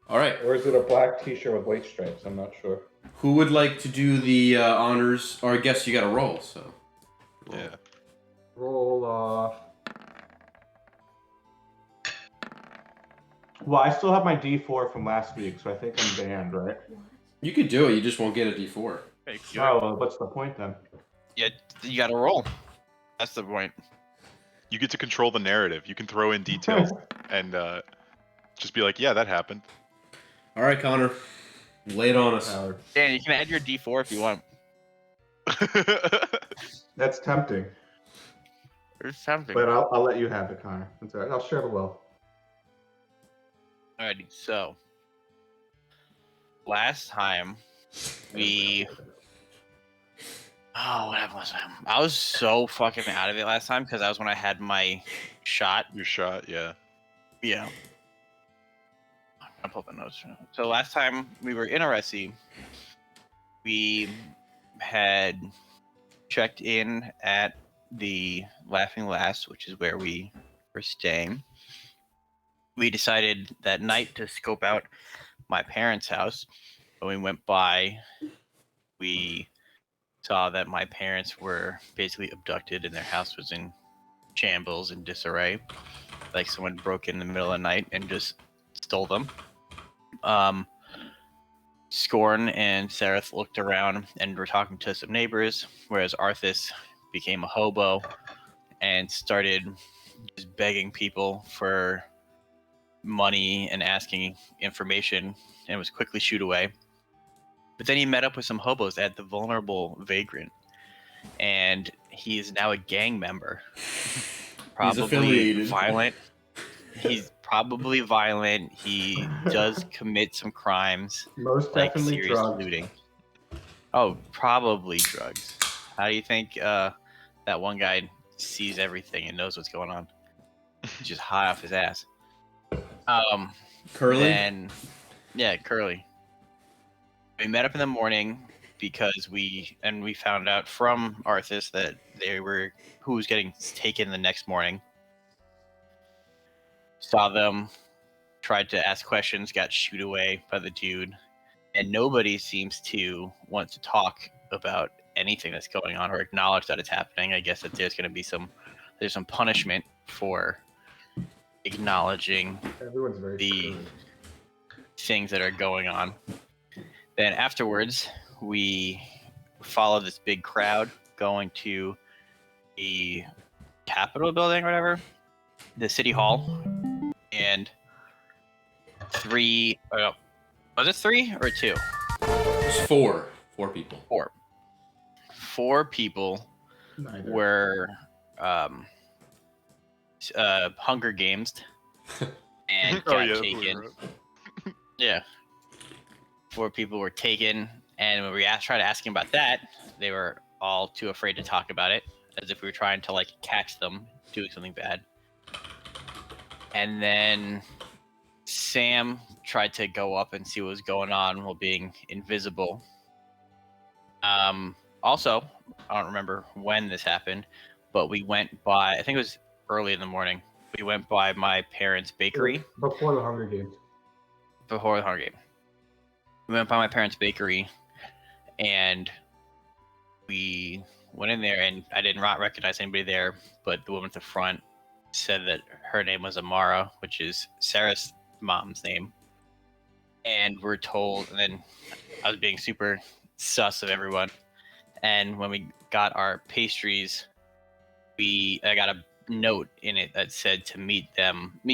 All right. Or is it a black T-shirt with white stripes? I'm not sure. Who would like to do the honors? Or I guess you got to roll. So. Roll. Yeah. Roll off. Well, I still have my D4 from last week, so I think I'm banned, right? You could do it. You just won't get a D4. Hey, Oh, well, what's the point then? Yeah, you gotta roll. That's the point. You get to control the narrative. You can throw in details and just be like, yeah, that happened. All right, Connor. Lay it on us. Dan, you can add your D4 if you want. That's tempting, There's something. but I'll let you have it, Connor. That's all right. I'll share the wealth. Alrighty, so last time we what happened last time? I was so fucking out of it last time because that was when I had my shot. Your shot, yeah. Yeah. I'll pull the notes. So last time we were in RSC, we had checked in at the Laughing Lass, which is where we were staying. We decided that night to scope out my parents' house. When we went by, we saw that my parents were basically abducted and their house was in shambles and disarray. Like someone broke in the middle of the night and just stole them. Scorn and Seraph looked around and were talking to some neighbors, whereas Arthas became a hobo and started just begging people for money and asking information and was quickly shooed away. But then he met up with some hobos at the Vulnerable Vagrant, and he is now a gang member. Probably affiliated. violent. He's probably violent. He does commit some crimes, Most like definitely serious drugs. looting. Oh, probably drugs. How do you think that one guy sees everything and knows what's going on? He's just high off his ass. Curly? Yeah, Curly. We met up in the morning because we found out from Arthas that who was getting taken the next morning. Saw them, tried to ask questions, got shooed away by the dude, and nobody seems to want to talk about anything that's going on or acknowledge that it's happening. I guess that there's some punishment for acknowledging Everyone's very the screwed. things that are going on. Then afterwards, we followed this big crowd going to the Capitol building or whatever, the City Hall, and was it 3 or 2? It's 4. 4 people. 4. 4 people Neither. were Hunger Games and got taken. Yeah. 4 people were taken, and when we tried asking about that, they were all too afraid to talk about it, as if we were trying to catch them doing something bad. And then Sam tried to go up and see what was going on while being invisible. Also, I don't remember when this happened, but we went by, I think it was early in the morning, we went by my parents' bakery. Before the Hunger Games. Before the Hunger Games. We went by my parents' bakery, and we went in there, and I did not recognize anybody there, but the woman at the front said that her name was Amara, which is Sarah's mom's name. And we're told, and then I was being super sus of everyone. And when we got our pastries, I got a note in it that said to meet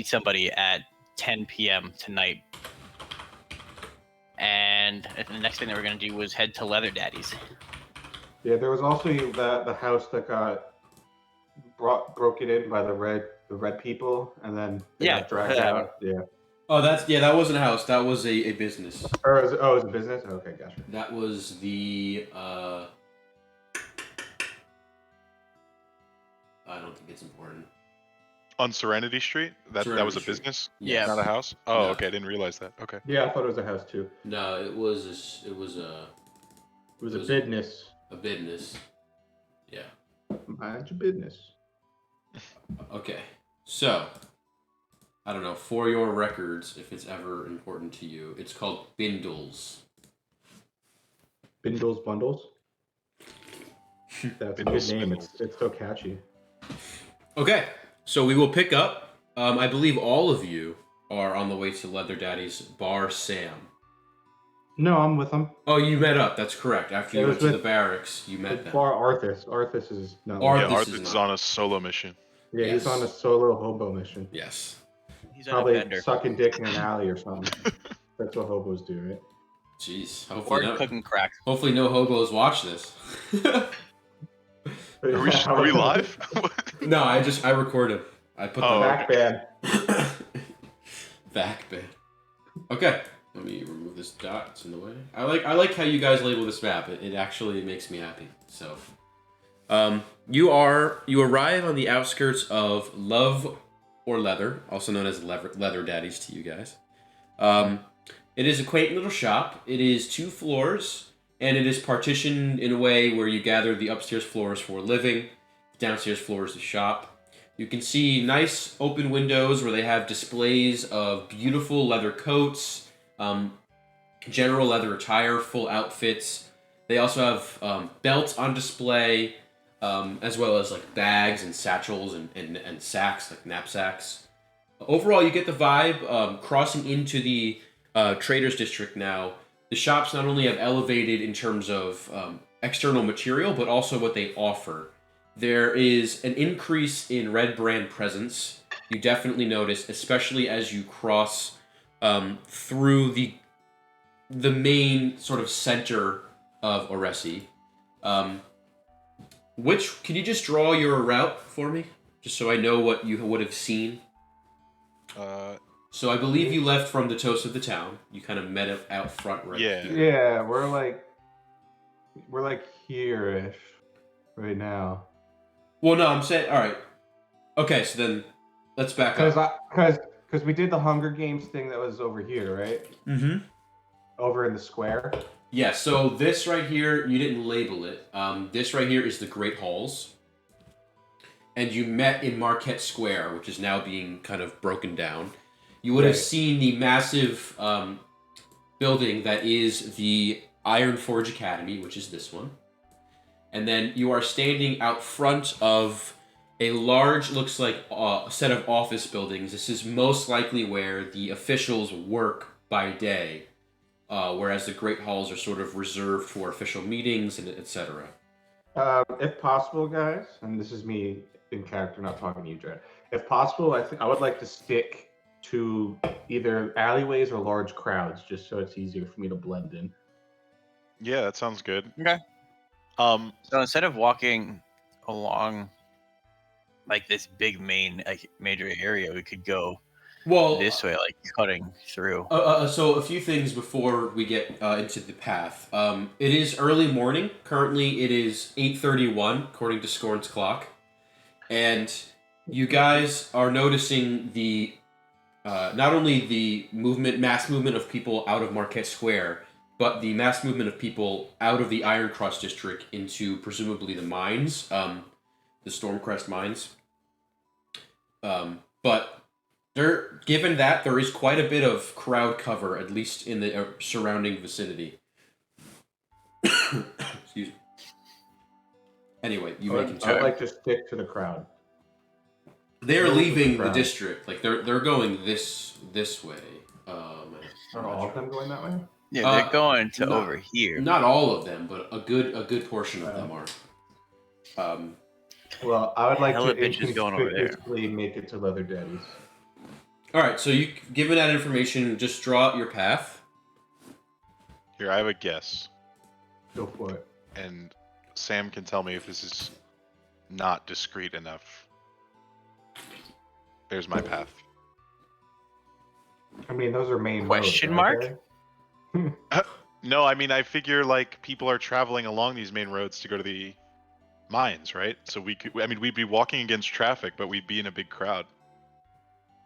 somebody at 10 p.m. tonight. And the next thing they were going to do was head to Leather Daddy's. Yeah, there was also the house that got broken in by the red people, and then they got dragged out. Yeah. Oh, that wasn't a house. That was a business. Or it was a business? Okay, gotcha. That was the I don't think it's important. On Serenity Street? That was a business? Yeah. Not a house? Oh, No. okay. I didn't realize that. Okay. Yeah, I thought it was a house too. No, it was a business. A business. Yeah. Mind your business. Okay. So I don't know, for your records, if it's ever important to you, it's called Bindles. Bindles Bundles. That's a good Bindles name. Spindles. It's so catchy. Okay, so we will pick up. I believe all of you are on the way to Leather Daddy's bar Sam. No, I'm with them. Oh, you met up. That's correct. After you It went was to the with- barracks, you met It's them. bar Arthas. Arthas is not. Arthas Yeah, is Arthas is not. on a solo mission. Yeah, he's Yes. on a solo hobo mission. Yes. He's on a Probably bender. sucking dick in an alley or something. That's what hobos do, right? Jeez. Or Hopefully no. cooking crack. Hopefully no hobos watch this. Are we live? No, I recorded. I put Oh, the Back band. back bit. Okay, let me remove this dot. It's in the way. I like how you guys label this map. It actually makes me happy. So, you arrive on the outskirts of Love or Leather, also known as Leather Daddies to you guys. It is a quaint little shop. It is 2 floors, and it is partitioned in a way where you gather the upstairs floors for living, downstairs floors the shop. You can see nice open windows where they have displays of beautiful leather coats, general leather attire, full outfits. They also have belts on display, as well as like bags and satchels and sacks, like knapsacks. Overall, you get the vibe. Crossing into the Traders District now, the shops not only have elevated in terms of external material, but also what they offer. There is an increase in Red brand presence. You definitely notice, especially as you cross through the main sort of center of Oresi. Which can you just draw your route for me, just so I know what you would have seen? So I believe you left from the toast of the town. You kind of met up out front right Yeah. here. Yeah, we're like here-ish right now. Well, no, I'm saying, all right. Okay, so then let's back up. Because we did the Hunger Games thing that was over here, right? Mm-hmm. Over in the square. Yeah, so this right here, you didn't label it. This right here is the Great Halls. And you met in Marquette Square, which is now being kind of broken down. You would have Right. seen the massive building that is the Iron Forge Academy, which is this one. And then you are standing out front of a large, looks like a set of office buildings. This is most likely where the officials work by day, whereas the Great Halls are sort of reserved for official meetings and etc. If possible, guys, and this is me in character, not talking to you, Jared. If possible, I think I would like to stick to either alleyways or large crowds, just so it's easier for me to blend in. Yeah, that sounds good. Okay. Um, So instead of walking along like this big main like major area, we could go Well, this way, like cutting through. So a few things before we get into the path. It is early morning. Currently, it is 8:31 according to Scorn's clock, and you guys are noticing the not only the mass movement of people out of Marquette Square, but the mass movement of people out of the Iron Cross district into presumably the mines, the Stormcrest mines. But given that there is quite a bit of crowd cover, at least in the surrounding vicinity. Excuse me. Anyway, you may continue. I'd like to stick to the crowd. They're leaving the crowd. district. Like they're going this way. Are all of them going that way? Yeah, they're going to no. over here. Not all of them, but a good portion of them are. Well, I would like Hella to bitches going over there. inconspicuously make it to Leather Daddies. All right, so you given that information, just draw out your path. here, I have a guess, Go for it. and Sam can tell me if this is not discreet enough. There's my path. I mean, those are main Question roads, mark? right? No, I mean I figure like people are traveling along these main roads to go to the mines, right? So we'd be walking against traffic, but we'd be in a big crowd.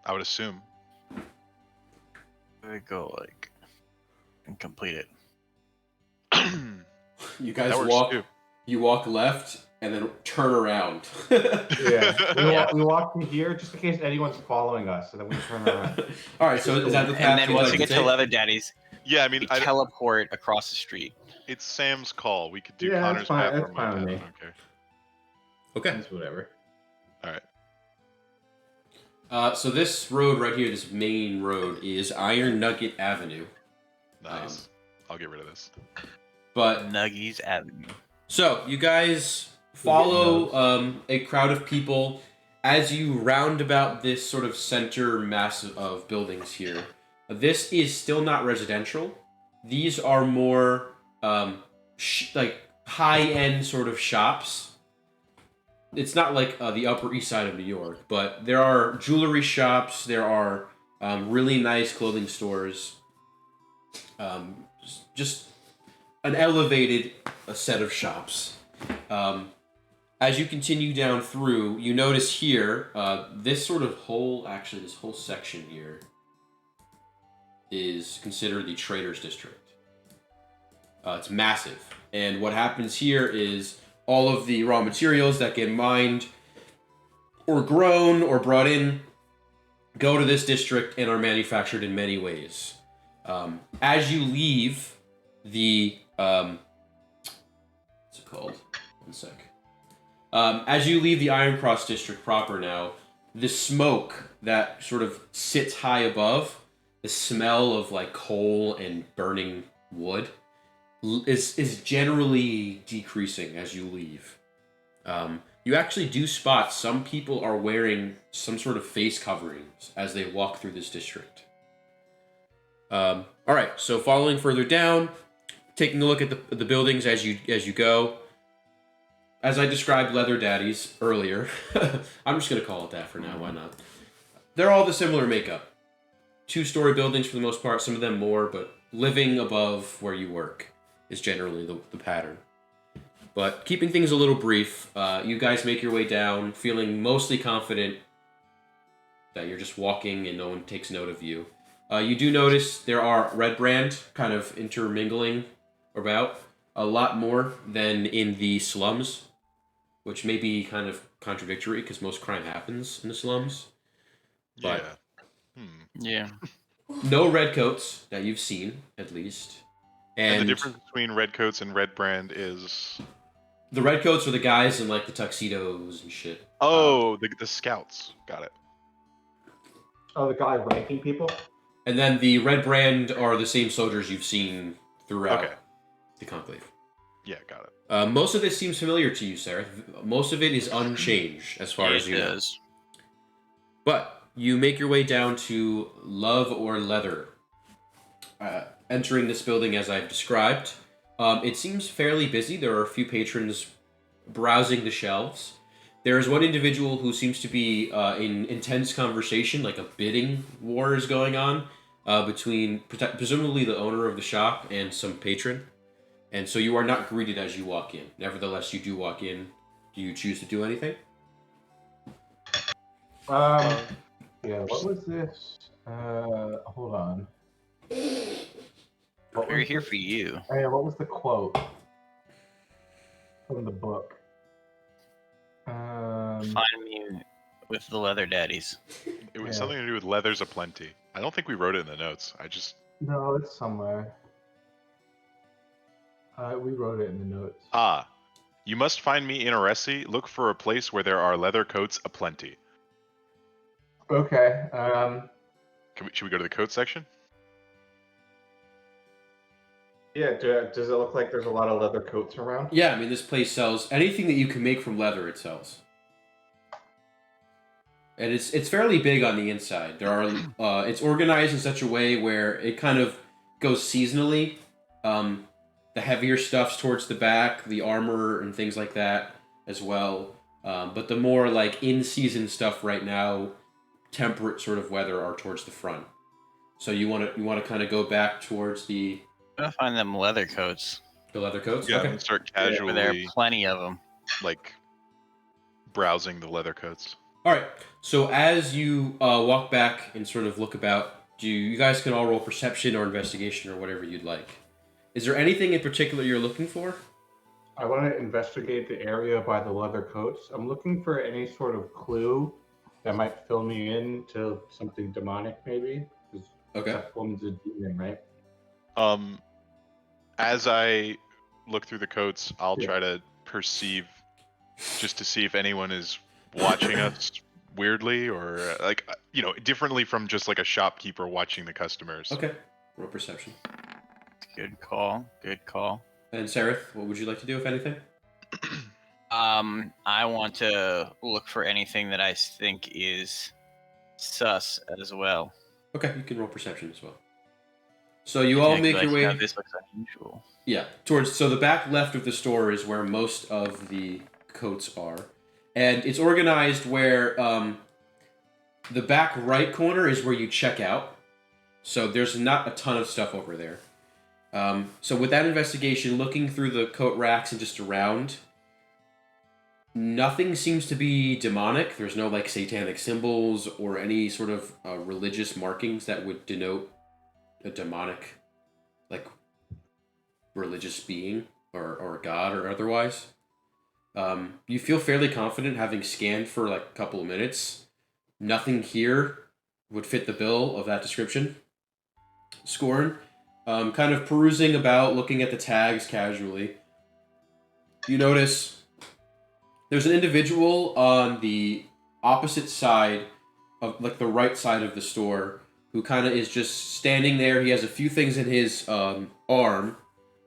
I would assume. We go like and complete it. You guys That works walk. too. You walk left, and then turn around. Yeah, we walk from here just in case anyone's following us, and then we turn around. All right, so is that the path And then you once like we to get to take? Leather Daddy's, Yeah, I we mean, teleport across the street. it's Sam's call. We could do Yeah, Connor's that's fine. path That's or my fine with path. me. I don't care. Okay. It's whatever. All right. So this road right here, this main road, is Iron Nugget Avenue. Nice. I'll get rid of this. But Nuggies Avenue. so you guys follow a crowd of people as you round about this sort of center mass of buildings here. This is still not residential. These are more like high-end sort of shops. It's not like the Upper East Side of New York, but there are jewelry shops. There are really nice clothing stores. Just an elevated set of shops. As you continue down through, you notice here, this whole section here is considered the Traders District. It's massive. And what happens here is all of the raw materials that get mined or grown or brought in go to this district and are manufactured in many ways. As you leave the... what's it called? One sec. As you leave the Iron Cross district proper now, the smoke that sort of sits high above, the smell of like coal and burning wood, is generally decreasing as you leave. You actually do spot some people are wearing some sort of face coverings as they walk through this district. All right, so following further down, taking a look at the buildings as you go. As I described Leather Daddies earlier, I'm just going to call it that for now, why not? They're all the similar makeup. 2-story buildings for the most part, some of them more, but living above where you work is generally the pattern. But keeping things a little brief, you guys make your way down, feeling mostly confident that you're just walking and no one takes note of you. You do notice there are Red Brand kind of intermingling about a lot more than in the slums, which may be kind of contradictory because most crime happens in the slums. But Yeah. no redcoats that you've seen, at least. And the difference between redcoats and Red Brand is... The redcoats are the guys in like the tuxedos and shit. Oh, the scouts. Got it. Oh, the guy ranking people? And then the Red Brand are the same soldiers you've seen throughout Okay. the Conclave. Yeah, got it. Most of this seems familiar to you, Sarah. Most of it is unchanged as far as you know. Is. But you make your way down to Love or Leather. Entering this building as I've described. It seems fairly busy. There are a few patrons browsing the shelves. There is one individual who seems to be in intense conversation, like a bidding war is going on between presumably the owner of the shop and some patron. And so you are not greeted as you walk in. Nevertheless, you do walk in. Do you choose to do anything? Yeah, what was this? Hold on. We're here for you. Oh, yeah, what was the quote from the book? Find me with the Leather Daddies. It was Yeah. something to do with leathers aplenty. I don't think we wrote it in the notes. No, it's somewhere. We wrote it in the notes. You must find me in Aresi. Look for a place where there are leather coats aplenty. Okay. Should we go to the coat section? Yeah. Does it look like there's a lot of leather coats around? Yeah, I mean, this place sells anything that you can make from leather, it sells. And it's fairly big on the inside. There are it's organized in such a way where it kind of goes seasonally. The heavier stuff's towards the back, the armor and things like that as well. But the more like in-season stuff right now, temperate sort of weather, are towards the front. So you want to kind of go back towards the I'm gonna find them leather coats. leather coats. Yeah, Okay. and start There are casually plenty of them. like browsing the leather coats. All right. So as you walk back and sort of look about, you guys can all roll perception or investigation or whatever you'd like. Is there anything in particular you're looking for? I want to investigate the area by the leather coats. I'm looking for any sort of clue that might fill me in to something demonic, maybe. 'Cause Okay. that woman's a demon, right? As I look through the coats, I'll Yeah. try to perceive just to see if anyone is watching us weirdly or differently from just like a shopkeeper watching the customers. Okay. Roll perception. Good call. Good call. And Sareth, what would you like to do, if anything? I want to look for anything that I think is sus as well. Okay, you can roll perception as well. So you all make your way. Now this looks unusual. Yeah, so the back left of the store is where most of the coats are, and it's organized where the back right corner is where you check out. So there's not a ton of stuff over there. So with that investigation, looking through the coat racks and just around, nothing seems to be demonic. There's no like satanic symbols or any sort of religious markings that would denote a demonic, like, religious being or god or otherwise. You feel fairly confident, having scanned for like a couple of minutes. Nothing here would fit the bill of that description. Scorn, kind of perusing about, looking at the tags casually, you notice there's an individual on the opposite side of, like, the right side of the store, who kind of is just standing there. He has a few things in his arm,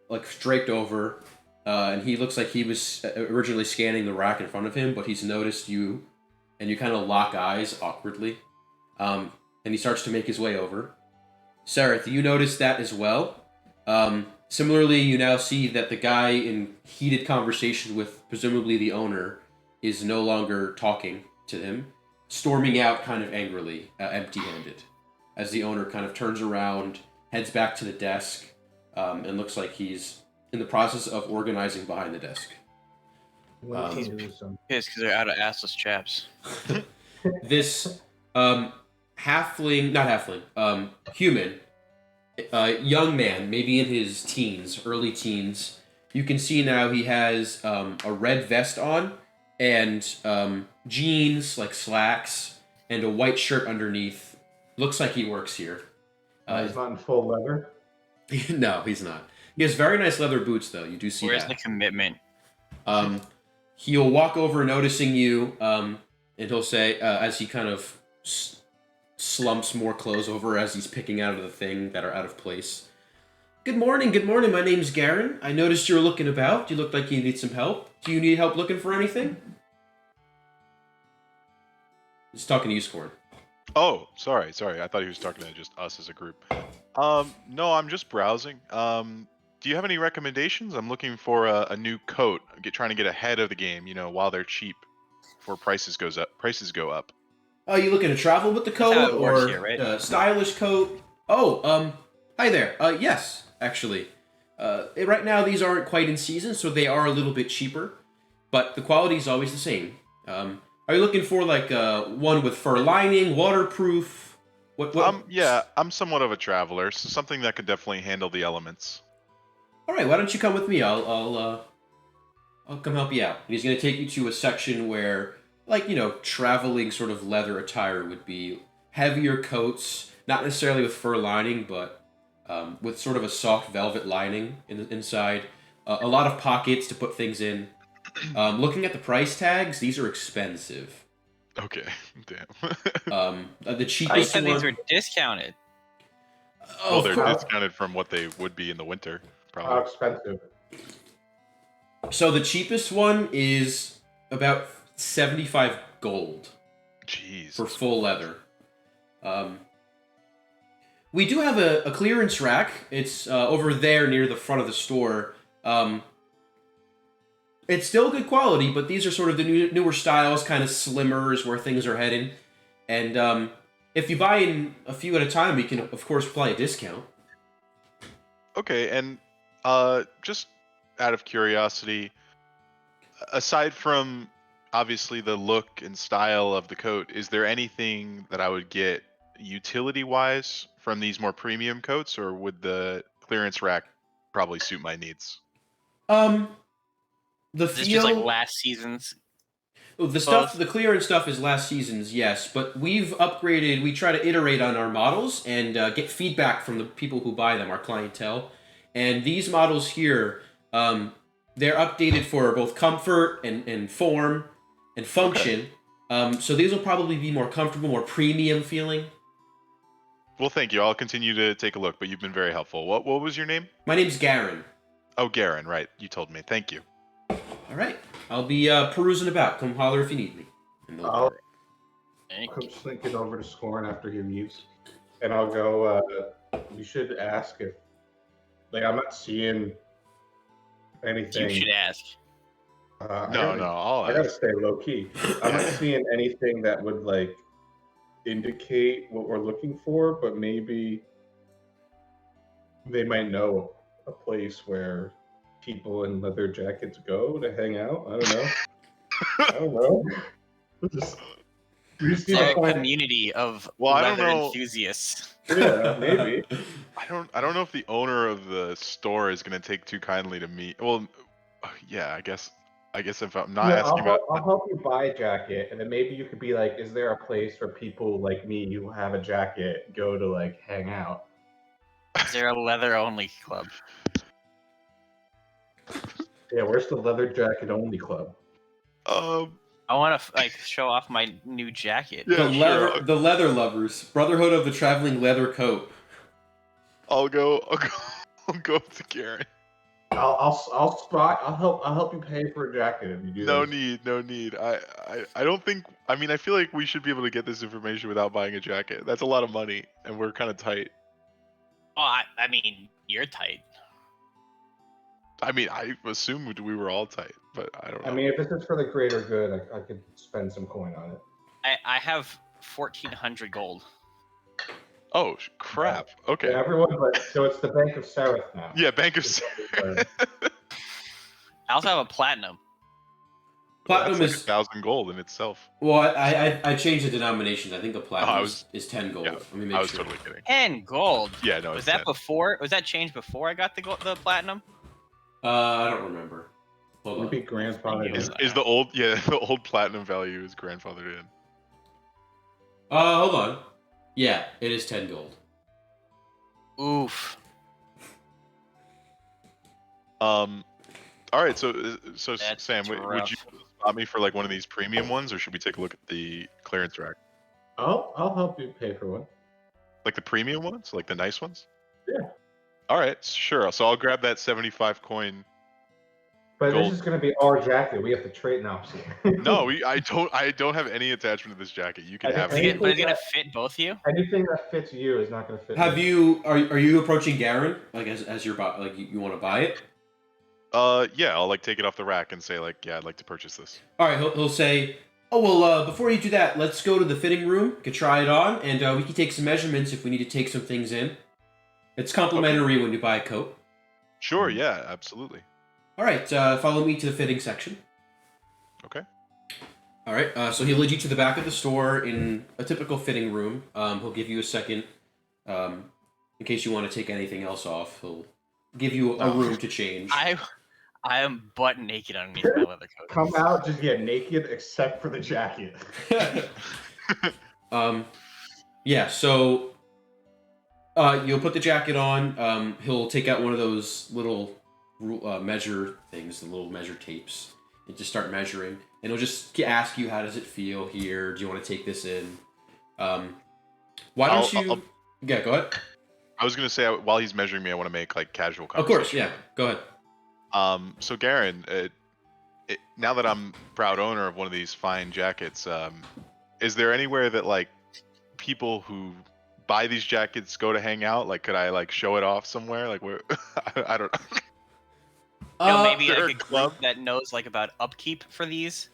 like draped over, and he looks like he was originally scanning the rack in front of him, but he's noticed you, and you kind of lock eyes awkwardly, and he starts to make his way over. Sareth, you notice that as well. Similarly, you now see that the guy in heated conversation with presumably the owner is no longer talking to him, storming out kind of angrily, empty-handed, as the owner kind of turns around, heads back to the desk, and looks like he's in the process of organizing behind the desk. He's pissed because they're out of assless chaps. This human, young man, maybe in his teens, early teens. You can see now he has a red vest on and jeans, like slacks, and a white shirt underneath. Looks like he works here. He's not in full leather. No, he's not. He has very nice leather boots, though. You do see Where's that. the commitment? He'll walk over, noticing you, and he'll say, as he kind of slumps more clothes over as he's picking out of the thing that are out of place. Good morning. My name's Garen. I noticed you were looking about. You look like you need some help. Do you need help looking for anything? He's talking to you, Scorn. Oh, sorry. I thought he was talking to just us as a group. No, I'm just browsing. Do you have any recommendations? I'm looking for a new coat. Trying to get ahead of the game, while they're cheap, before prices go up. Oh, you looking to travel with the coat, how it works or here, right? Stylish coat? Oh, hi there. Yes, actually. Right now these aren't quite in season, so they are a little bit cheaper, but the quality is always the same. Are you looking for like one with fur lining, waterproof? What? Yeah, I'm somewhat of a traveler, so something that could definitely handle the elements. All right, why don't you come with me? I'll come help you out. And he's gonna take you to a section where, like, traveling sort of leather attire would be heavier coats, not necessarily with fur lining, but with sort of a soft velvet lining inside. A lot of pockets to put things in. Looking at the price tags, these are expensive. Okay, damn. The I cheapest said one. these were discounted. Well, they're discounted from what they would be in the winter, How probably. expensive? So the cheapest one is about 75 gold. Jeez. For full leather. We do have a clearance rack. It's over there near the front of the store. It's still good quality, but these are sort of the newer styles, kind of slimmer is where things are heading. And if you buy in a few at a time, we can, of course, apply a discount. Okay, and just out of curiosity, aside from obviously the look and style of the coat, is there anything that I would get utility-wise from these more premium coats, or would the clearance rack probably suit my needs? The Is this just feel, like last season's? the stuff, both? the clearance stuff is last season's, yes, but we've upgraded. We try to iterate on our models and get feedback from the people who buy them, our clientele. And these models here, they're updated for both comfort and form and function. So these will probably be more comfortable, more premium feeling. Well, thank you. I'll continue to take a look, but you've been very helpful. What was your name? My name's Garen. Oh, Garen, right. You told me. Thank you. All right, I'll be perusing about. Come holler if you need me. And they'll- I'll Thank come you. slinking over to Scorn after he leaves, and I'll go. You should ask if, like, I'm not seeing anything. You should ask. No, I'll I gotta ask. stay low key. I'm not seeing anything that would like indicate what we're looking for, but maybe they might know a place where people in leather jackets go to hang out. I don't know. I don't know. Just, we just It's need like to a find. community of Well, I don't leather know. enthusiasts. Yeah, maybe. I don't know if the owner of the store is gonna take too kindly to me. Well, yeah, I guess if I'm not Yeah, asking about, I'll help you buy a jacket, and then maybe you could be like, "Is there a place where people like me who have a jacket go to like hang out?" Is there a leather only club? Yeah, where's the leather jacket only club? I want to like show off my new jacket. Yeah, sure. the leather lovers, Brotherhood of the Traveling Leather Coat. I'll go I'll go up to Garen. I'll help you pay for a jacket if you do. No this. need. I don't think. I mean, I feel like we should be able to get this information without buying a jacket. That's a lot of money, and we're kind of tight. Oh, I mean, you're tight. I mean, I assumed we were all tight, but I don't know. I mean, if this is for the greater good, I could spend some coin on it. I have 1,400 gold. Oh crap. Okay. Yeah, everyone, but so it's the Bank of Seraph now. Yeah, Bank of. Well, I also have a platinum. Platinum That's is like 1,000 gold in itself. well. I changed the denomination. I think the platinum I is 10 gold. yeah, Let me make I was sure. totally kidding. 10 gold. Yeah, no. Was it's that 10. before? Was that changed before I got the platinum? I don't remember. Hold Would on. be grandfather. Is- Is the old the old platinum value is grandfathered in? Hold on. Yeah, it is 10 gold. Oof. All right, so That's Sam, would rough. you spot me for like one of these premium ones, or should we take a look at the clearance rack? I'll help you pay for one. Like the premium ones, like the nice ones? Yeah. All right, sure. So I'll grab that 75 coin. But Gold. this is gonna be our jacket. We have to trade now. No, I don't have any attachment to this jacket. You can I have think- it. But it's gonna fit both of you? Anything that fits you is not gonna fit. Have me. you are you approaching Garen like as your like you want to buy it? Yeah, I'll like take it off the rack and say like, yeah, I'd like to purchase this. All right, he'll say, "Oh well, before you do that, let's go to the fitting room. You can try it on, and we can take some measurements if we need to take some things in. It's complimentary when you buy a coat. Sure, yeah, absolutely. All right, follow me to the fitting section. Okay. All right, so he'll lead you to the back of the store in a typical fitting room. He'll give you a second, in case you want to take anything else off. He'll give you a room to change. I am butt naked underneath my leather coat. Come out, just get naked except for the jacket. Yeah, so you'll put the jacket on. He'll take out one of those little measure things, the little measure tapes, and just start measuring. And he'll just ask you, how does it feel here? Do you want to take this in? Why don't you... Yeah, go ahead. I was gonna say while he's measuring me, I want to make like casual Of conversation. course, yeah. Go ahead. So Garen, now that I'm proud owner of one of these fine jackets, is there anywhere that like people who buy these jackets go to hang out? Like, could I like show it off somewhere? Like, where? I don't know. Maybe there like a a club? group that knows like about upkeep for these.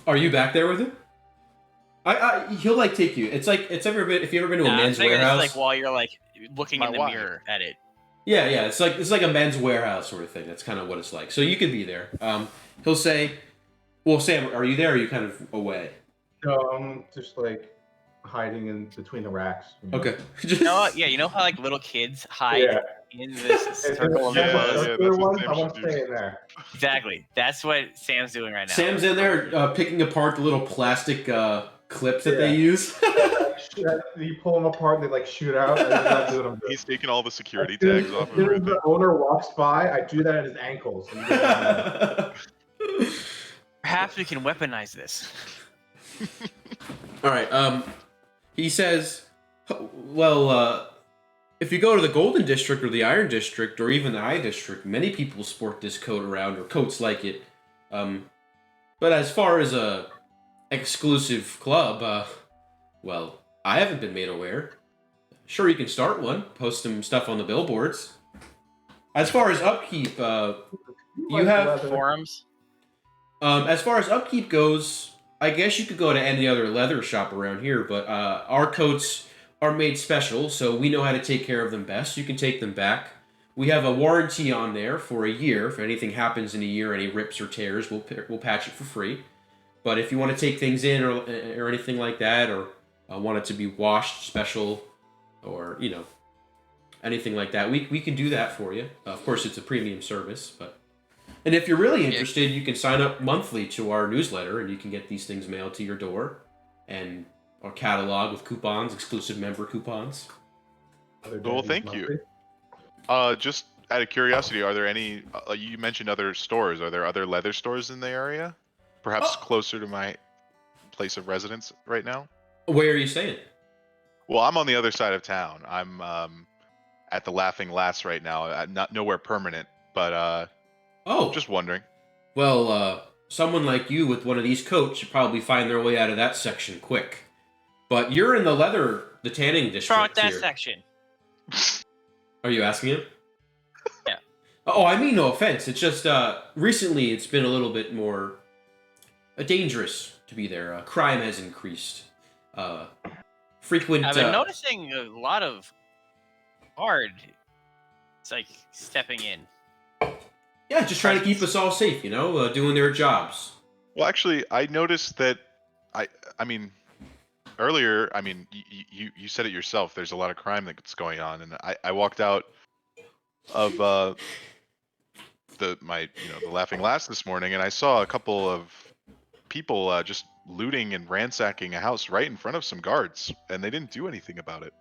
Are you back there with him? He'll like take you. It's like if you've ever been to a I men's figured warehouse. it's like while you're like looking My in the wife. mirror at it. Yeah, it's like a men's warehouse sort of thing. That's kind of what it's like. So you could be there. He'll say, "Well, Sam, are you there? Or are you kind of away?" No, I'm just like hiding in between the racks. you know? Okay. You know, you know how like little kids hide Yeah. in this If circle of Yeah, clothes. yeah, circular that's what ones, Sam I want should to do. stay in there. Exactly. That's what Sam's doing right now. Sam's in there picking apart the little plastic clips that they use. You pull them apart and they like shoot out. That's exactly what I'm doing. He's taking all the security As soon tags off as of soon as everything. the owner walks by, I do that at his ankles. And he goes down. Perhaps we can weaponize this. All right. He says, well, if you go to the Golden District or the Iron District or even the Eye District, many people sport this coat around or coats like it. But as far as a exclusive club, well, I haven't been made aware. Sure, you can start one, post some stuff on the billboards. As far as upkeep, you have. Forums. As far as upkeep goes, I guess you could go to any other leather shop around here, but our coats are made special, so we know how to take care of them best. You can take them back. We have a warranty on there for a year. If anything happens in a year, any rips or tears, we'll patch it for free. But if you want to take things in or anything like that, or want it to be washed special, or anything like that, we can do that for you. Of course, it's a premium service, but. And if you're really interested, you can sign up monthly to our newsletter, and you can get these things mailed to your door, and our catalog with coupons, exclusive member coupons. Well, thank you. Just out of curiosity, are there any? You mentioned other stores. Are there other leather stores in the area? Perhaps closer to my place of residence right now. Where are you staying? Well, I'm on the other side of town. I'm at the Laughing Lass right now. Not nowhere permanent, but just wondering. Well, someone like you with one of these coats should probably find their way out of that section quick. But you're in the tanning district. Start that here. section. Are you asking him? Yeah. Oh, I mean no offense. It's just recently it's been a little bit more dangerous to be there. Crime has increased. Frequent. I've been noticing a lot of guard. It's like stepping in. Yeah, just trying to keep us all safe. Doing their jobs. Well, actually, I noticed that. I mean, earlier. I mean, you said it yourself. There's a lot of crime that's going on, and I walked out of the Laughing Lass this morning, and I saw a couple of people just looting and ransacking a house right in front of some guards, and they didn't do anything about it.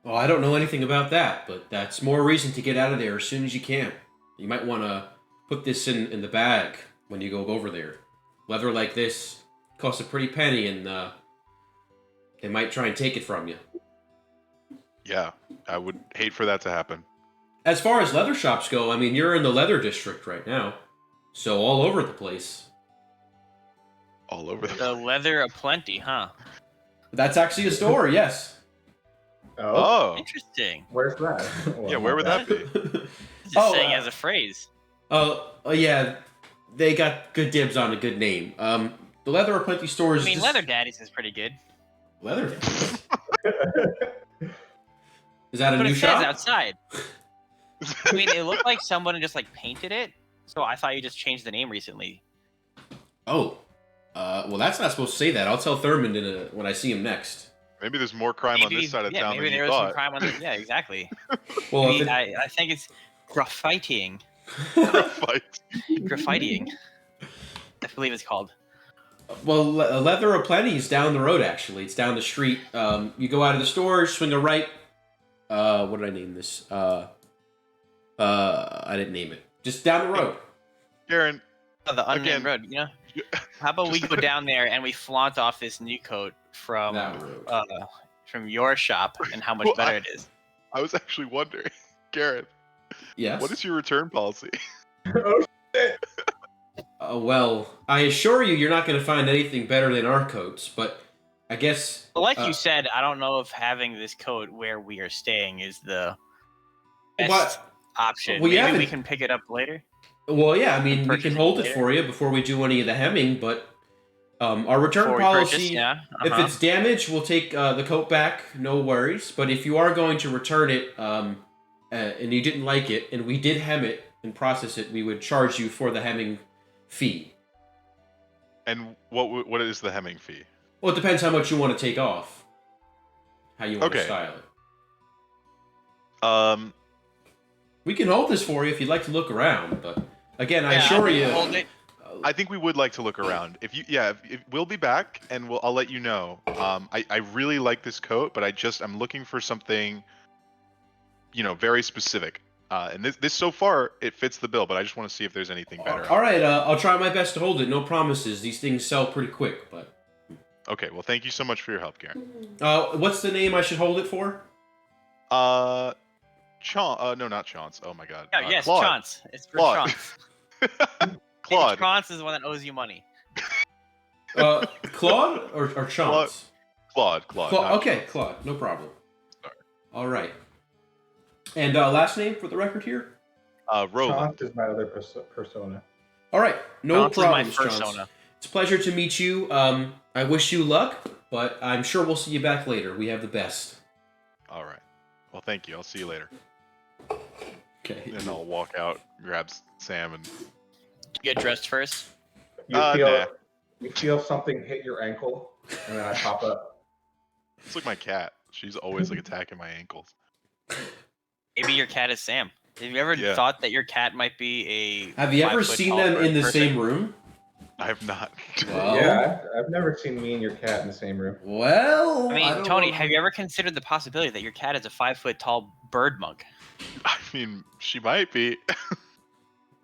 Oh, I don't know anything about that, but that's more reason to get out of there as soon as you can. You might want to put this in the bag when you go over there. Leather like this costs a pretty penny, and they might try and take it from you. Yeah, I would hate for that to happen. As far as leather shops go, I mean, you're in the leather district right now, so all over the place. All over the The leather aplenty, huh? That's actually a store, yes. Oh, Interesting. Where's that? yeah, where would that be? Just saying as a phrase. Yeah, they got good dibs on a good name. The leather aplenty store is. I mean, Leather Daddies is pretty good. Leather. Is that a But new it shop? says outside. I mean, it looked like someone just like painted it, so I thought you just changed the name recently. Oh, well, that's not supposed to say that. I'll tell Thurmond when I see him next. Maybe there's more crime on this side of town maybe than there you was some thought. crime on the. Yeah, exactly. Well, I mean, I think it's graffitiing. Fight. Graffitiing. I believe it's called. well, Leather Aplenty is down the road. Actually, it's down the street. You go out of the store, swing a right. What did I name this? I didn't name it. Just down the road. Karen, The unnamed Again, road, How about we go down there and we flaunt off this new coat from That road. from your shop and how much Well, better it is. I was actually wondering, Garrett, Yes. what is your return policy? Well, I assure you, you're not going to find anything better than our coats. But I guess. But like you said, I don't know if having this coat where we are staying is the best option. Well, yeah, Maybe we but- can pick it up later. Well, yeah. I mean, we Purchase can it hold it later. for you before we do any of the hemming. But our return Before we policy. purchase, yeah. If it's damaged, we'll take the coat back, no worries. But if you are going to return it and you didn't like it, and we did hem it and process it, we would charge you for the hemming fee. And what is the hemming fee? Well, it depends how much you want to take off, how you want to Okay. style it. We can hold this for you if you'd like to look around, but again, I Yeah, assure I'll you. hold it. I think we would like to look around. If you, yeah, if we'll be back and I'll let you know. I really like this coat, but I'm looking for something, very specific. And this so far it fits the bill, but I just want to see if there's anything better. All right, I'll try my best to hold it. No promises. These things sell pretty quick, but. Okay, well, thank you so much for your help, Garen. What's the name I should hold it for? No, not Chance. Oh my God. No, yes, Claude. Chance. It's for Claude. Chance. Claude. Chance is the one that owes you money. Claude or Chance? Claude. not Okay, Chance. Claude. No problem. Sorry. All right. And last name for the record here? Roland. Chance is my other persona. All right. No Chance is my problem, Chance. persona. It's a pleasure to meet you. I wish you luck, but I'm sure we'll see you back later. We have the best. All right. Well, thank you. I'll see you later. Okay. And I'll walk out, grab Sam, and You get dressed first. nah. You feel something hit your ankle, and then I pop up. It's like my cat. She's always like attacking my ankles. Maybe your cat is Sam. Have you ever Yeah. thought that your cat might be a? Have you ever 5 foot seen tall them bird in the person? same room? I have not. Well, Yeah, I've never seen me and your cat in the same room. Well, I mean, don't Tony, wanna- have you ever considered the possibility that your cat is a 5 foot tall bird monk? I mean, she might be.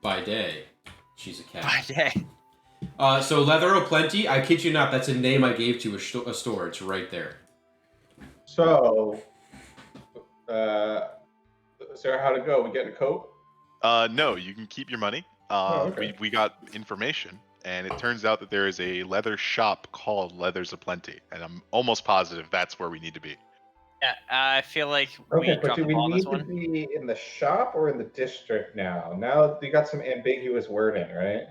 By day, she's a By cat. day. So Leather O'Plenty, I kid you not, that's a name I gave to a store. It's right there. So, Sarah, how'd it go? We getting a coat? No, you can keep your money. Okay. We got information, and it turns out that there is a leather shop called Leathers Aplenty, and I'm almost positive that's where we need to be. Yeah, I feel like Okay, we but dropped do the we ball on need this to one. be in the shop or in the district now? Now you got some ambiguous wording, right?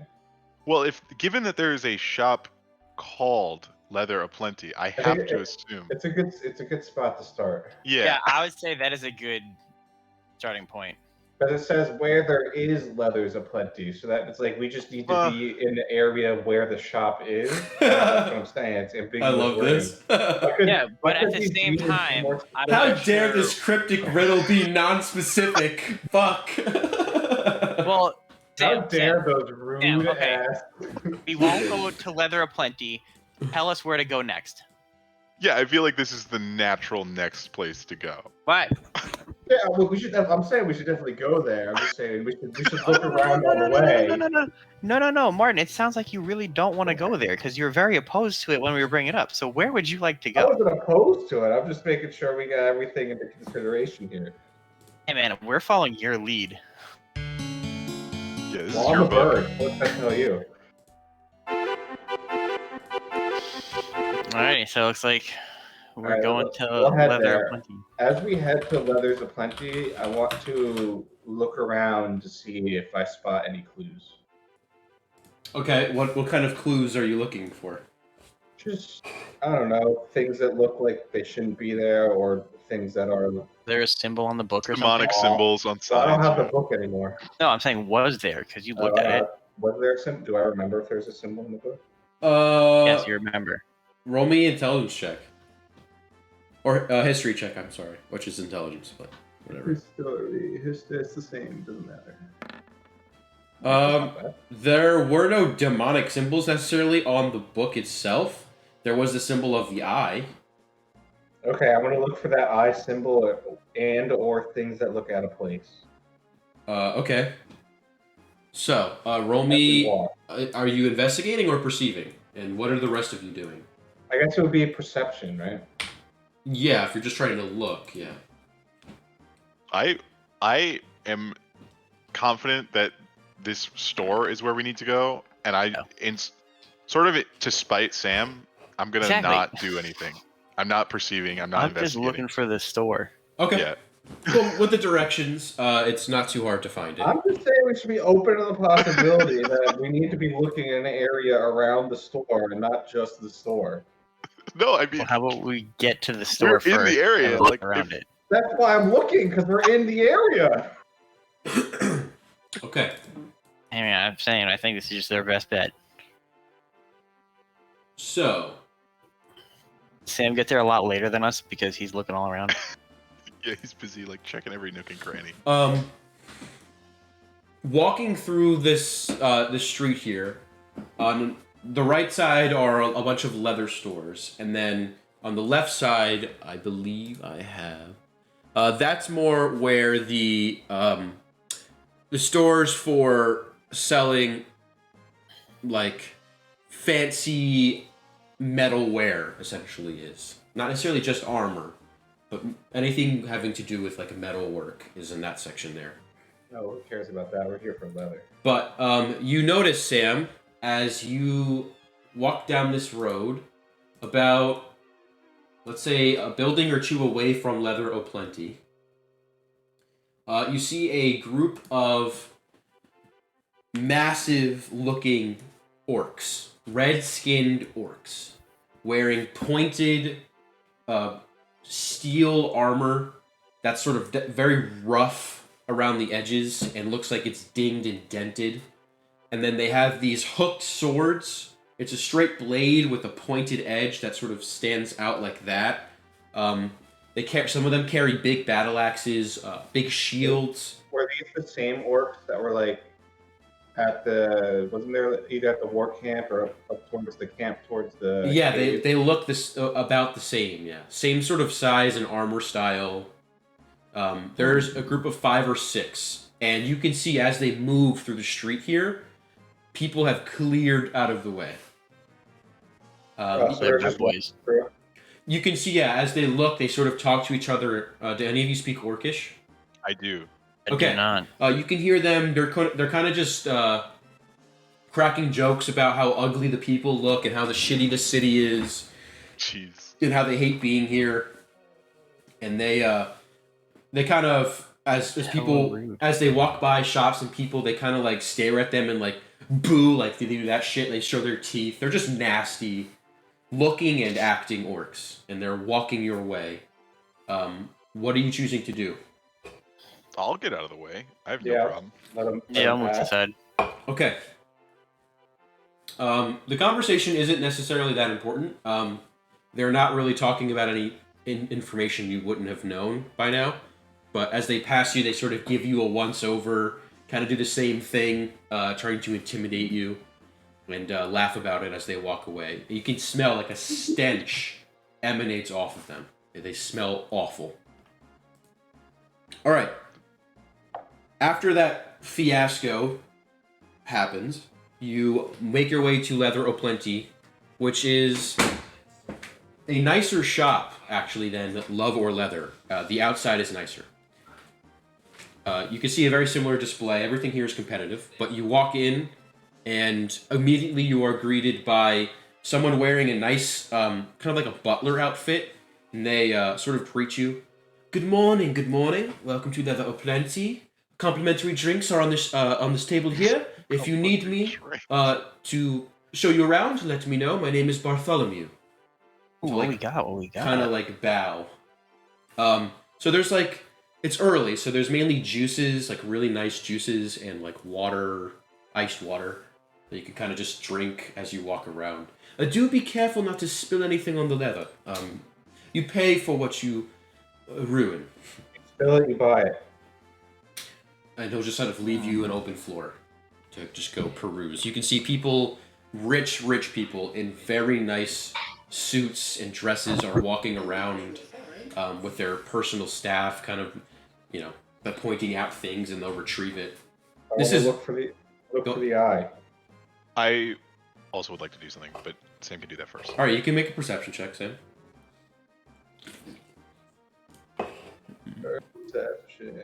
Well, given that there is a shop called Leather Aplenty, I think have to assume. It's a good spot to start. Yeah, I would say that is a good starting point. But it says where there is leathers aplenty, so that it's like we just need to be in the area where the shop is. That's what I'm saying. It's ambiguous. I love wording. this. Yeah, but could at the these same be time, more I'm How not dare sure- this cryptic riddle be non-specific? Fuck. Well, How Sam, dare those rude Sam, okay. ass? we won't go to Leather Aplenty. Tell us where to go next. Yeah, I feel like this is the natural next place to go. What? Yeah, well, we should. I'm saying we should definitely go there. I'm just saying we should look around on the way. No, Martin. It sounds like you really don't want to go there because you're very opposed to it when we were bringing it up. So where would you like to I go? wasn't opposed to it. I'm just making sure we got everything into consideration here. Hey man, we're following your lead. Yeah, this Well, is I'm your a book. bird. What does that tell you? Alrighty, so it looks like we're Alright, going to we'll head Leather there. Aplenty. As we head to Leathers Aplenty, I want to look around to see if I spot any clues. Okay, what kind of clues are you looking for? Just, I don't know, things that look like they shouldn't be there, or things that are. Is there a symbol on the book or Demonic something? symbols on Well, I don't have the sides. book anymore. No, I'm saying was there because you looked at it. Was there a symbol? Do I remember if there's a symbol in the book? Yes, you remember. Roll me intelligence check. Or history check, I'm sorry. Which is intelligence, but whatever. History, it's the same. Doesn't matter. There were no demonic symbols necessarily on the book itself. There was the symbol of the eye. Okay, I'm gonna look for that eye symbol or things that look out of place. Okay. So, roll me. Walk. Are you investigating or perceiving? And what are the rest of you doing? I guess it would be a perception, right? Yeah, if you're just trying to look, yeah. I am confident that this store is where we need to go, and sort of to spite Sam, I'm gonna Exactly. not do anything. I'm not perceiving. I'm not I'm just investigating. looking for the store. Okay. Yeah. Well, with the directions, it's not too hard to find it. I'm just saying we should be open to the possibility that we need to be looking in an area around the store and not just the store. No, I mean, Well, how about we get to the store we're first? in the area. and look Like, around if- it. That's why I'm looking, because we're in the area. Okay. I mean, I'm saying I think this is just their best bet. So, Sam gets there a lot later than us because he's looking all around. yeah, he's busy like checking every nook and cranny. walking through this street here, on the right side are a bunch of leather stores, and then on the left side, I believe I have. That's more where the stores for selling like fancy metalware essentially is. Not necessarily just armor, but anything having to do with like metalwork is in that section there. No, who cares about that? We're here for leather. But you notice, Sam, as you walk down this road, about, let's say, a building or two away from Leather O'Plenty, you see a group of massive-looking orcs, red-skinned orcs, wearing pointed steel armor that's sort of very rough around the edges and looks like it's dinged and dented. And then they have these hooked swords. It's a straight blade with a pointed edge that sort of stands out like that. Some of them carry big battle axes, big shields. Were these the same orcs that were like wasn't there either at the war camp or up towards the camp towards the Yeah, cave? they look about the same. Yeah, same sort of size and armor style. There's a group of 5 or 6, and you can see as they move through the street here, people have cleared out of the way. So they're just boys. through. You can see, yeah, as they look, they sort of talk to each other. Do any of you speak Orcish? I do. I Okay. do not. You can hear them. They're kind of just cracking jokes about how ugly the people look and how shitty the city is Jeez. and how they hate being here. And they kind of as people rude. as they walk by shops and people, they kind of like stare at them and like boo, like they do that shit. They show their teeth. They're just nasty looking and acting orcs, and they're walking your way. What are you choosing to do? I'll get out of the way. I have Yeah. no problem. Yeah, I'm with the side. Okay. The conversation isn't necessarily that important. They're not really talking about any information you wouldn't have known by now. But as they pass you, they sort of give you a once-over, kind of do the same thing, trying to intimidate you, and laugh about it as they walk away. You can smell like a stench emanates off of them. They smell awful. All right. After that fiasco happens, you make your way to Leather O'Plenty, which is a nicer shop, actually, than Love or Leather. The outside is nicer. You can see a very similar display. Everything here is competitive, but you walk in, and immediately you are greeted by someone wearing a nice, kind of like a butler outfit, and they sort of greet you. Good morning, good morning. Welcome to Leather O'Plenty. Complimentary drinks are on this table here. If you need me to show you around, let me know. My name is Bartholomew. Ooh, So, what like, we got? What we got? Kind of like bow. So there's like, it's early, so there's mainly juices, like really nice juices, and like water, iced water, that you can kind of just drink as you walk around. Do be careful not to spill anything on the leather. You pay for what you ruin. Spill it, you buy it. And he'll just sort of leave you an open floor to just go peruse. You can see people, rich people in very nice suits and dresses are walking around with their personal staff, kind of, they're pointing out things and they'll retrieve it. This is look for the eye. I also would like to do something, but Sam can do that first. all right. You can make a perception check, Sam. Perception.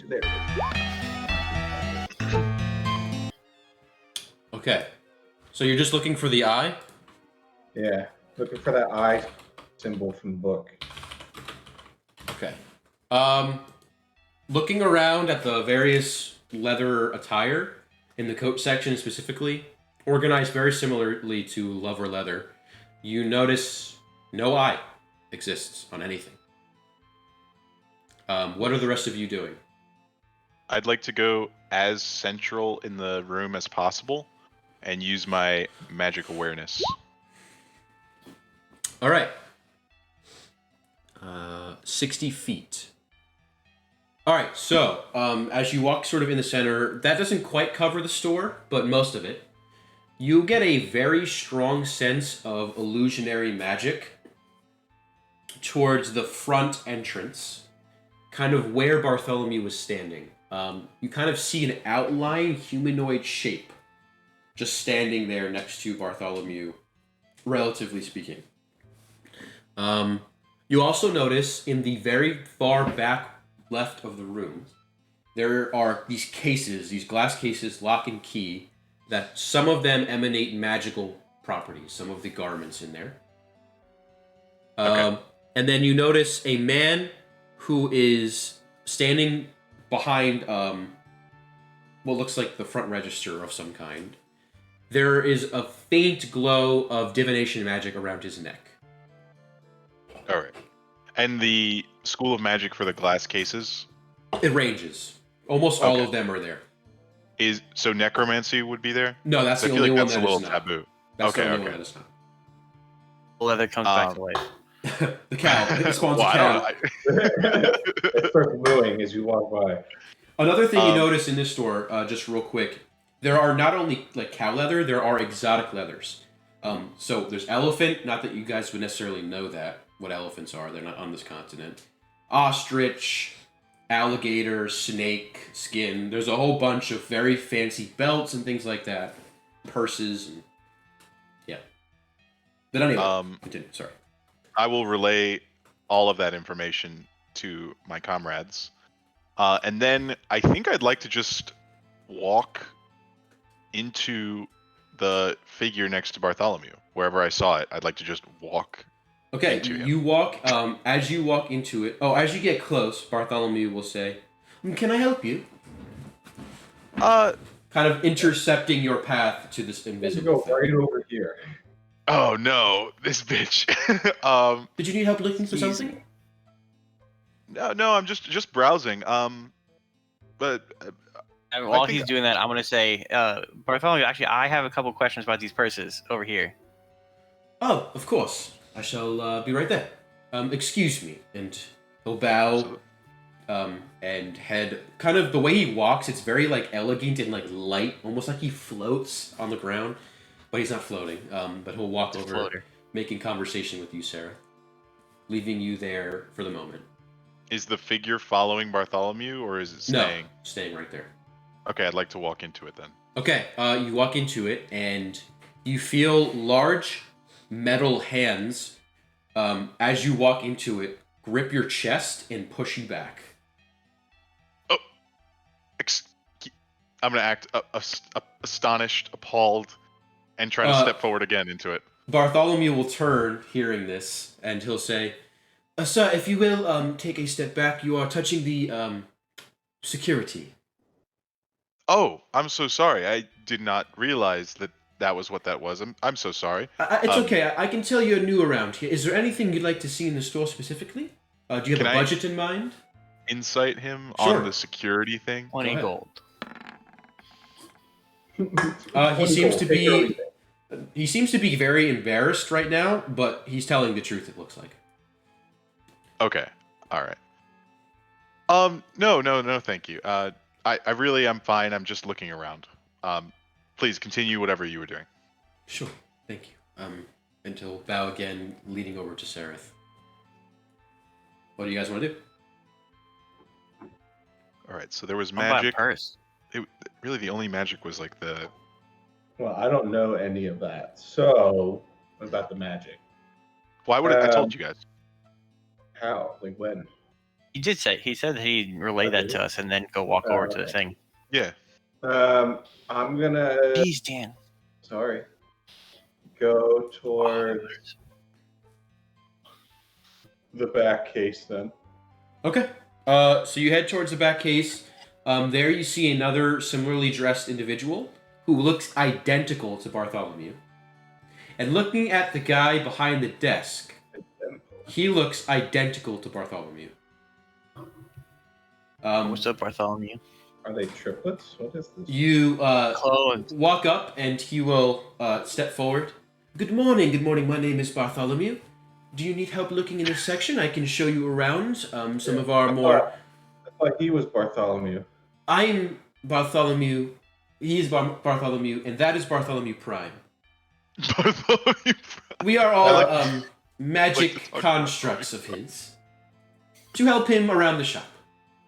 There. Okay, so you're just looking for the eye. Yeah, looking for that eye symbol from the book. Okay. Looking around at the various leather attire in the coat section specifically, organized very similarly to Love or Leather, you notice no eye exists on anything. What are the rest of you doing? I'd like to go as central in the room as possible and use my magic awareness. All right. 60 feet. All right, so as you walk sort of in the center, that doesn't quite cover the store, but most of it. You get a very strong sense of illusionary magic towards the front entrance, kind of where Bartholomew was standing. You kind of see an outline humanoid shape just standing there next to Bartholomew, relatively speaking. You also notice in the very far back left of the room, there are these cases, these glass cases, lock and key, that some of them emanate magical properties, some of the garments in there. Okay. And then you notice a man who is standing behind what looks like the front register of some kind. There is a faint glow of divination magic around his neck. All right. And the School of Magic for the glass cases It ranges. Almost all Okay. of them are there. is so necromancy would be there. No, that's I the feel only like one that's a that little is not. taboo. That's the Okay, only okay. one that is not. Leather comes back to life. The cow. It spawns Well, a I cow. don't know. It starts mooing as you walk by. Another thing you Um, notice in this store, just real quick, there are not only like cow leather, there are exotic leathers. So there's elephant. Not that you guys would necessarily know that what elephants are. They're not on this continent. Ostrich, alligator, snake skin. There's a whole bunch of very fancy belts and things like that, purses, and yeah. But anyway, continue. Sorry. I will relay all of that information to my comrades. And then I think I'd like to just walk into the figure next to Bartholomew. Wherever I saw it, I'd like to just walk. Okay, Into him. you walk. As you walk into it, as you get close, Bartholomew will say, "Can I help you?" Kind of intercepting your path to this Let's invisible go thing. right over here. Oh no, this bitch. Did you need help looking for something? No, I'm just browsing. But And while think- he's doing that, I'm gonna say, Bartholomew. Actually, I have a couple questions about these purses over here. Oh, of course. I shall be right there. Excuse me. And he'll bow and head. Kind of the way he walks, it's very like elegant and like light, almost like he floats on the ground. But he's not floating. But he'll walk over, Floater. making conversation with you, Sarah, leaving you there for the moment. is the figure following Bartholomew or is it staying? No, staying right there. Okay, I'd like to walk into it then. Okay, you walk into it and you feel large metal hands as you walk into it grip your chest and push you back. I'm gonna act astonished, appalled, and try to step forward again into it. Bartholomew will turn, hearing this, and he'll say, "Sir, if you will take a step back, you are touching the security." Oh, I'm so sorry. I did not realize that was what that was. I'm so sorry. It's okay. I can tell you're new around here. Is there anything you'd like to see in the store specifically? Do you have Can a I- budget in mind? Insight him Sure. on the security thing. 20 ahead. gold. He seems to be. He seems to be very embarrassed right now, but he's telling the truth. It looks like. Okay. All right. No, thank you. I really am fine. I'm just looking around. Please continue whatever you were doing. Sure. Thank you. And he'll bow again, leading over to Sareth. What do you guys want to do? All right. So there was What about a magic. purse? Really, the only magic was like the. Well, I don't know any of that. So, what about the magic? Why would I told you guys? How? Like when? He did say. He said that he'd relay that to us and then go walk over to the okay. thing. Yeah. I'm gonna. Jeez, Dan. Sorry. Go towards the back case then. Okay. So you head towards the back case. There you see another similarly dressed individual who looks identical to Bartholomew. And looking at the guy behind the desk, he looks identical to Bartholomew. What's up, Bartholomew? Are they triplets? What is this? You Clothes. walk up and he will step forward. Good morning. My name is Bartholomew. Do you need help looking in this section? I can show you around some of our more thought he was Bartholomew. I'm Bartholomew. He is Bartholomew, and that is Bartholomew Prime. Bartholomew. We are all like magic to talk about constructs of his to help him around the shop.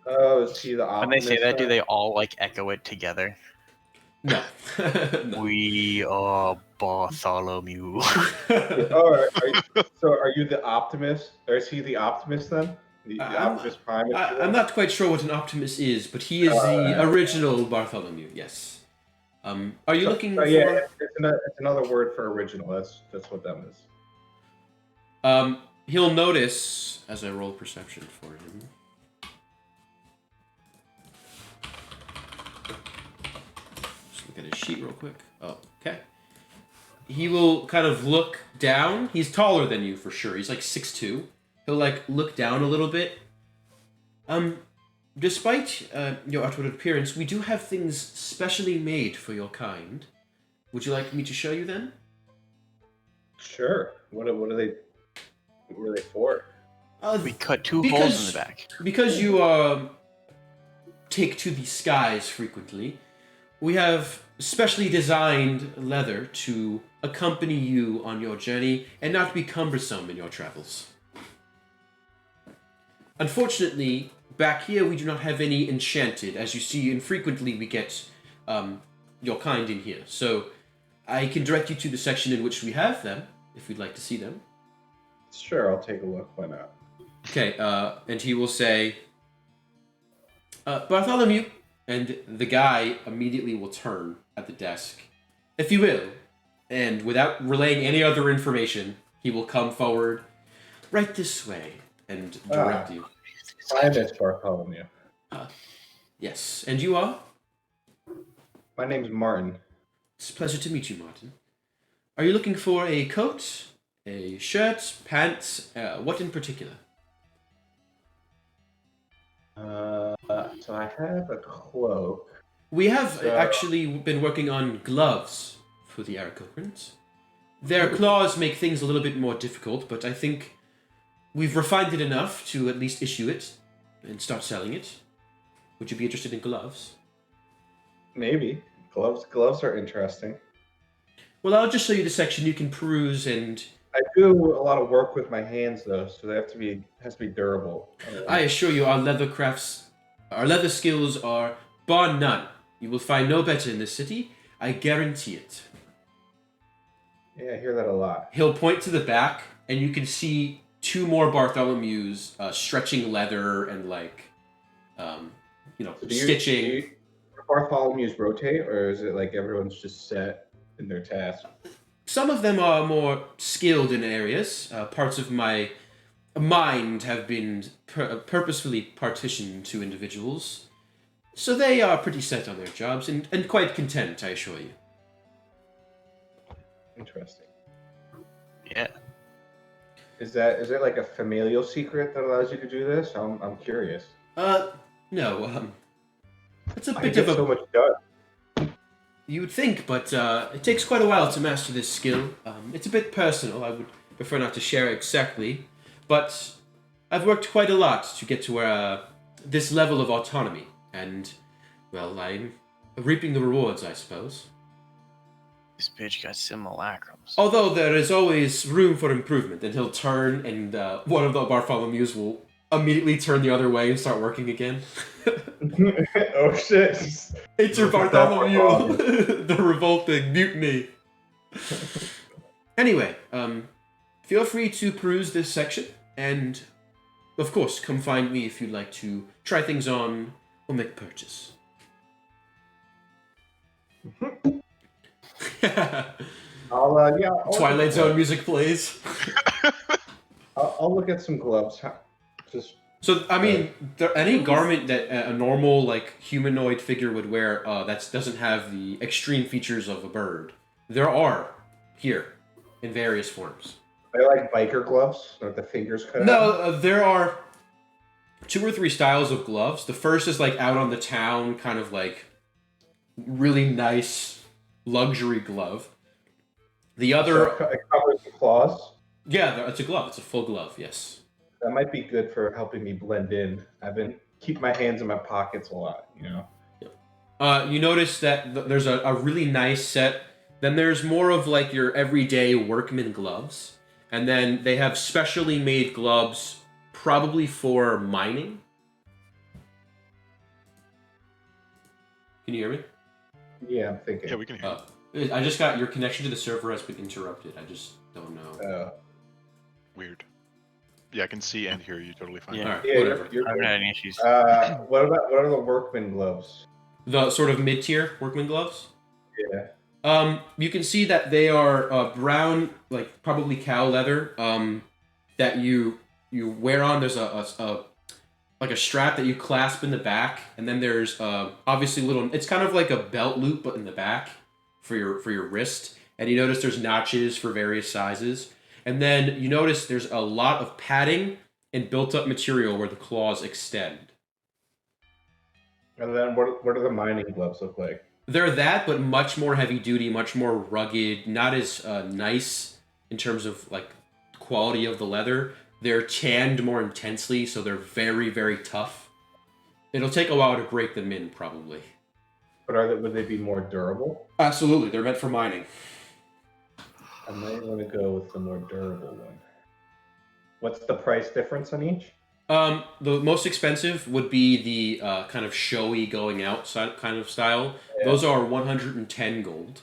Oh, is he the When Optimus? they say that, do then? they all like echo it together? No. No. We are Bartholomew. Oh, so are you the Optimus? Or is he the Optimus then? The Optimus Prime? if you will? I'm not quite sure what an Optimus is, but he is the original Bartholomew. Yes. Are you looking for? Yeah, it's another word for original. That's what that is. He'll notice as I roll perception for him. Just look at his sheet real quick. Oh, okay. He will kind of look down. He's taller than you for sure. He's like 6'2". He'll like look down a little bit. Despite your outward appearance, we do have things specially made for your kind. Would you like me to show you them? Sure. What are they? What were they for? We cut two holes in the back. Because you take to the skies frequently, we have specially designed leather to accompany you on your journey and not be cumbersome in your travels. Unfortunately, back here we do not have any enchanted. As you see, infrequently we get your kind in here. So I can direct you to the section in which we have them, if you'd like to see them. Sure, I'll take a look. Why not? Okay, and he will say, Bartholomew, and the guy immediately will turn at the desk, if you will, and without relaying any other information, he will come forward, right this way, and direct you. I miss Bartholomew. Yes, and you are? My name's Martin. It's a pleasure to meet you, Martin. Are you looking for a coat, a shirt, pants, what in particular? So I have a cloak. We have actually been working on gloves for the Aarakocrans. Their claws make things a little bit more difficult, but I think we've refined it enough to at least issue it and start selling it. Would you be interested in gloves? Maybe gloves are interesting. Well, I'll just show you the section you can peruse, and I do a lot of work with my hands though, so they has to be durable. I assure you our leather skills are bar none. You will find no better in this city. I guarantee it. Yeah, I hear that a lot. He'll point to the back, and you can see two more Bartholomews stretching leather and stitching. Do Bartholomews rotate, or is it like everyone's just set in their task? Some of them are more skilled in areas. Parts of my mind have been purposefully partitioned to individuals. So they are pretty set on their jobs and quite content, I assure you. Interesting. Yeah. Is there like a familial secret that allows you to do this? I'm curious. No. It's a I bit get of a. so much done. You would think, but it takes quite a while to master this skill. It's a bit personal. I would prefer not to share exactly, but I've worked quite a lot to get to where this level of autonomy, and well, I'm reaping the rewards, I suppose. This bitch got simulacrums. Although there is always room for improvement, and he'll turn, and one of the Bartholomews will immediately turn the other way and start working again. Oh shit! It's your Bartholomew, the revolting mutiny. Anyway, feel free to peruse this section, and of course, come find me if you'd like to try things on or make a purchase. I'll Twilight Zone music plays. I'll look at some gloves. Just So, I mean, any garment that a normal, humanoid figure would wear that doesn't have the extreme features of a bird, there are here in various forms. they're like biker gloves, with the fingers cut out. No, there are 2 or 3 styles of gloves. The first is out on the town, kind of really nice luxury glove. The other, So it covers the claws. yeah, it's a glove. It's a full glove. Yes. That might be good for helping me blend in. keep my hands in my pockets a lot. You notice that there's a really nice set. Then there's more of like your everyday workman gloves. And then they have specially made gloves, probably for mining. Can you hear me? Yeah, I'm thinking. Yeah, we can hear. I just got your connection to the server has been interrupted. I just don't know. Weird. Yeah, I can see and hear you totally fine. Yeah. All right, Yeah, whatever. I haven't had any issues. what are the workman gloves? The sort of mid-tier workman gloves. Yeah. You can see that they are brown, like probably cow leather. That you wear on. There's a like a strap that you clasp in the back, and then there's obviously little. It's kind of like a belt loop, but in the back for your wrist. And you notice there's notches for various sizes. And then you notice there's a lot of padding and built-up material where the claws extend. And then what do the mining gloves look like? They're that, but much more heavy-duty, much more rugged, not as nice in terms of like quality of the leather. They're tanned more intensely, so they're very, very tough. It'll take a while to break them in, probably. But would they be more durable? Absolutely, they're meant for mining. I might want to go with the more durable one. What's the price difference on each? The most expensive would be the kind of showy going out kind of style. Yeah. Those are 110 gold.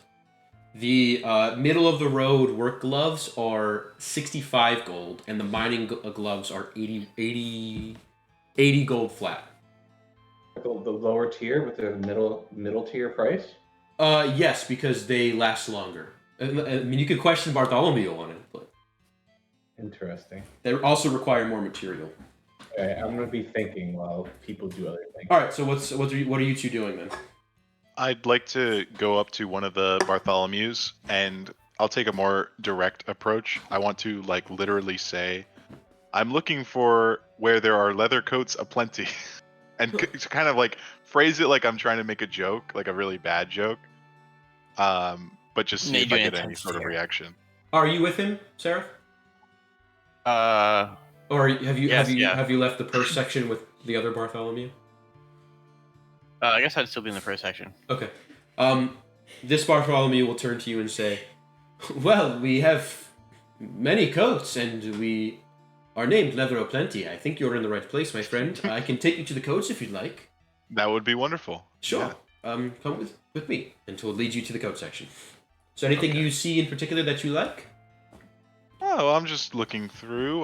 The middle of the road work gloves are 65 gold, and the mining gloves are 80 gold flat. The lower tier with the middle tier price? Yes, because they last longer. I mean, you could question Bartholomew on it, but Interesting. they also require more material. Okay, I'm gonna be thinking while people do other things. All right, so what are you two doing then? I'd like to go up to one of the Bartholomews, and I'll take a more direct approach. I want to like literally say, "I'm looking for where there are leather coats aplenty," and to kind of like phrase it like I'm trying to make a joke, like a really bad joke. But just see Need if I you get any intense sort of here. reaction. Are you with him, Sarah? Or have you Yes, yeah. have you left the purse section with the other Bartholomew? I guess I'd still be in the first section. Okay. This Bartholomew will turn to you and say, "Well, we have many coats, and we are named Leather O'Plenty. I think you're in the right place, my friend. I can take you to the coats if you'd like." That would be wonderful. Sure. Yeah. Come with me, and we'll lead you to the coat section. So, anything Okay. you see in particular that you like? Oh, I'm just looking through.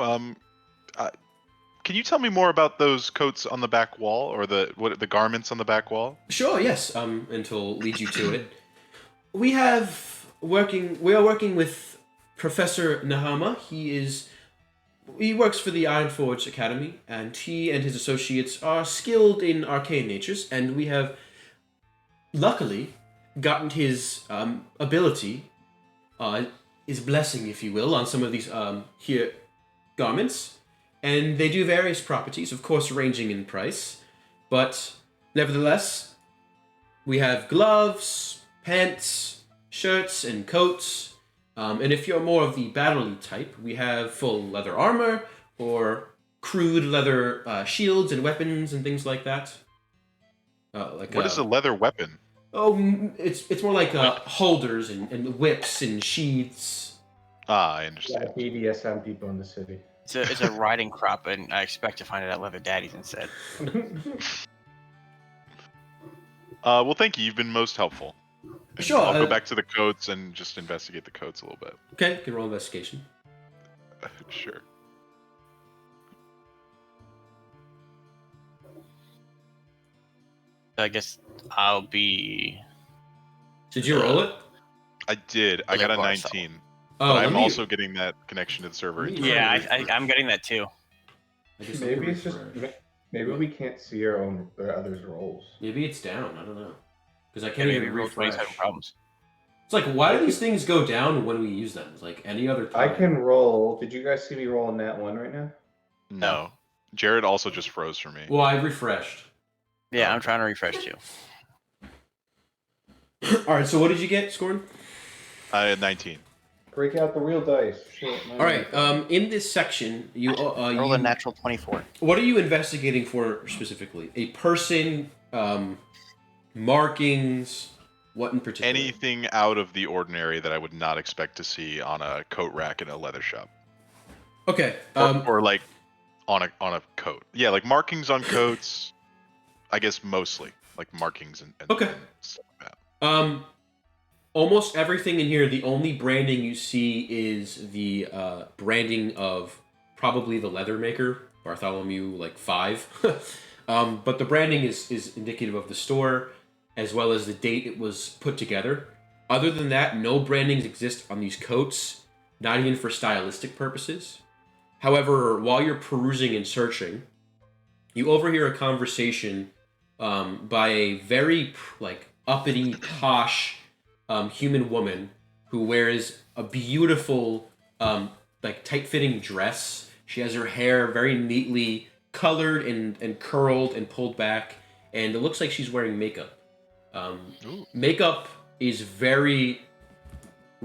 Can you tell me more about those coats on the back wall, or the garments on the back wall? Sure, yes. And he'll lead you to it. We are working with Professor Nahama. He works for the Ironforge Academy, and he and his associates are skilled in arcane natures, and we have luckily gotten his ability, his blessing, if you will, on some of these here garments. And they do various properties, of course, ranging in price. But nevertheless, we have gloves, pants, shirts, and coats. And if you're more of the battle type, we have full leather armor or crude leather shields and weapons and things like that. What is a leather weapon? It's more like holders and whips and sheaths. Ah, I Yeah, understand. BDSM people in the city. It's a riding crop, and I expect to find it at Leather Daddy's instead. Well, thank you. You've been most helpful. And Sure, I'll go back to the coats and just investigate the coats a little bit. Okay, you can roll investigation. Sure. So I guess I'll be. Did you roll it? I did. I got a Like Barthol. 19. Oh, But let I'm me- also getting that connection to the server. Let me- Yeah, refresh. I'm getting that too. I guess let me Maybe it's just refresh. maybe we can't see our own or others' rolls. Maybe it's down. I don't know. Because I Yeah, can't maybe even roll refresh. 27 problems. It's like, why do these things go down when we use them? It's like any other I time. can roll. Did you guys see me rolling that one right now? No. Jared also just froze for me. Well, I refreshed. Yeah, I'm trying to refresh too. All right. So what did you get, Scorn? I had 19. Break out the real dice. Shit, All right. In this section, Roll a natural 24. what are you investigating for specifically? A person, markings, what in particular? Anything out of the ordinary that I would not expect to see on a coat rack in a leather shop, Okay. or like on a coat. Yeah, like markings on coats. I guess mostly like markings and Okay. and stuff like that. Almost everything in here, the only branding you see is the branding of probably the leather maker, Bartholomew like 5. But the branding is indicative of the store as well as the date it was put together. Other than that, no brandings exist on these coats, not even for stylistic purposes. However, while you're perusing and searching, you overhear a conversation by a very like uppity, posh human woman who wears a beautiful, like tight-fitting dress. She has her hair very neatly colored and curled and pulled back, and it looks like she's wearing makeup. Makeup is very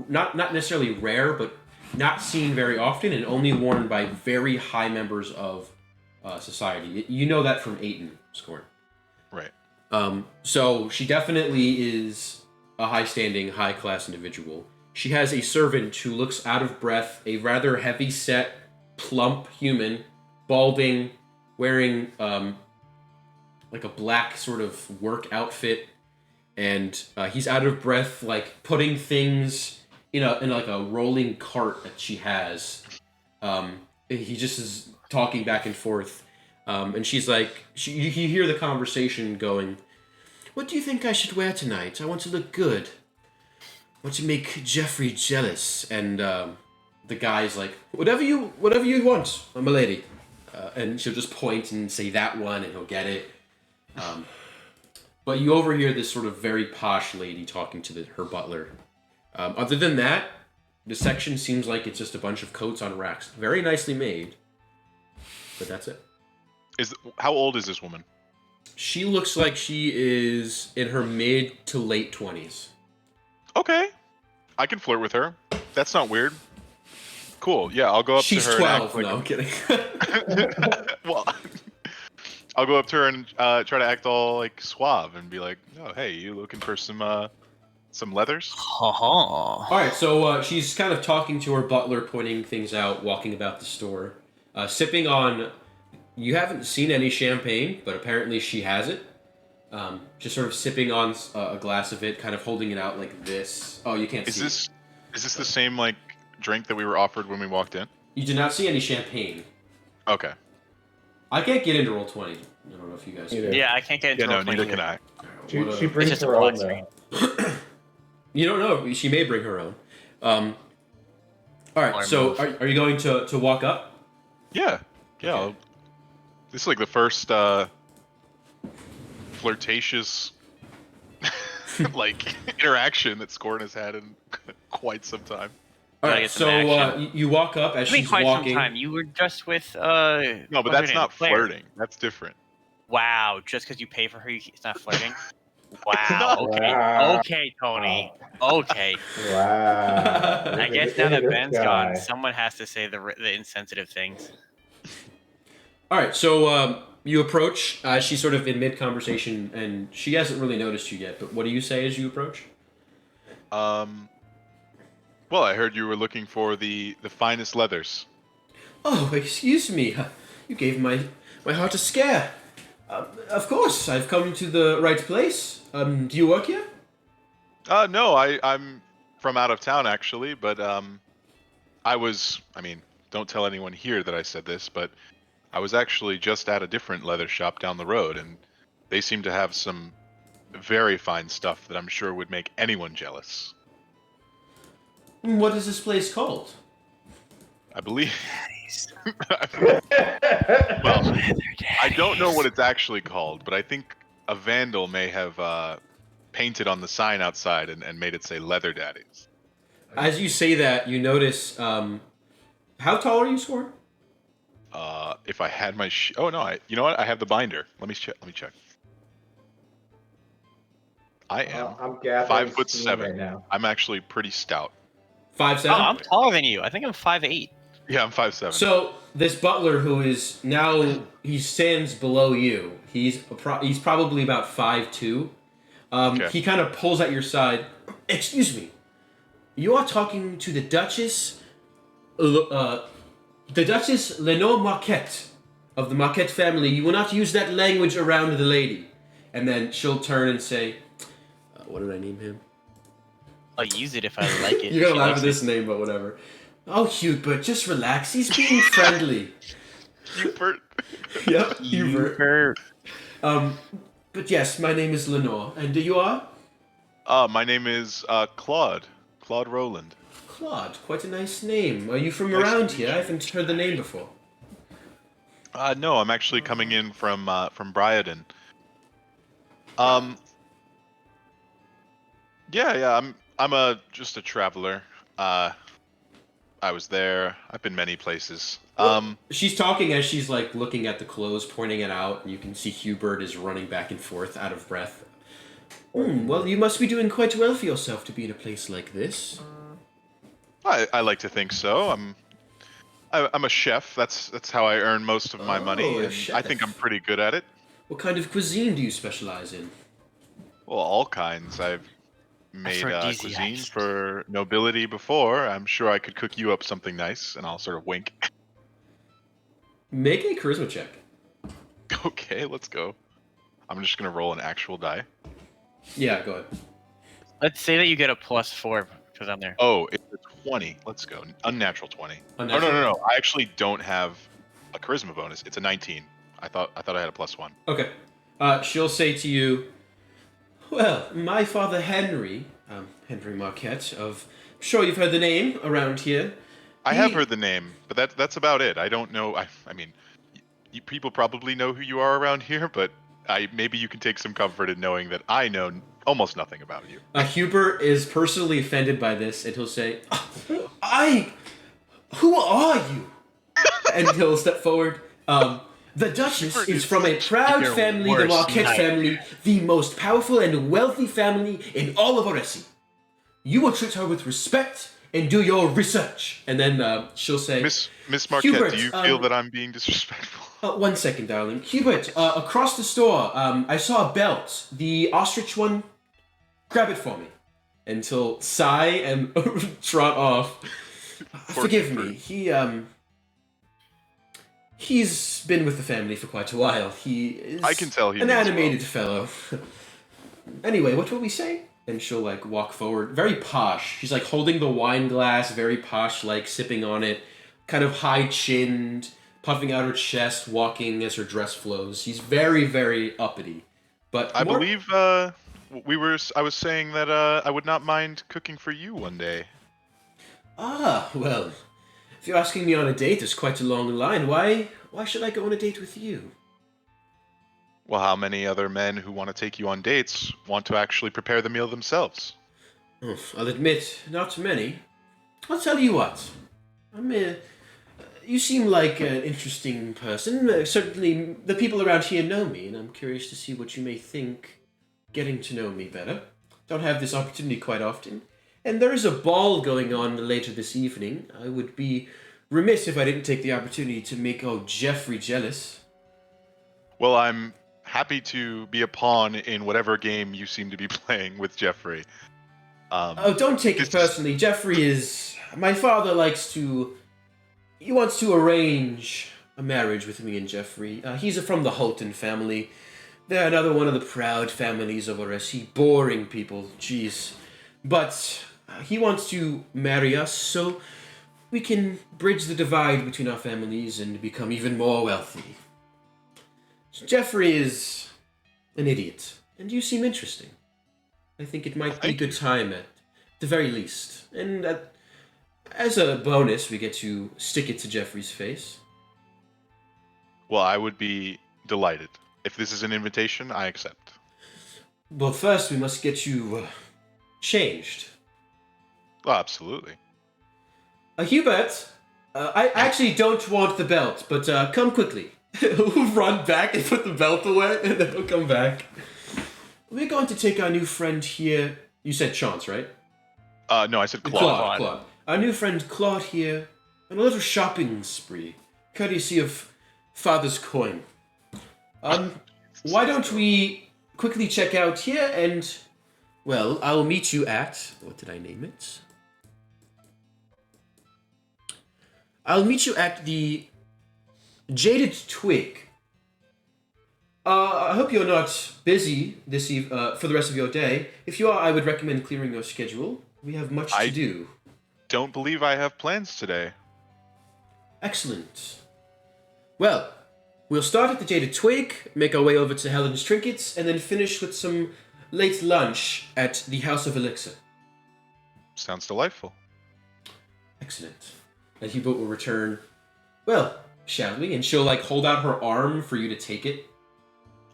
not necessarily rare, but not seen very often, and only worn by very high members of society. You know that from Aiton, Scorn. Right. So she definitely is a high-standing, high-class individual. She has a servant who looks out of breath, a rather heavy-set, plump human, balding, wearing like a black sort of work outfit, and he's out of breath, like putting things in like a rolling cart that she has. He just is talking back and forth, and she's like, you hear the conversation going. What do you think I should wear tonight? I want to look good. I want to make Jeffrey jealous. And the guy's like, whatever you want, my lady. And she'll just point and say that one, and he'll get it. But you overhear this sort of very posh lady talking to her butler. Other than that, the section seems like it's just a bunch of coats on racks. Very nicely made. But that's it. How old is this woman? She looks like she is in her mid to late 20s. Okay, I can flirt with her. That's not weird. Cool. Yeah, I'll go up She's to her. 12. No, I'm kidding. Well, I'll go up to her and try to act all like suave and be like, "Oh, hey, you looking for some leathers?" All right, so she's kind of talking to her butler, pointing things out, walking about the store, sipping on. You haven't seen any champagne, but apparently she has it. Just sort of sipping on a glass of it, kind of holding it out like this. Oh, you can't see. Is this the same like drink that we were offered when we walked in? You did not see any champagne. Okay. I can't get into Roll20. I don't know if you guys can. Yeah, I can't get into Yeah, no, roll 20 neither can either. I. She brings just a her own, black though. You don't know. She may bring her own. All right, so are you going to walk up? Yeah. Okay. This is like the first flirtatious like interaction that Scorn has had in quite some time. All Gotta right, get some so action. you walk up as It's been she's quite walking. some time. You were just with No, but what's her that's name? not Claire. flirting. That's different. Wow, just because you pay for her, it's not flirting. not. Wow. Okay. Wow. Okay, Tony. Okay. Wow. I guess now that Ben's gone, someone has to say the insensitive things. All right, so you approach. She's sort of in mid-conversation, and she hasn't really noticed you yet. But what do you say as you approach? Well, I heard you were looking for the finest leathers. Oh, excuse me. You gave my heart a scare. Of course, I've come to the right place. Do you work here? No, I'm from out of town actually, but I mean, don't tell anyone here that I said this, but I was actually just at a different leather shop down the road, and they seem to have some very fine stuff that I'm sure would make anyone jealous. What is this place called? I believe. Well, I don't know what it's actually called, but I think a vandal may have painted on the sign outside and made it say Leather Daddies. As you say that, you notice. How tall are you, Scorn? If I had my oh no, you know what? I have the binder. Let me check. I am I'm gathering 5'7" steam right now. I'm actually pretty stout. 5'7"? Oh, I'm taller than you. I think I'm 5'8". Yeah, I'm 5'7". So this butler, who is now he stands below you. He's probably about 5'2". Okay. He kind of pulls at your side. Excuse me. You are talking to the Duchess, the Duchess Lenore Marquette of the Marquette family. You will not use that language around the lady. And then she'll turn and say, "What did I name him?" I'll use it if I like it. You're gonna She laugh likes at this name, but whatever. Oh, Hubert, just relax. He's being friendly. Hubert. Yep, it. Hubert. But yes, my name is Lenore, and you are? My name is Claude. Claude Roland. Claude, quite a nice name. Are you from Nice to around meet here? I haven't heard the name before. No, I'm actually coming in from Briarden. Yeah, I'm just a traveler. I was there. I've been many places. She's talking as she's like looking at the clothes, pointing it out, and you can see Hubert is running back and forth, out of breath. Well, you must be doing quite well for yourself to be in a place like this. I like to think so. I'm a chef. That's how I earn most of my money. Oh, a And I think chef. I'm pretty good at it. What kind of cuisine do you specialize in? Well, all kinds. I've made Aphrodisiacs. cuisine for nobility before. I'm sure I could cook you up something nice, and I'll sort of wink. Make a charisma check. Okay, let's go. I'm just gonna roll an actual die. Yeah, go ahead. Let's say that you get a +4 because I'm there. Oh, it's a 20. Let's go. Unnatural 20. Unnatural? Oh no. I actually don't have a charisma bonus. It's a 19. I thought I had a +1. Okay. She'll say to you, "Well, my father Henry, Henry Marquette of... I'm sure you've heard the name around here. I have heard the name, but that's about it. I don't know. I mean, people probably know who you are around here, but maybe you can take some comfort in knowing that I know almost nothing about you. Hubert is personally offended by this, and he'll say, Who are you?" And he'll step forward. The Duchess is from a proud Your family, the worst Marquette nightmare. family, the most powerful and wealthy family in all of Oressi. You will treat her with respect and do your research. And then she'll say, Miss Marquette, Hubert, do you feel that I'm being disrespectful? 1 second, darling. Hubert, across the store, I saw a belt. The ostrich one. Grab it for me. And he'll sigh and trot off. Forgive me. He's been with the family for quite a while. He is I can tell he an means animated fellow. Anyway, what will we say? And she'll like walk forward, very posh. She's like holding the wine glass, very posh, like sipping on it, kind of high-chinned, puffing out her chest, walking as her dress flows. She's very, very uppity. But I more- believe I was saying that I would not mind cooking for you one day. Ah, well, if you're asking me on a date, there's quite a long line. Why should I go on a date with you? Well, how many other men who want to take you on dates want to actually prepare the meal themselves? I'll admit, not many. I'll tell you what. You seem like an interesting person. Certainly, the people around here know me, and I'm curious to see what you may think getting to know me better. Don't have this opportunity quite often. And there is a ball going on later this evening. I would be remiss if I didn't take the opportunity to make Jeffrey jealous. Well, I'm happy to be a pawn in whatever game you seem to be playing with Jeffrey. Don't take it personally. Jeffrey is... My father he wants to arrange a marriage with me and Jeffrey. He's from the Holton family. They're another one of the proud families of Oressi. Boring people, jeez. But he wants to marry us so we can bridge the divide between our families and become even more wealthy. Jeffrey is an idiot, and you seem interesting. I think it might be a good time at the very least. And as a bonus, we get to stick it to Jeffrey's face. Well, I would be delighted. If this is an invitation, I accept. But first, we must get you changed. Well, absolutely. Hubert, I actually don't want the belt, but come quickly. He'll run back and put the belt away, and then he'll come back. We're going to take our new friend here. You said Chance, right? No, I said Claude. Claude. our new friend Claude here on a little shopping spree, courtesy of Father's coin. Why don't we quickly check out here and, well, I'll meet you at, what did I name it? I'll meet you at the Jaded Twig. I hope you're not busy for the rest of your day. If you are, I would recommend clearing your schedule. We have much to do. Don't believe I have plans today. Excellent. Well, we'll start at the Jaded Twig, make our way over to Helen's Trinkets, and then finish with some late lunch at the House of Elixir. Sounds delightful. Excellent. And Hubert will return, well, shall we? And she'll, hold out her arm for you to take it.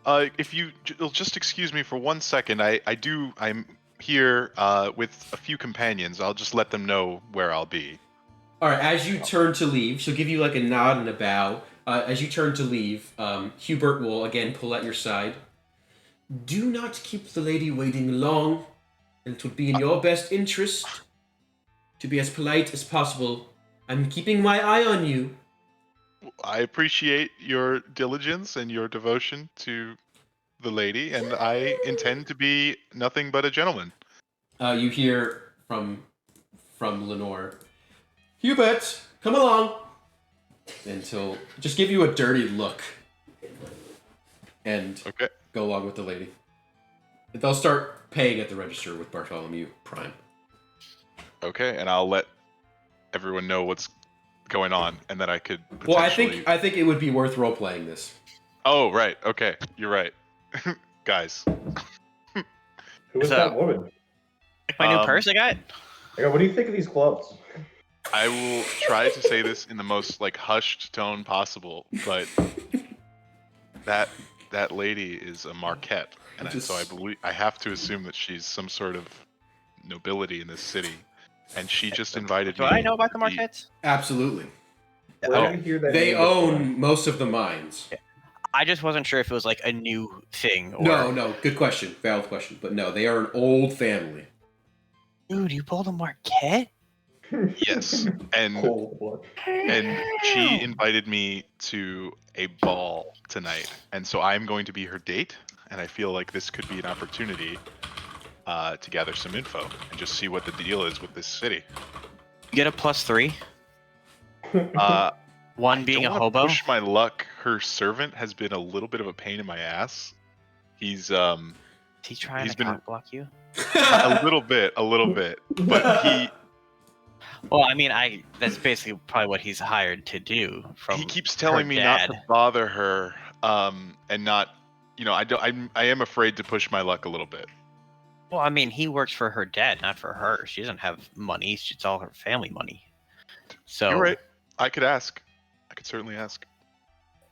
If you'll just excuse me for 1 second, I'm here with a few companions. I'll just let them know where I'll be. Alright, as you turn to leave, she'll give you, a nod and a bow. As you turn to leave, Hubert will again pull at your side. Do not keep the lady waiting long, and it would be in your best interest to be as polite as possible. I'm keeping my eye on you. I appreciate your diligence and your devotion to the lady, and I intend to be nothing but a gentleman. You hear from Lenore, Hubert, come along. And he'll just give you a dirty look and go along with the lady. And they'll start paying at the register with Bartholomew Prime. Okay, and I'll let everyone know what's going on, and that I could potentially... Well, I think it would be worth role-playing this. Oh, right. Okay, you're right. Guys. Who is that woman? Like my new purse I got? What do you think of these gloves? I will try to say this in the most hushed tone possible, but that lady is a Marquette, and so I have to assume that she's some sort of nobility in this city, and she just invited me. Do I know about the Marquettes? Absolutely. They own most of the mines. I just wasn't sure if it was a new thing. Or... No, good question, valid question, but no, they are an old family. Dude, you pulled a Marquette? Yes, and she invited me to a ball tonight, and so I'm going to be her date, and I feel like this could be an opportunity to gather some info and just see what the deal is with this city. You get a +3. One being a hobo. Push my luck. Her servant has been a little bit of a pain in my ass. Is he trying to cock block you? a little bit, but he. Well, I mean, that's basically probably what he's hired to do. He keeps telling me not to bother her, and not, I am afraid to push my luck a little bit. Well, I mean, he works for her dad, not for her. She doesn't have money; it's all her family money. So you're right. I could ask. I could certainly ask.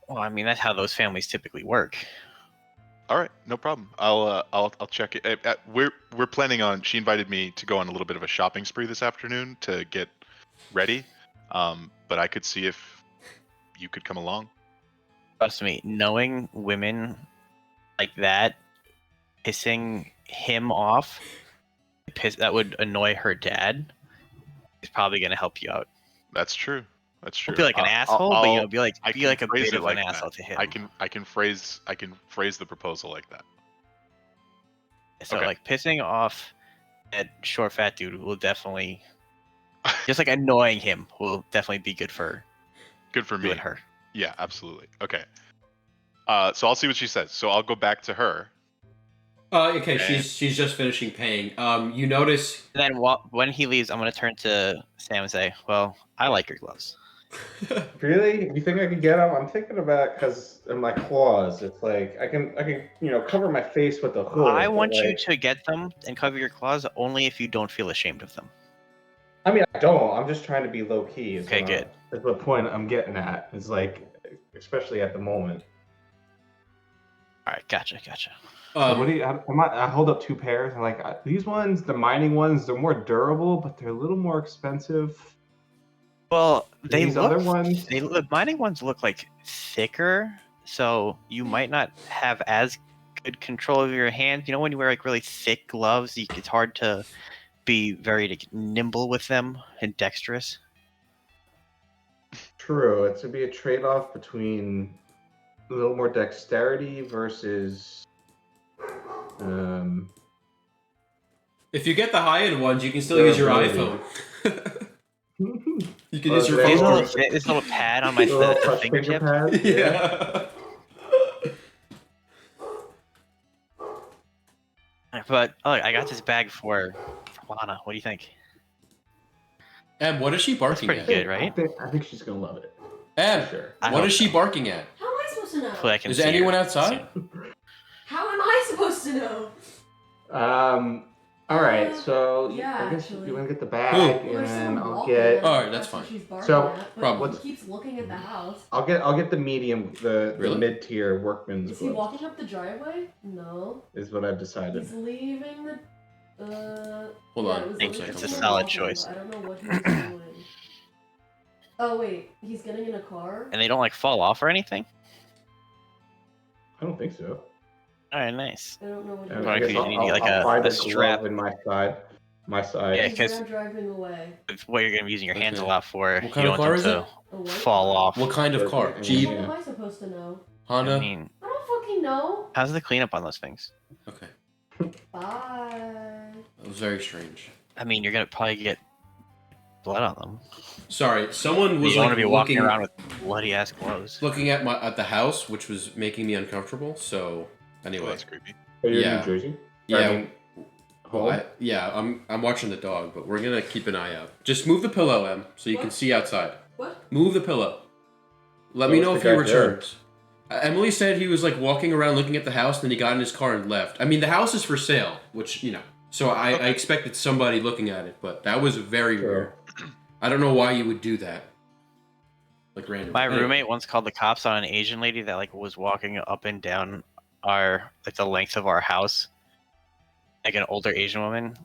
Well, I mean, that's how those families typically work. All right, no problem. I'll check it. We're planning on. She invited me to go on a little bit of a shopping spree this afternoon to get ready. But I could see if you could come along. Trust me, knowing women like that, pissing him off, that would annoy her dad, is probably going to help you out. That's true. That's true. Don't be like an asshole, but be like a bit of an asshole to him. I can phrase the proposal like that. So pissing off that short fat dude will definitely, just annoying him will definitely be good for me and her. Yeah, absolutely. Okay. So I'll see what she says. So I'll go back to her. Okay, she's just finishing paying. You notice. And then when he leaves, I'm gonna turn to Sam and say, "Well, I like your gloves." Really? You think I can get them? I'm thinking about because of my claws. It's I can cover my face with the hood. I want you to get them and cover your claws only if you don't feel ashamed of them. I mean, I don't. I'm just trying to be low key. Okay, good. That's the point I'm getting at. Is especially at the moment. All right, gotcha. So what do you? I hold up two pairs and these ones, the mining ones, they're more durable, but they're a little more expensive. Well, the mining ones look thicker, so you might not have as good control of your hands. You know, when you wear really thick gloves, it's hard to be very like, nimble with them and dexterous. True. It's gonna be a trade-off between a little more dexterity versus If you get the high-end ones, you can still Yeah, use your maybe. iPhone. You can Well, use your they- phone. This little pad on my the little the touch finger fingertip. pad. Yeah. But oh, I got this bag for Lana. What do you think? Em, what is she barking pretty at? good. Right? I think she's gonna love it. Em, Sure. I what hope is she so. barking at? How am I supposed to know? Hopefully I can Is see her anyone outside? soon. How am I supposed to know? All right. So Yeah, I guess actually. you want to get the bag, Ooh. Well, and there's then someone I'll walking get. at Alright, us, that's what fine. she's barking So, at, but probably. he keeps looking at the house. I'll get the medium, the Really? mid-tier workman's Is he gloves, walking up the driveway? No. is what I've decided. He's leaving the. Hold yeah, on, it was one like second. It's a someone solid walking, choice. but I don't know what he was doing. Oh wait, he's getting in a car. And they don't like fall off or anything. I don't think so. All right, nice. I don't know what. And Well, I if guess you I'll, need, I'll, like, I'll a find a strap. glove in my side. My side. Yeah, He's 'cause- now driving away. It's what you're gonna be using your hands a Okay. lot for. What You kind of don't car want is them it? A what? to fall off. What kind of car? Yeah. Jeep? How am I supposed to know? I Honda? mean, I don't fucking know. how's the cleanup on those things? Okay. Bye. That was very strange. I mean, you're gonna probably get blood on them. Sorry, someone was You don't want like to be walking looking, around with bloody ass clothes. looking at the house, which was making me uncomfortable. So Oh, anyway, that's creepy. Are you Yeah. in New Jersey? yeah, Home? I'm watching the dog, but we're gonna keep an eye out. Just move the pillow, Em, so you can What? see outside. What? Move the pillow. Let So me what's know the if he guy doing? returns. Emily said he was like walking around looking at the house, then he got in his car and left. I mean, the house is for sale, which so I expected somebody looking at it, but that was very Sure. weird. I don't know why you would do that. Like random. My Anyway. roommate once called the cops on an Asian lady that like was walking up and down our like the length of our house, like an older Asian woman,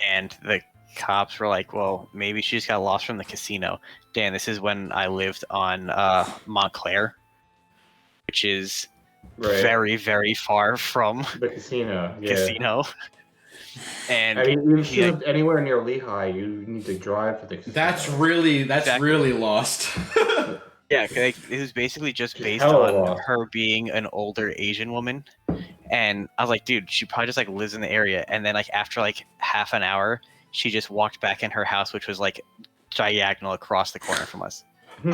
and the cops were like, "Well, maybe she just got lost from the casino." Dan, this is when I lived on Montclair, which is Right. very, very far from The casino. Yeah. casino. And I mean, if he, you like, lived anywhere near Lehigh, you need to drive to the casino. That's really Exactly. really lost. yeah, like, it was basically just Just based hella on lost. her being an older Asian woman. And I was like, dude, she probably just like lives in the area. And then like after like half an hour, she just walked back in her house, which was like diagonal across the corner from us. I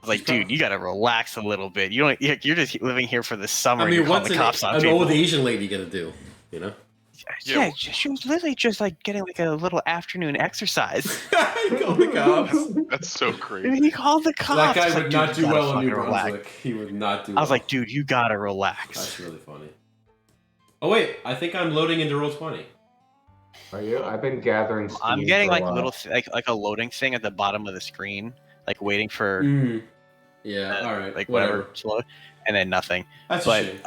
was like, dude, you gotta relax a little bit. You don't. You're just living here for the summer. I and you're mean, calling what's the cops on an people. old Asian lady gonna do? You know? Yeah, she was literally just like getting like a little afternoon exercise. Call the cops. That's so And crazy. he called the cops. That guy Like, would dude, not you do gotta well in New fucking relax. Brunswick. He would not do. I was well. like, dude, you gotta relax. That's really funny. Oh wait, I think I'm loading into Roll20. Are you? I've been gathering. I'm steam getting for a like while. little like a loading thing at the bottom of the screen, like waiting for Yeah. All right. like whatever. whatever to load, and then nothing. That's a But shame.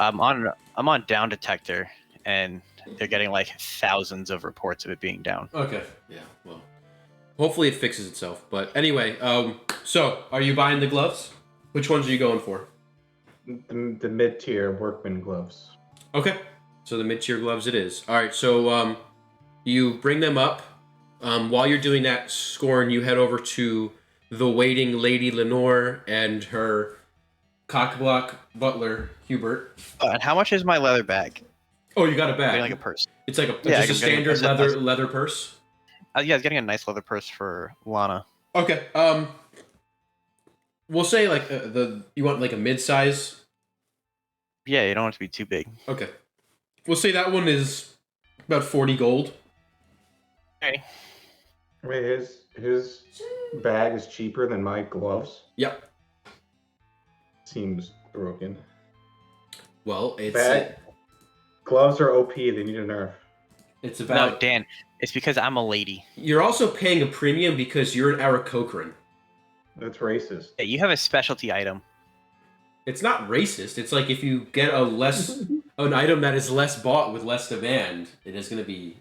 I'm on Down Detector, and they're getting like thousands of reports of it being down. Okay. Yeah. Well, hopefully it fixes itself. But anyway, so are you buying the gloves? Which ones are you going for? The mid-tier workman gloves. Okay. So the mid-tier gloves it is. All right. So you bring them up. While you're doing that, Scorn, you head over to the waiting Lady Lenore and her cockblock butler Hubert. And how much is my leather bag? Oh, you got a I'm bag. getting like a purse. It's like Yeah, just a I'm getting a standard purse. leather purse. Yeah, I was getting a nice leather purse for Lana. Okay. We'll say like you want like a mid-size. Yeah, you don't want it to be too big. Okay. We'll say that one is about 40 gold. Okay. I mean, his bag is cheaper than my gloves. Yep. Seems broken. Well, it's Bag. Gloves are OP. They need a nerf. it's No, about. Dan, it's because I'm a lady. You're also paying a premium because you're an Aarakocran. That's racist. Yeah, you have a specialty item. It's not racist. It's like if you get an item that is less bought with less demand, it is going to be,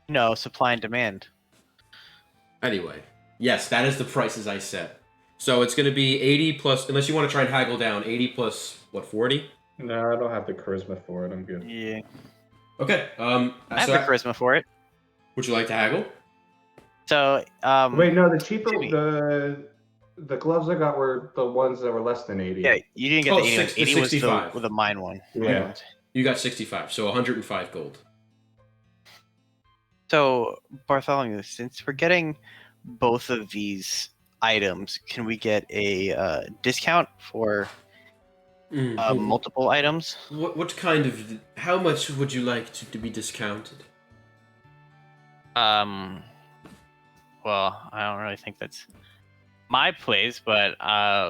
No, supply and demand. Anyway, yes, that is the prices I set. So it's going to be 80 plus, unless you want to try and haggle down, 80 plus, what, 40? No, I don't have the charisma for it. I'm good. Yeah. Okay. I have So the charisma for it. would you like to haggle? So, Wait, no, the cheaper excuse me. the gloves I got were the ones that were less than 80. Yeah, you didn't get Oh, the 80 ones. the 80 was 65. the mine one. Yeah. You got 65, so 105 gold. So, Bartholomew, since we're getting both of these items, can we get a discount for multiple items? What kind of? How much would you like to be discounted? Well, I don't really think that's my place, but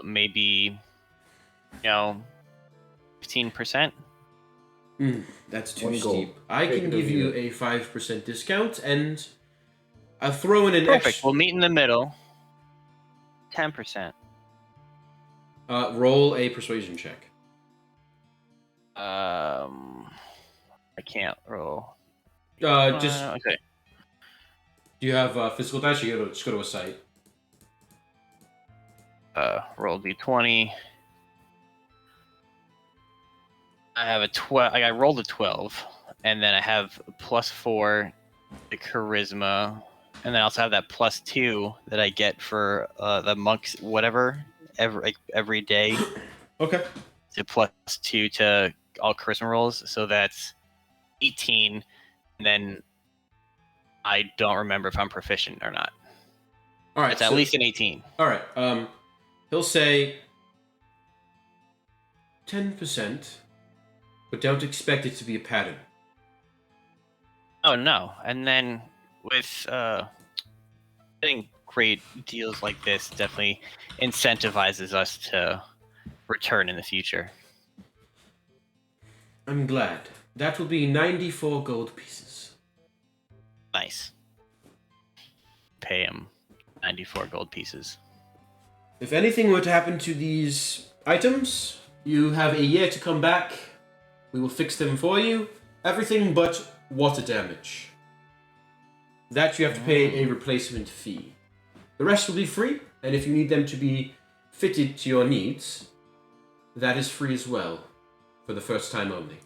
maybe 15%. That's too One gold. steep. I Take can it or give leave you it. a 5% discount, and I'll throw in an Perfect. extra. We'll meet in the middle. 10%. Roll a persuasion check. I can't roll. Just Okay. do you have physical dice? Or you just go to a site. Roll d20. I have a 12. I rolled a 12, and then I have a +4 the charisma, and then I also have that +2 that I get for the monks whatever every day. Okay. It's a +2 to all charisma rolls, so that's 18. And then I don't remember if I'm proficient or not. All right. It's at least an 18. All right. He'll say 10%, but don't expect it to be a pattern. Oh no! And then with getting great deals like this, definitely incentivizes us to return in the future. I'm glad. That will be 94 gold pieces. Nice. Pay him 94 gold pieces. If anything were to happen to these items, you have a year to come back. We will fix them for you. Everything but water damage. That you have to pay a replacement fee. The rest will be free, and if you need them to be fitted to your needs, that is free as well, for the first time only.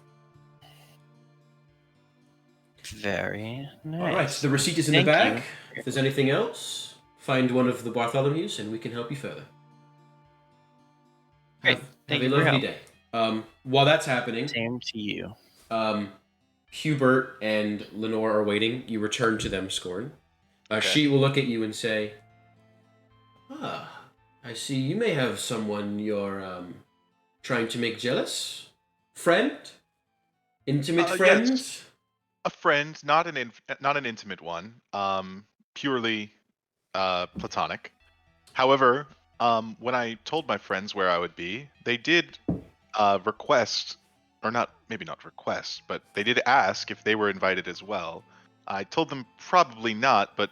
Very nice. All right, the receipt is in Thank the bag. you. If there's anything else, find one of the Bartholomews, and we can help you further. Great. Have Thank a you for your lovely help. day. While that's happening, Same to you. Hubert and Lenore are waiting. You return to them, Scorn. Okay. She will look at you and say, "Ah, I see you may have someone you're trying to make jealous. Friend? Intimate friend? Yes. A friend, not an intimate one. Purely platonic. However, when I told my friends where I would be, they did request, or maybe not request, but they did ask if they were invited as well. I told them probably not, but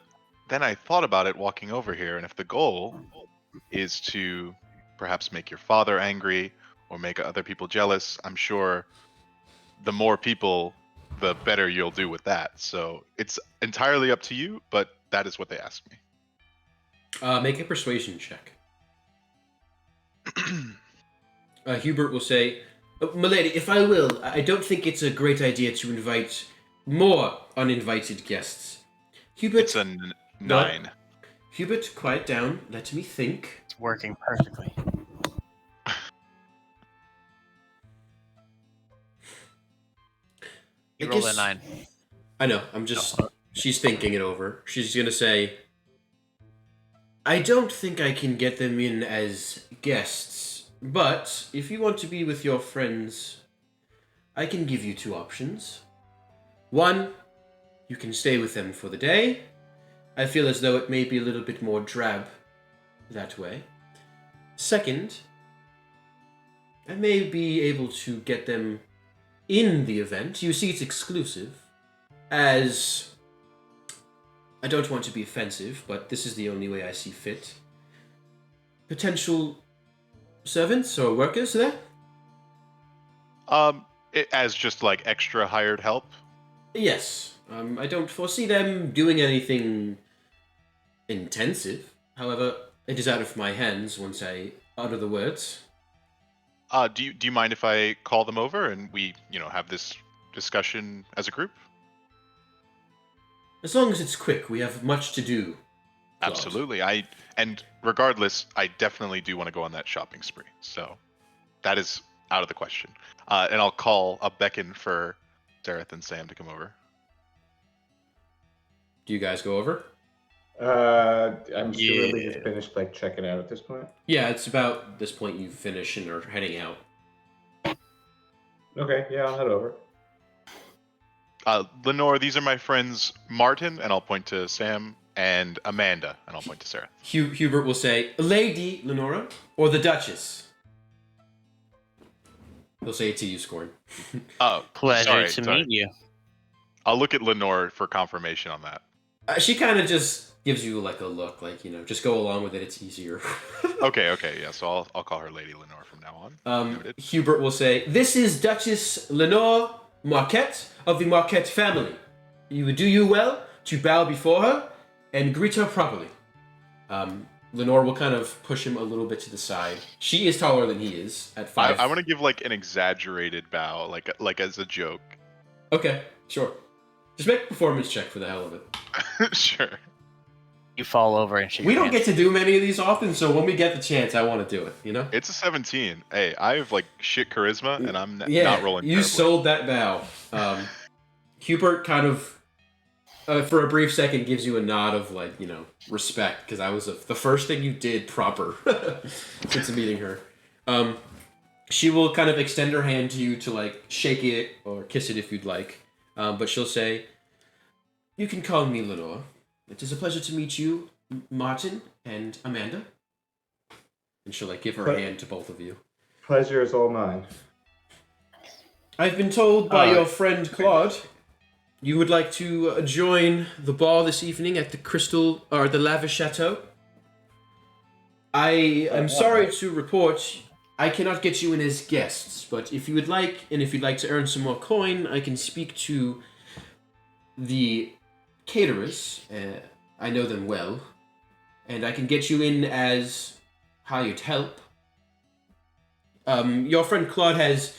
then I thought about it walking over here, and if the goal is to perhaps make your father angry or make other people jealous, I'm sure the more people, the better you'll do with that. So it's entirely up to you, but that is what they asked me. Make a persuasion check." Hubert will say, "Milady, if I will, I don't think it's a great idea to invite more uninvited guests." Hubert, It's a 9. Hubert, quiet down. Let me think. It's working perfectly. You I rolled guess- a 9. I know. I'm just. She's thinking it over. She's gonna say, "I don't think I can get them in as guests, but if you want to be with your friends, I can give you two options. One, you can stay with them for the day. I feel as though it may be a little bit more drab that way. Second, I may be able to get them in the event. You see, it's exclusive. As I don't want to be offensive, but this is the only way I see fit. Potential servants or workers there? As just like extra hired help. Yes. I don't foresee them doing anything intensive. However, it is out of my hands once I utter the words. Do you mind if I call them over and we have this discussion as a group? As long as it's quick, we have much to do. Claude. Absolutely. And regardless, I definitely do want to go on that shopping spree. So that is out of the question. And I'll beckon for Zareth and Sam to come over. Do you guys go over? I'm assuming we Yeah. just finished like checking out at this point. Yeah, it's about this point you finish and are heading out. Okay, yeah, I'll head over. Lenore, these are my friends Martin, and I'll point to Sam, and Amanda, and I'll point to Sarah. Hubert will say, Lady Lenora, or the Duchess? He'll say it to you, Scorn. Oh, Pleasure to sorry. meet you. I'll look at Lenore for confirmation on that. She kind of just gives you like a look, like, just go along with it, it's easier. Okay, yeah. So I'll call her Lady Lenore from now on. Noted. Hubert will say, This is Duchess Lenore Marquette of the Marquette family. You would do you well to bow before her and greet her properly. Lenore will kind of push him a little bit to the side. She is taller than he is at 5. I want to give like an exaggerated bow, like as a joke. Okay, sure. Just make a performance check for the hell of it. Sure. You fall over and shake We your don't hand. get to do many of these often, so when we get the chance, I want to do it, It's a 17. Hey, I have like shit charisma, and I'm Yeah, not rolling. you terribly. sold that bow. Hubert kind of, for a brief second, gives you a nod of like, respect, because I was the first thing you did proper since meeting her. She will kind of extend her hand to you to like shake it or kiss it if you'd like, but she'll say, "You can call me Lenore. It is a pleasure to meet you, Martin and Amanda." And she'll like give her hand to both of you. Pleasure is all mine. I've been told by your friend Claude you would like to join the ball this evening at the Lavish Chateau. I am sorry to report I cannot get you in as guests, but if you would like, and if you'd like to earn some more coin, I can speak to the caterers. I know them well, and I can get you in as hired help. Your friend Claude has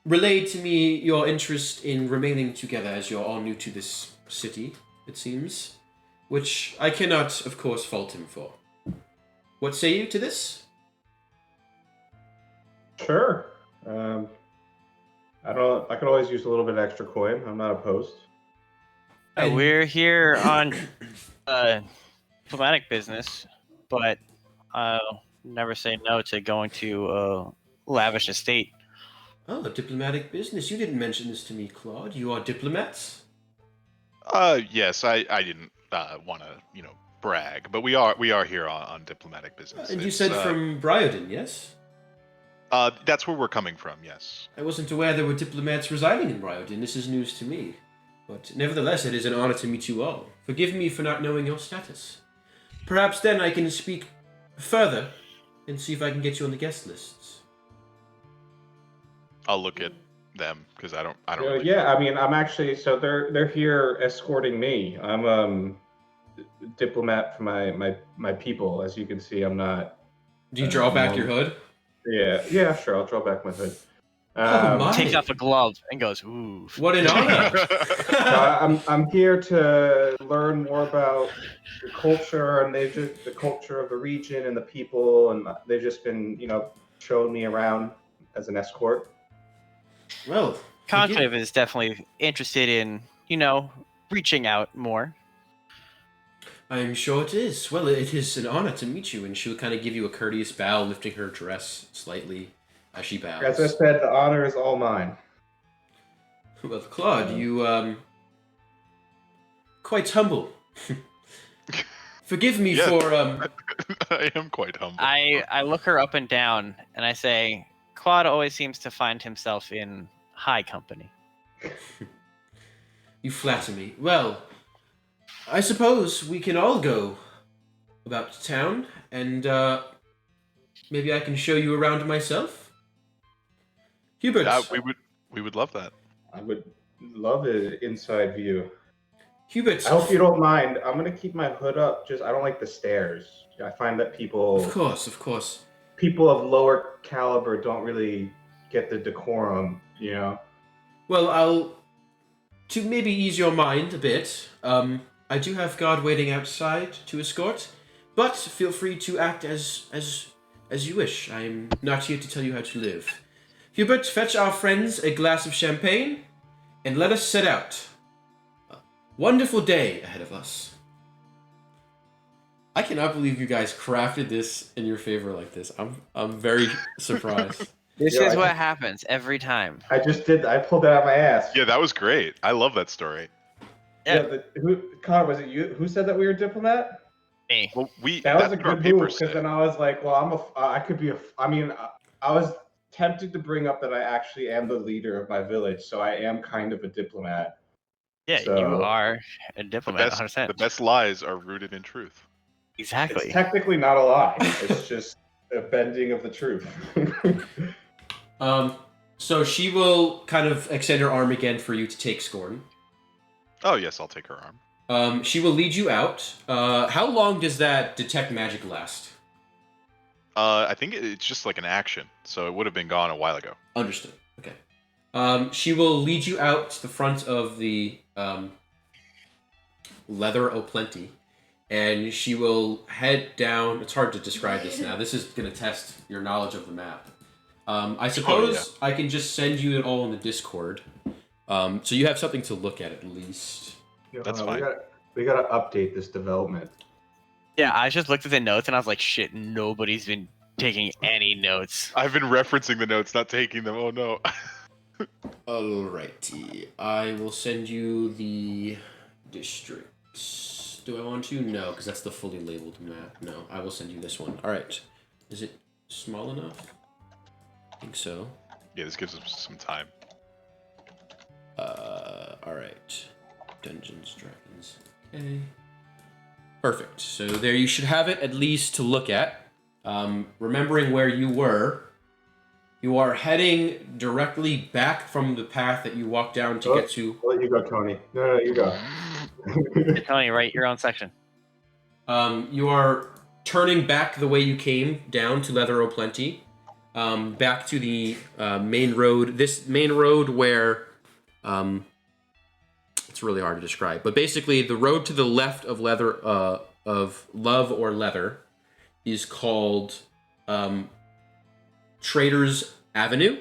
relayed to me your interest in remaining together as you're all new to this city, it seems, which I cannot, of course, fault him for. What say you to this? Sure. I could always use a little bit extra coin. I'm not opposed. And- We're here on diplomatic business, but I'll never say no to going to a lavish estate. Oh, diplomatic business. You didn't mention this to me, Claude. You are diplomats? Yes, I didn't want to, brag, but we are here on diplomatic business. And you It's, said from Briarden, yes? that's where we're coming from. Yes. I wasn't aware there were diplomats residing in Briarden. This is news to me. But nevertheless, it is an honor to meet you all. Forgive me for not knowing your status. Perhaps then I can speak further and see if I can get you on the guest lists. I'll look at them because I don't. Yeah, I mean, I'm actually they're here escorting me. I'm diplomat for my people. As you can see, I'm not. Do you draw back your hood? Yeah, sure. I'll draw back my hood. Oh, my. Takes off a glove and goes, ooh. What an honor! I'm here to learn more about the culture and the culture of the region and the people, and they've just been showing me around as an escort. Well, Conclave is definitely interested in, reaching out more. I'm sure it is. Well, it is an honor to meet you, and she'll kind of give you a courteous bow, lifting her dress slightly as she bows. As I said, the honor is all mine. Well, Claude, you, quite humble. Forgive me Yeah. for, I am quite humble. I look her up and down and I say, Claude always seems to find himself in high company. You flatter me. Well, I suppose we can all go about town, and maybe I can show you around myself. Hubert, we would love that. I would love an inside view. Hubert. I hope you don't mind. I'm gonna keep my hood up. I don't like the stairs. I find that people Of course. of lower caliber don't really get the decorum. Well, to maybe ease your mind a bit, I do have guard waiting outside to escort, but feel free to act as you wish. I'm not here to tell you how to live. Hubert, fetch our friends a glass of champagne, and let us set out. A wonderful day ahead of us. I cannot believe you guys crafted this in your favor like this. I'm very surprised. This Yo, is I what just- happens every time. I pulled that out of my ass. Yeah, that was great. I love that story. Yeah. Connor, was it you who said that we were a diplomat? Me. Well, That was that's a what our good move papers because say. then I was like, well, I could be I was tempted to bring up that I actually am the leader of my village, so I am kind of a diplomat. Yeah, So- you are a The diplomat, best, 100%. the best lies are rooted in truth. Exactly. It's technically not a lie. It's just a bending of the truth. So she will kind of extend her arm again for you to take Scorn. Oh yes, I'll take her arm. She will lead you out. How long does that detect magic last? I think it's just like an action, so it would have been gone a while ago. Understood. Okay. She will lead you out to the front of the Leather O'Plenty, and she will head down. It's hard to describe this now. This is going to test your knowledge of the map. I suppose I can just send you it all in the Discord, so you have something to look at least. That's We fine. gotta update this development. Yeah, I just looked at the notes and I was like, shit, nobody's been taking any notes. I've been referencing the notes, not taking them. Oh no. Alrighty, I will send you the districts. Do I want to? No, because that's the fully labeled map. No, I will send you this one. Alright. Is it small enough? I think so. Yeah, this gives us some time. Alright. Dungeons, Dragons. Okay. Perfect. So there you should have it at least to look at. Remembering where you were, you are heading directly back from the path that you walked down to get to. I'll let you go, Tony. No, you go. Tony, right, your own section. You are turning back the way you came down to Leather O'Plenty, back to the main road. This main road where it's really hard to describe, but basically the road to the left of of Love or Leather is called Traders Avenue.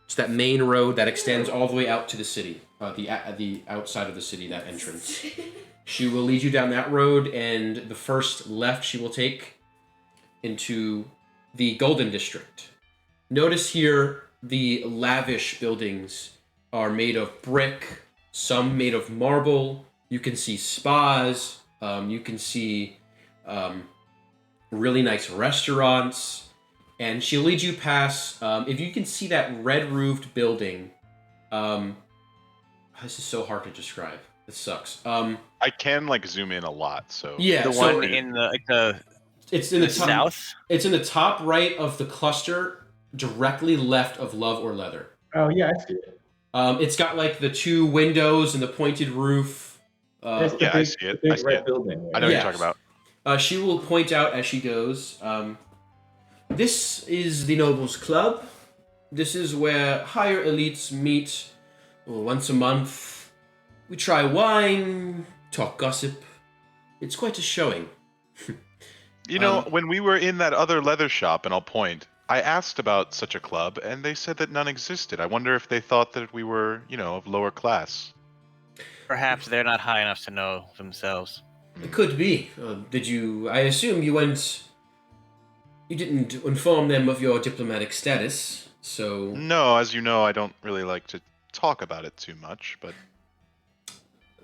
It's that main road that extends all the way out to the city, the outside of the city, that entrance. She will lead you down that road, and the first left she will take into the Golden District. Notice here the lavish buildings are made of brick, some made of marble. You can see spas, you can see really nice restaurants, and she'll lead you past, if you can see that red-roofed building, this is so hard to describe. It sucks. I can like zoom in a lot, so Yeah, The so one in the it's in the top, south? It's in the top right of the cluster, directly left of Love or Leather. Oh yeah, I see it. It's got like the two windows and the pointed roof. It's the yeah, I big- see it. the big I see red it. building. I know Yes. what you're talking about. She will point out as she goes, this is the Nobles Club. This is where higher elites meet once a month. We try wine, talk gossip. It's quite a showing. You know, Um, when we were in that other leather shop, and I'll point, I asked about such a club, and they said that none existed. I wonder if they thought that we were, of lower class. Perhaps they're not high enough to know themselves. It could be. I assume you didn't inform them of your diplomatic status, so... No, as you know, I don't really like to talk about it too much, but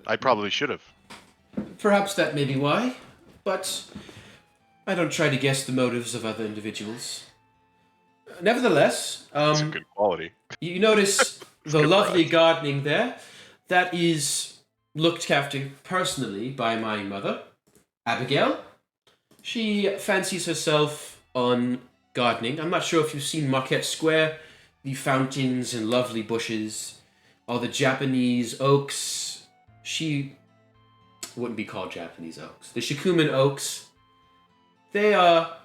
I probably should have. Perhaps that may be why, but I don't try to guess the motives of other individuals. Nevertheless, It's a good quality. you notice the good for lovely us. gardening there. That is looked after personally by my mother, Abigail. She fancies herself on gardening. I'm not sure if you've seen Marquette Square, the fountains and lovely bushes, all the Japanese oaks. She wouldn't be called Japanese oaks. The Shikumen oaks, they are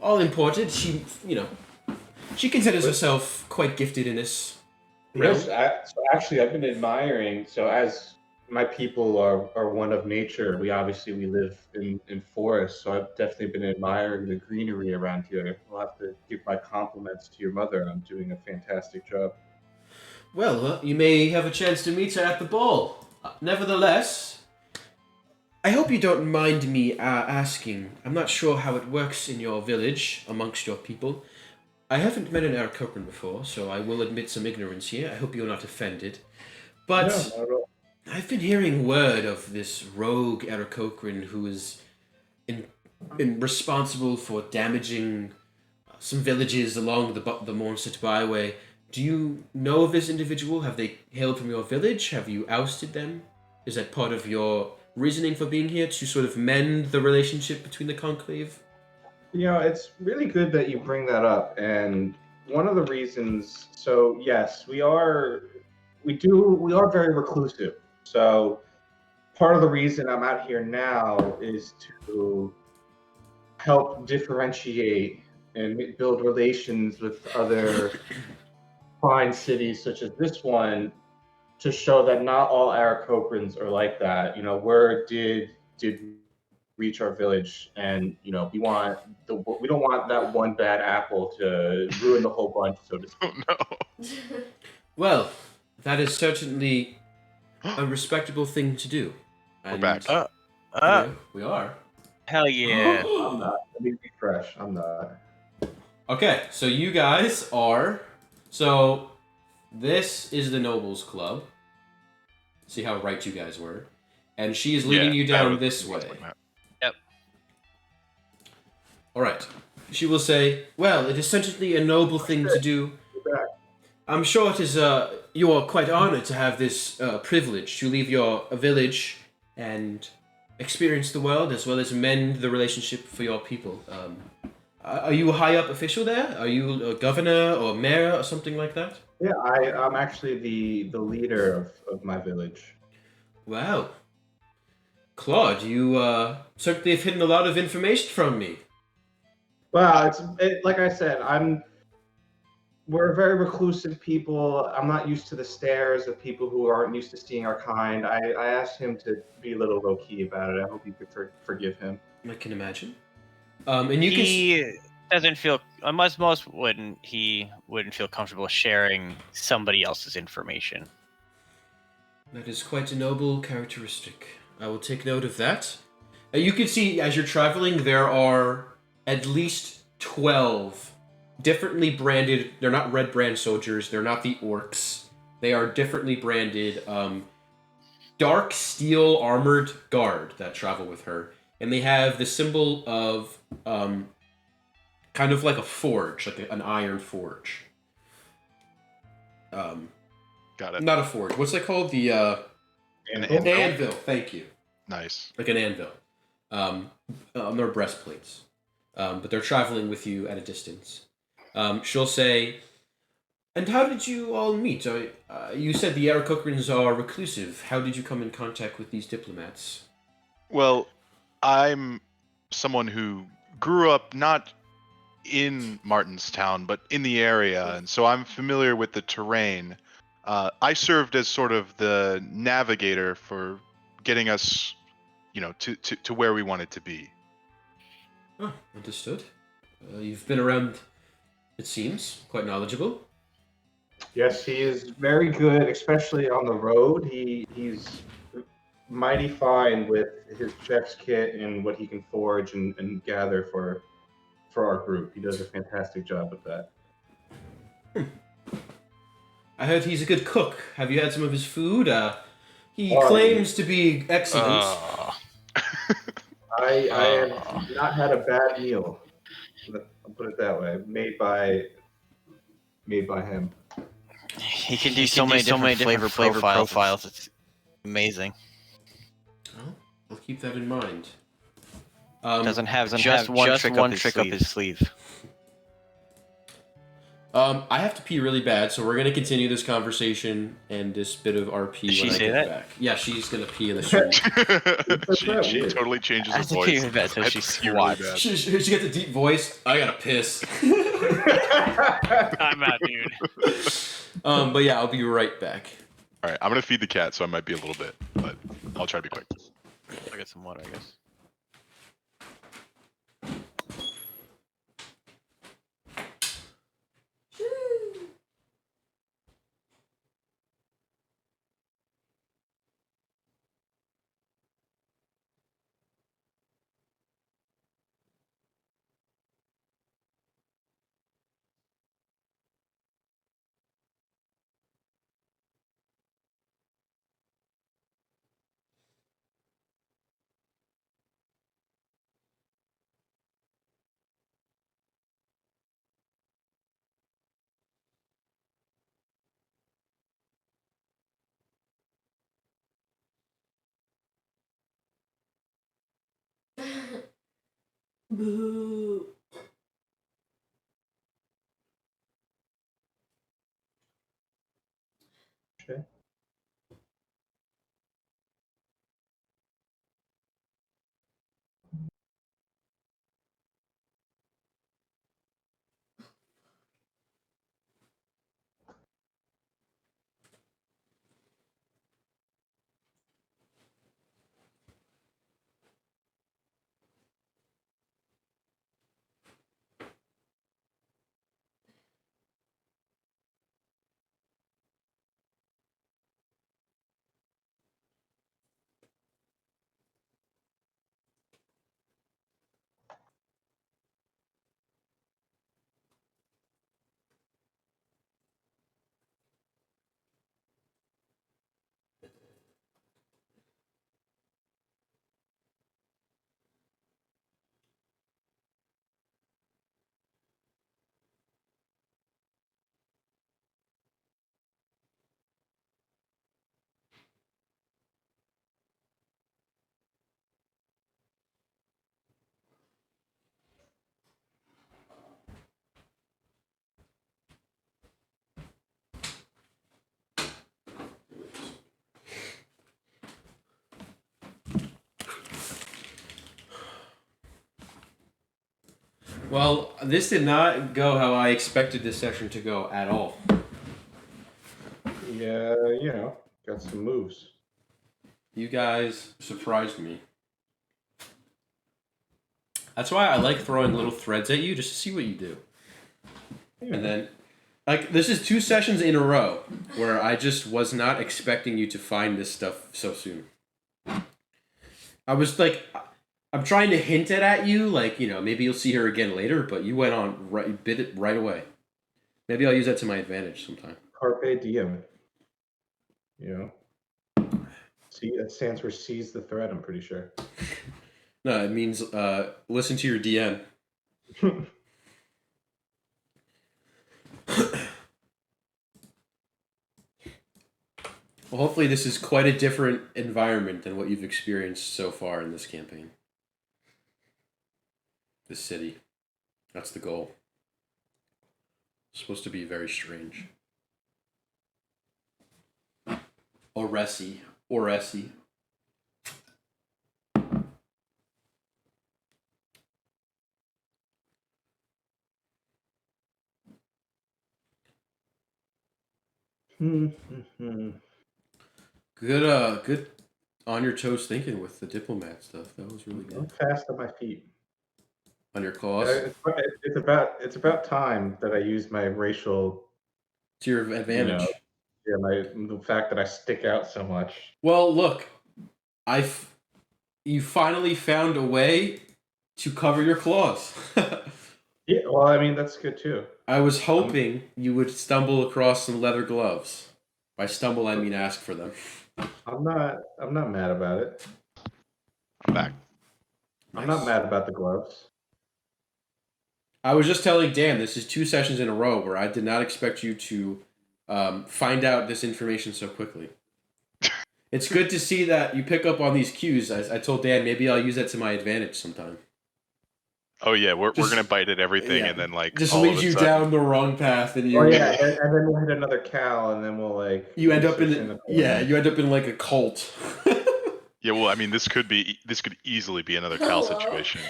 all imported. She considers herself quite gifted in this. Yes, so actually, I've been admiring. So as my people are one of nature, we live in forests. So I've definitely been admiring the greenery around here. I'll have to give my compliments to your mother on doing a fantastic job. Well, you may have a chance to meet her at the ball. Nevertheless, I hope you don't mind me asking. I'm not sure how it works in your village amongst your people. I haven't met an Aarakocra before, so I will admit some ignorance here. I hope you're not offended. But No, not at all. I've been hearing word of this rogue Aarakocran who is been responsible for damaging some villages along the Mornset Byway. Do you know of this individual? Have they hailed from your village? Have you ousted them? Is that part of your reasoning for being here, to sort of mend the relationship between the Conclave? It's really good that you bring that up. And one of the reasons, so yes, we are very reclusive. So part of the reason I'm out here now is to help differentiate and build relations with other fine cities such as this one, to show that not all Aarakocrans are like that. Word did reach our village, and we don't want that one bad apple to ruin the whole bunch, so to speak. Oh no. Well, that is certainly a respectable thing to do. We're back. We are. Hell yeah. I'm not. Let me be fresh. I'm not. Okay, so you guys are. So, this is the Nobles Club. See how right you guys were. And she is leading you down this way. Yep. Alright. She will say, well, it is certainly a noble thing to do. I'm sure it is, you are quite honored to have this privilege to leave your village and experience the world, as well as mend the relationship for your people. Are you a high up official there? Are you a governor or mayor or something like that? Yeah, I'm actually the leader of my village. Wow. Claude, you certainly have hidden a lot of information from me. Well, like I said, we're very reclusive people. I'm not used to the stares of people who aren't used to seeing our kind. I asked him to be a little low key about it. I hope you could forgive him. I can imagine. And you He doesn't feel, unless most wouldn't, he wouldn't feel comfortable sharing somebody else's information. That is quite a noble characteristic. I will take note of that. You can see, as you're traveling, there are at least 12 differently branded, they're not red brand soldiers, they're not the orcs. They are differently branded, dark steel armored guard that travel with her. And they have the symbol of, kind of like a forge, like an iron forge. Got it. Not a forge. What's that called? The An an anvil? anvil. Thank you. Nice. Like an anvil. On their breastplates. But they're traveling with you at a distance. She'll say, and how did you all meet? You said the Aarakocrans are reclusive. How did you come in contact with these diplomats? Well, I'm someone who grew up not in Martinstown, but in the area, and so I'm familiar with the terrain. I served as sort of the navigator for getting us, to where we wanted to be. Oh, understood. You've been around, it seems, quite knowledgeable. Yes, he is very good, especially on the road. He's mighty fine with his chef's kit and what he can forage and gather for our group. He does a fantastic job with that. I heard he's a good cook. Have you had some of his food? He Oh, claims to be excellent. I have not had a bad meal. I'll put it that way. Made by him. He can do so many different flavor profiles. It's amazing. Well, I'll keep that in mind. Doesn't have just one trick up his sleeve. I have to pee really bad, so we're gonna continue this conversation and this bit of RP Did she when I say get that? back. Yeah, she's gonna pee in the street. she totally changes her That's a voice. pee really bad, so I she pee really squats. bad. she gets a deep voice. I gotta piss. I'm out, dude. But yeah, I'll be right back. All right, I'm gonna feed the cat, so I might be a little bit, but I'll try to be quick. I got some water, I guess. Boo. Okay. Well, this did not go how I expected this session to go at all. Yeah, got some moves. You guys surprised me. That's why I like throwing little threads at you just to see what you do. Yeah. And then, like, this is 2 sessions in a row where I just was not expecting you to find this stuff so soon. I was like, I'm trying to hint it at you, like, maybe you'll see her again later, but you went on, bit it right away. Maybe I'll use that to my advantage sometime. Carpe diem. See, it stands for seize the thread, I'm pretty sure. No, it means listen to your DM. Well, hopefully this is quite a different environment than what you've experienced so far in this campaign. This city. That's the goal. It's supposed to be very strange. Oresi. Good on your toes thinking with the diplomat stuff. That was really I'm good. fast on my feet. On your claws. It's about time that I use my racial, To your advantage. the fact that I stick out so much. Well, look, you finally found a way to cover your claws. Yeah, well, I mean that's good too. I was hoping you would stumble across some leather gloves. By stumble, I mean ask for them. I'm not mad about it. I'm back. I'm not mad about the gloves. I was just telling Dan, this is 2 sessions in a row where I did not expect you to find out this information so quickly. It's good to see that you pick up on these cues. I told Dan, maybe I'll use that to my advantage sometime. Oh yeah, we're gonna bite at everything, and then just all lead of a you sudden, down the wrong path, and you. Oh yeah, and then we'll hit another cow, and then we'll You end up search in the you end up in like a cult. Yeah, well, I mean, this could easily be another Cal Hello? situation.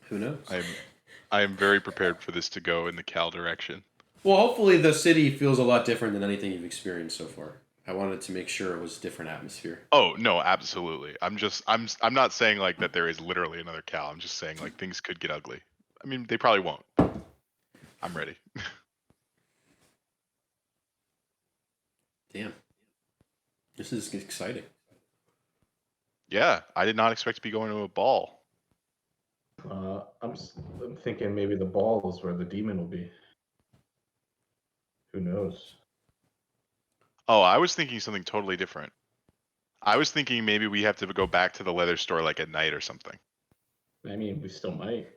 Who knows? I am very prepared for this to go in the Cal direction. Well, hopefully the city feels a lot different than anything you've experienced so far. I wanted to make sure it was a different atmosphere. Oh no, absolutely. I'm not saying like that there is literally another Cal. I'm just saying like things could get ugly. I mean, they probably won't. I'm ready. Damn. This is exciting. Yeah, I did not expect to be going to a ball. I'm thinking maybe the ball is where the demon will be. Who knows? Oh, I was thinking something totally different. I was thinking maybe we have to go back to the leather store like at night or something. I mean, we still might.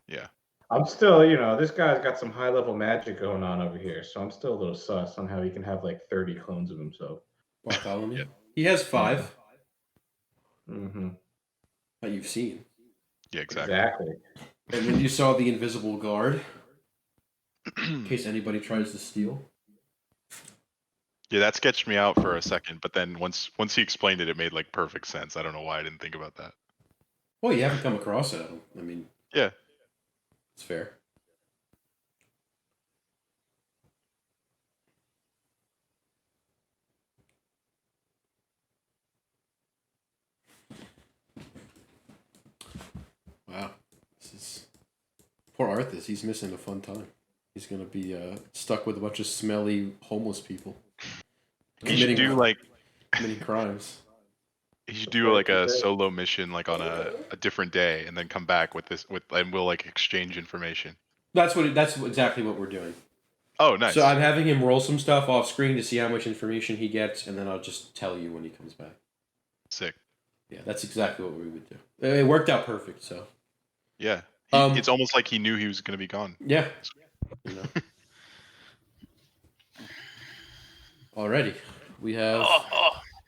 Yeah. I'm still, this guy's got some high level magic going on over here, so I'm still a little sus on how he can have like 30 clones of himself. Bartholomew? Yeah. He has 5 Mm-hmm. that you've seen. Yeah, exactly. Exactly. And then you saw the invisible guard, in case anybody tries to steal. Yeah, that sketched me out for a second, but then once he explained it, it made like perfect sense. I don't know why I didn't think about that. Well, you haven't come across it. I mean, Yeah. it's fair. Wow. This is poor Arthas. He's missing a fun time. He's gonna be stuck with a bunch of smelly homeless people. He should do like committing crimes. he should do like a solo mission like on a different day and then come back with and we'll like exchange information. That's exactly what we're doing. Oh, nice. So I'm having him roll some stuff off screen to see how much information he gets, and then I'll just tell you when he comes back. Sick. Yeah, that's exactly what we would do. It worked out perfect. So Yeah. It's almost like he knew he was going to be gone. yeah, Alrighty, we have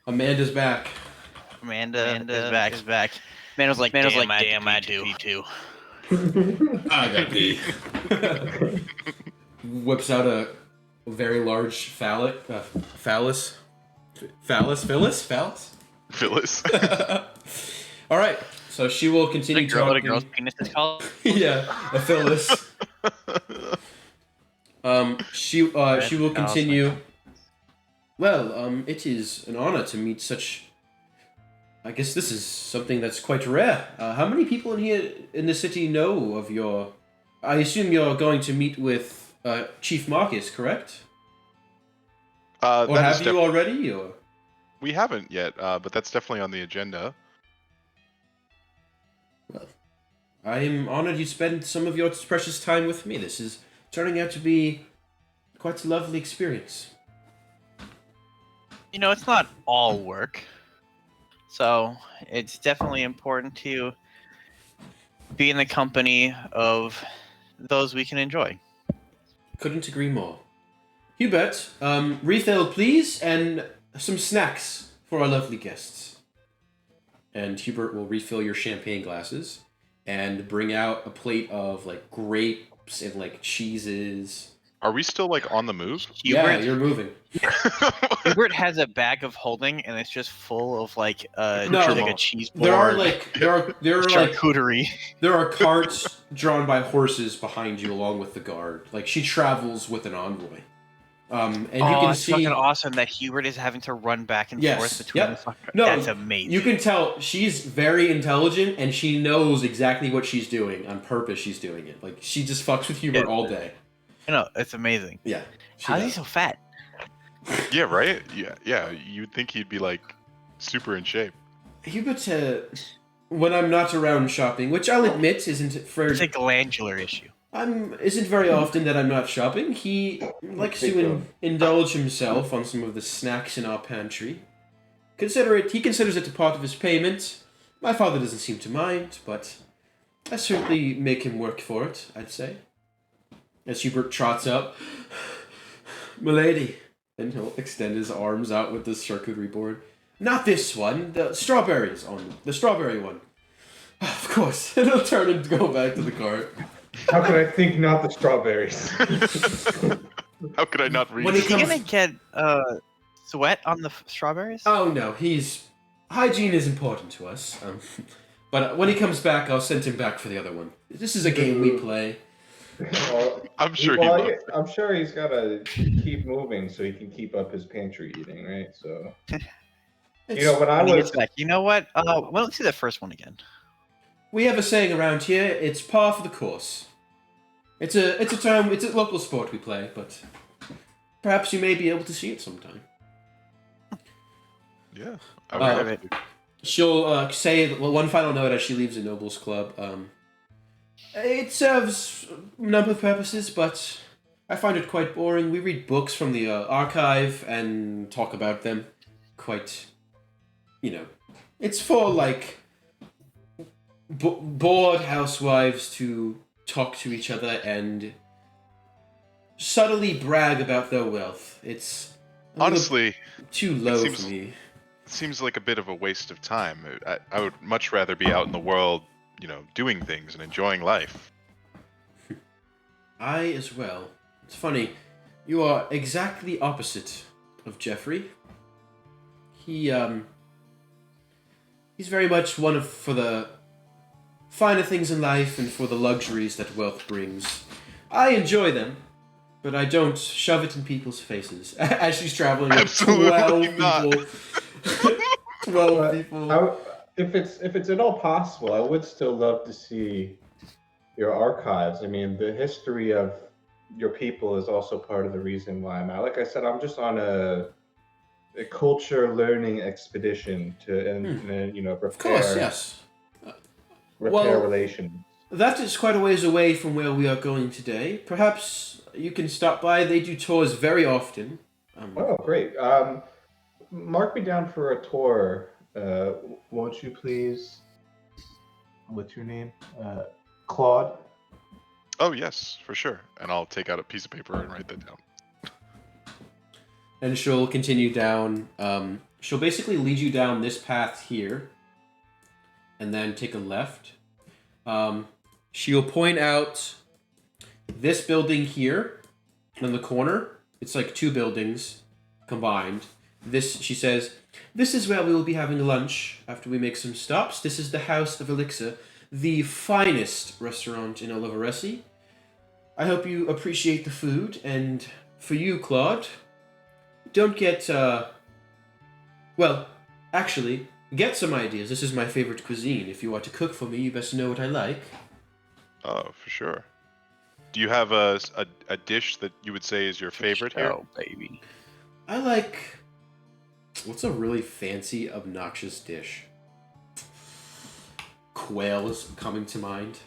Amanda's back. Amanda is back. Man was like, damn, I do too. I got the whips out a very large phallus. Phyllis. All right, so she will continue What a talking. girl's penis is called? Yeah, a phallus. She will continue. Well, it is an honor to meet such. I guess this is something that's quite rare. How many people in the city know of your? I assume you're going to meet with Chief Marcus, correct? Or have you already? Or We haven't yet, but that's definitely on the agenda. well, I am honored you spend some of your precious time with me. This is turning out to be quite a lovely experience. It's not all work. So it's definitely important to be in the company of those we can enjoy. Couldn't agree more. Hubert, refill please, and some snacks for our lovely guests. And Hubert will refill your champagne glasses and bring out a plate of like grapes and like cheeses. Are we still like on the move? Yeah, you're moving. Hubert has a bag of holding, and it's just full of like No. like a cheese board. There are like charcuterie. there are carts drawn by horses behind you along with the guard. Like she travels with an envoy. And you can it's see fucking awesome that Hubert is having to run back and forth between the fucking... No, that's amazing. You can tell she's very intelligent and she knows exactly what she's doing on purpose. She's doing it. Like she just fucks with Hubert all day. It's amazing. Yeah. How is he so fat? Yeah, right? Yeah. You'd think he'd be like super in shape. Hubert, when I'm not around shopping, which I'll admit isn't It's a glandular issue. isn't very often that I'm not shopping. He likes to indulge himself on some of the snacks in our pantry. He considers it a part of his payment. My father doesn't seem to mind, but I certainly make him work for it, I'd say. As Hubert trots up, "Milady," and he'll extend his arms out with this charcuterie board. "Not this one, the strawberry one." "Of course," and he'll turn and go back to the cart. How could I think not the strawberries? How could I not read? When Is he gonna get sweat on the strawberries? Oh no, hygiene is important to us. But when he comes back, I'll send him back for the other one. This is a game we play. Well, I'm sure he well, loves yeah, it. I'm sure he's got to keep moving so he can keep up his pantry eating, right? So, It's, when I When he gets was back, you know what? Well, let's see the first one again. we have a saying around here. It's par for the course. It's a term. It's a local sport we play, but perhaps you may be able to see it sometime. Yeah. I've I heard would of love it. to. She'll say one final note as she leaves the Nobles Club. It serves a number of purposes, but I find it quite boring. We read books from the archive and talk about them. Quite, it's for like bored housewives to talk to each other and subtly brag about their wealth. It's a little Honestly, too low seems- for me. it seems like a bit of a waste of time. I would much rather be out in the world, doing things and enjoying life. I as well. It's funny. You are exactly opposite of Jeffrey. He's very much one for the finer things in life and for the luxuries that wealth brings. I enjoy them, but I don't shove it in people's faces. As she's traveling with Absolutely 12 not. people. 12 people. if it's at all possible, I would still love to see your archives. I mean, the history of your people is also part of the reason why I'm out. Like I said, I'm just on a culture learning expedition to repair, Of course, yes. repair Well, relations. That is quite a ways away from where we are going today. Perhaps you can stop by. They do tours very often. Oh, great. Mark me down for a tour. Won't you please? What's your name? Claude. Oh yes, for sure. And I'll take out a piece of paper and write that down. And she'll continue down. She'll basically lead you down this path here, and then take a left. She'll point out this building here in the corner. It's like two buildings combined. She says, this is where we will be having lunch after we make some stops. This is the House of Elixir, the finest restaurant in Oliveresi. I hope you appreciate the food, and for you, Claude, don't get, actually, get some ideas. This is my favorite cuisine. If you want to cook for me, you best know what I like. Oh, for sure. Do you have a dish that you would say is your favorite here? Oh, baby. I like... What's a really fancy, obnoxious dish? Quail is coming to mind.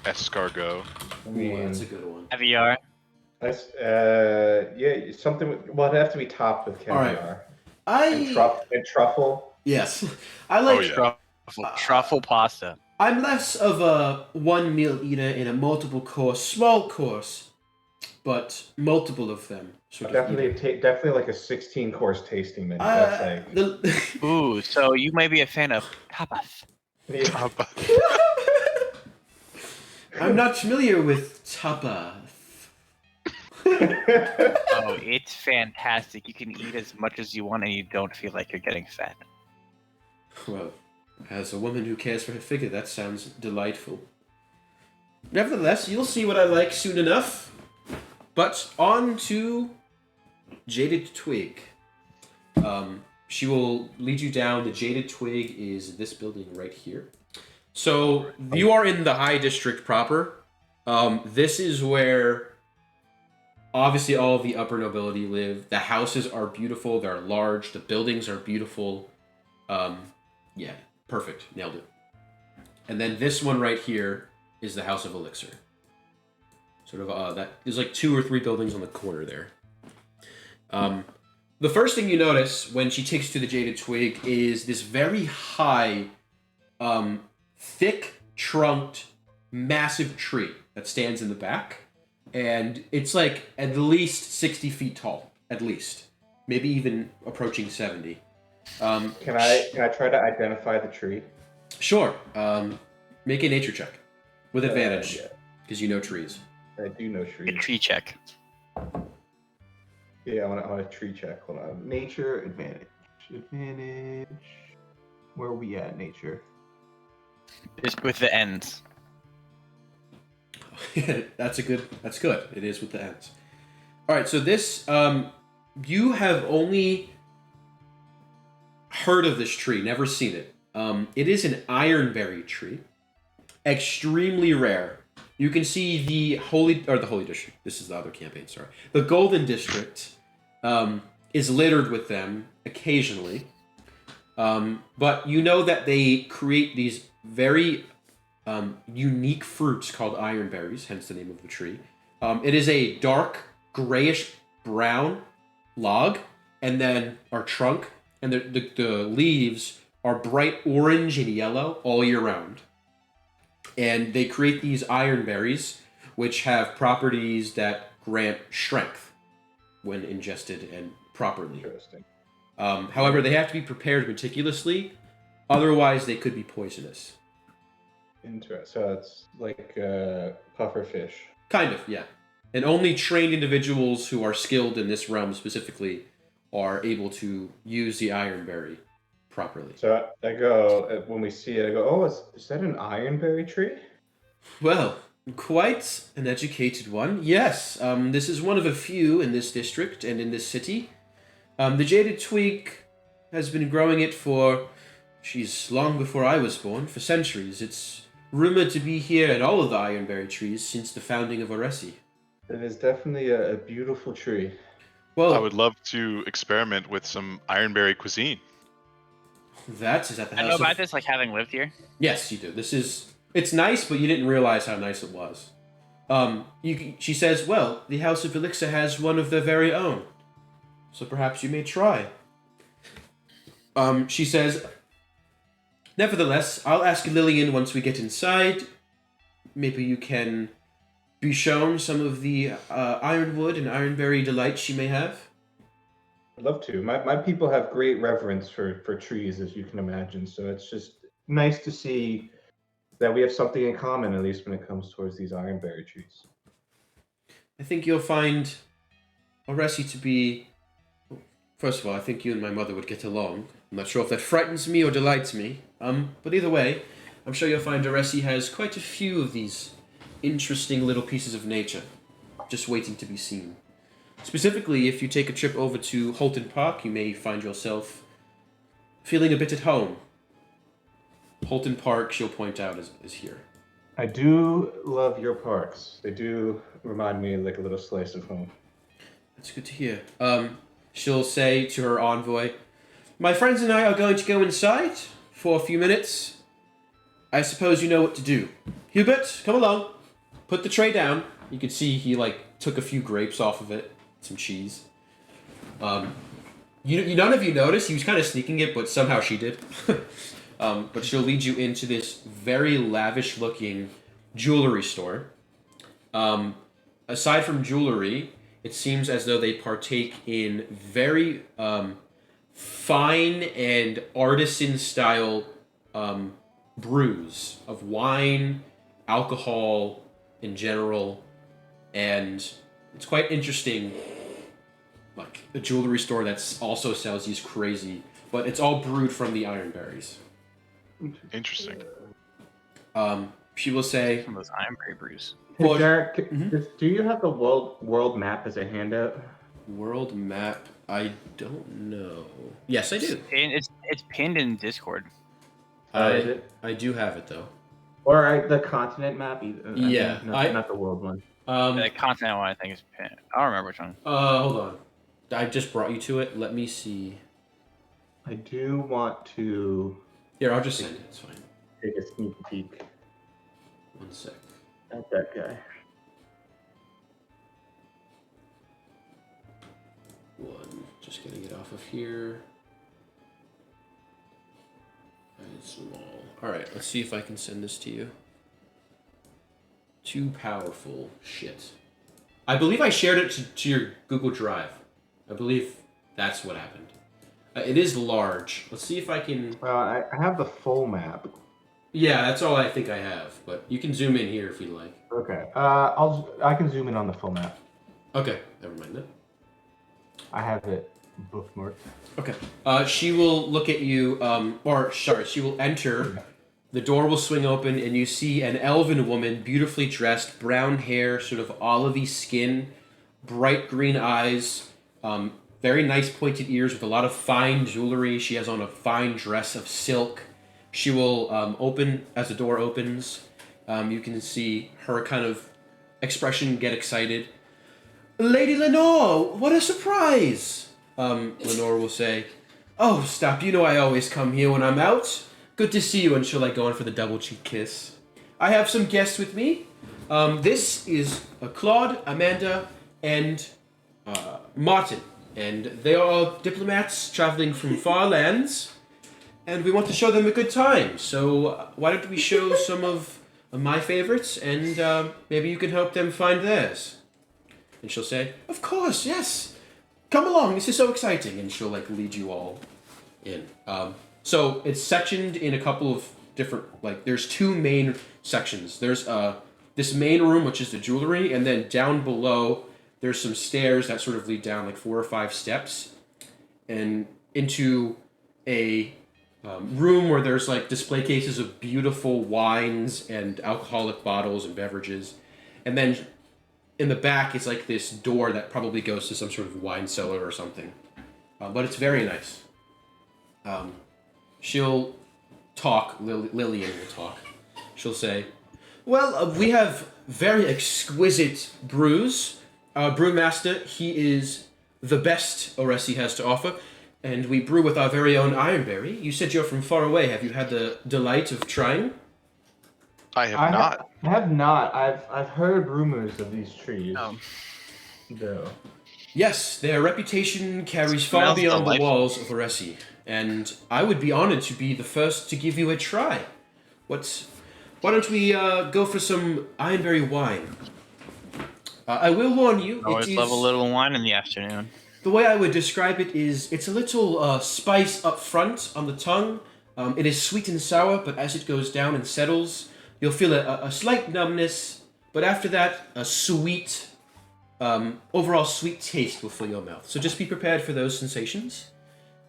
Escargot. I Ooh, mean, that's a good one. Caviar. yeah, something. Well, it'd have to be topped with All right. caviar I... and truffle. Yes. I like... Oh, yeah. Truffle pasta. I'm less of a one meal eater in a multiple course, small course, but multiple of them. Sort of eater. Definitely like a 16-course tasting menu. That's like Ooh, so you may be a fan of tapas. yeah. I'm not familiar with tapa. Oh, it's fantastic. You can eat as much as you want and you don't feel like you're getting fat. Well, as a woman who cares for her figure, that sounds delightful. Nevertheless, you'll see what I like soon enough. But on to Jaded Twig. She will lead you down. The Jaded Twig is this building right here. So you are in the High District proper. This is where obviously all of the upper nobility live. The houses are beautiful. They're large. The buildings are beautiful. Yeah, perfect. Nailed it. And then this one right here is the House of Elixir. Sort of that there's like 2 or 3 buildings on the corner there. The first thing you notice when she takes you to the Jaded Twig is this very high, thick-trunked, massive tree that stands in the back. And it's like at least 60 feet tall, at least. Maybe even approaching 70. Can I try to identify the tree? Sure. Make a nature check. With advantage. Yeah. Because you know trees. I do know A trees. tree check. Yeah, I want a tree check. Hold on. Nature advantage. Advantage. Where are we at? Nature. Just with the ends. That's good. It is with the ends. All right, so this you have only heard of this tree, never seen it. It is an ironberry tree, extremely rare. You can see the holy district. This is the other campaign. Sorry, the golden district is littered with them occasionally, but you know that they create these very unique fruits called ironberries, hence the name of the tree. It is a dark grayish brown log, and then our trunk, and the leaves are bright orange and yellow all year round. And they create these ironberries, which have properties that grant strength when ingested and properly. Interesting. However, they have to be prepared meticulously, otherwise they could be poisonous. Interesting. So it's like puffer fish. Kind of, yeah. And only trained individuals who are skilled in this realm specifically are able to use the ironberry properly. So I go, when we see it, I go, oh, is that an ironberry tree? Well, quite an educated one, yes. This is one of a few in this district and in this city. The Jaded Twig has been growing it long before I was born, for centuries. It's rumored to be here in all of the ironberry trees since the founding of Oresi. It is definitely a beautiful tree. Well, I would love to experiment with some ironberry cuisine. that is at the I house know of... about this, like having lived here. Yes, you do. It's nice, but you didn't realize how nice it was. She says, well, the House of Elixir has one of their very own. So perhaps you may try. She says, nevertheless, I'll ask Lillian once we get inside. Maybe you can be shown some of the ironwood and ironberry delights she may have. I'd love to. My people have great reverence for trees, as you can imagine. So it's just nice to see that we have something in common, at least when it comes towards these ironberry trees. I think you'll find Oresi to be... First of all, I think you and my mother would get along. I'm not sure if that frightens me or delights me. But either way, I'm sure you'll find Oresi has quite a few of these interesting little pieces of nature, just waiting to be seen. Specifically, if you take a trip over to Holton Park, you may find yourself feeling a bit at home. Holton Park, she'll point out, is here. I do love your parks. They do remind me like a little slice of home. That's good to hear. She'll say to her envoy, my friends and I are going to go inside for a few minutes. I suppose you know what to do. Hubert, come along. Put the tray down. You can see he, took a few grapes off of it. Some cheese. None of you noticed. He was kind of sneaking it, but somehow she did. But she'll lead you into this very lavish-looking jewelry store. Aside from jewelry, it seems as though they partake in very fine and artisan-style brews of wine, alcohol in general, and it's quite interesting. Like a jewelry store that also sells these crazy, but it's all brewed from the ironberries. Interesting. She will say, Some of those ironberry brews. Hey, Well, Derek, mhm. do you have the world map as a handout? world map, I don't know. Yes, I do. And it's pinned in Discord. Is it? I do have it though. Or the continent map? Yeah, Not the world one. The continent one, I think, is pinned. I don't remember which one. Hold on. I just brought you to it. Let me see. I do want to Here, I'll just send it. It's fine. take a sneak peek 1 sec. at that guy. Just getting it off of here. And small. Alright, let's see if I can send this to you. Too powerful. Shit. I believe I shared it to your Google Drive. I believe that's what happened. It is large. Let's see if I can... Well, I have the full map. Yeah, that's all I think I have. But you can zoom in here if you like. Okay. I can zoom in on the full map. Okay, never mind that. I have it bookmarked. Okay. She will look at you, she will enter the door will swing open, and you see an elven woman, beautifully dressed, brown hair, sort of olivey skin, bright green eyes, very nice pointed ears with a lot of fine jewelry. She has on a fine dress of silk. She will open as the door opens. You can see her kind of expression get excited. Lady Lenore, what a surprise! Lenore will say, oh, stop, you know I always come here when I'm out. Good to see you, and she'll like go in for the double cheek kiss. I have some guests with me. This is Claude, Amanda, and Martin. And they are all diplomats traveling from far lands, and we want to show them a good time. So why don't we show some of my favorites, and maybe you can help them find theirs. And she'll say, of course, yes. Come along, this is so exciting. And she'll like lead you all in. So it's sectioned in a couple of different, like there's two main sections. There's this main room, which is the jewelry, and then down below there's some stairs that sort of lead down like 4 or 5 steps and into a room where there's like display cases of beautiful wines and alcoholic bottles and beverages. And then in the back is like this door that probably goes to some sort of wine cellar or something. But it's very nice. She'll talk, Lillian will talk. She'll say, well, we have very exquisite brews. Our brewmaster, he is the best Oresi has to offer, and we brew with our very own Ironberry. You said you're from far away. Have you had the delight of trying? I have not. I have not. I've heard rumors of these trees. Though. Yes, their reputation carries far Smells beyond the delightful. walls of Oresi, and I would be honored to be the first to give you a try. Why don't we go for some Ironberry wine? I will warn you, Always it is, love a little wine in the afternoon. the way I would describe it is it's a little spice up front on the tongue. It is sweet and sour, but as it goes down and settles, you'll feel a slight numbness, but after that, a sweet, overall sweet taste will fill your mouth. So just be prepared for those sensations.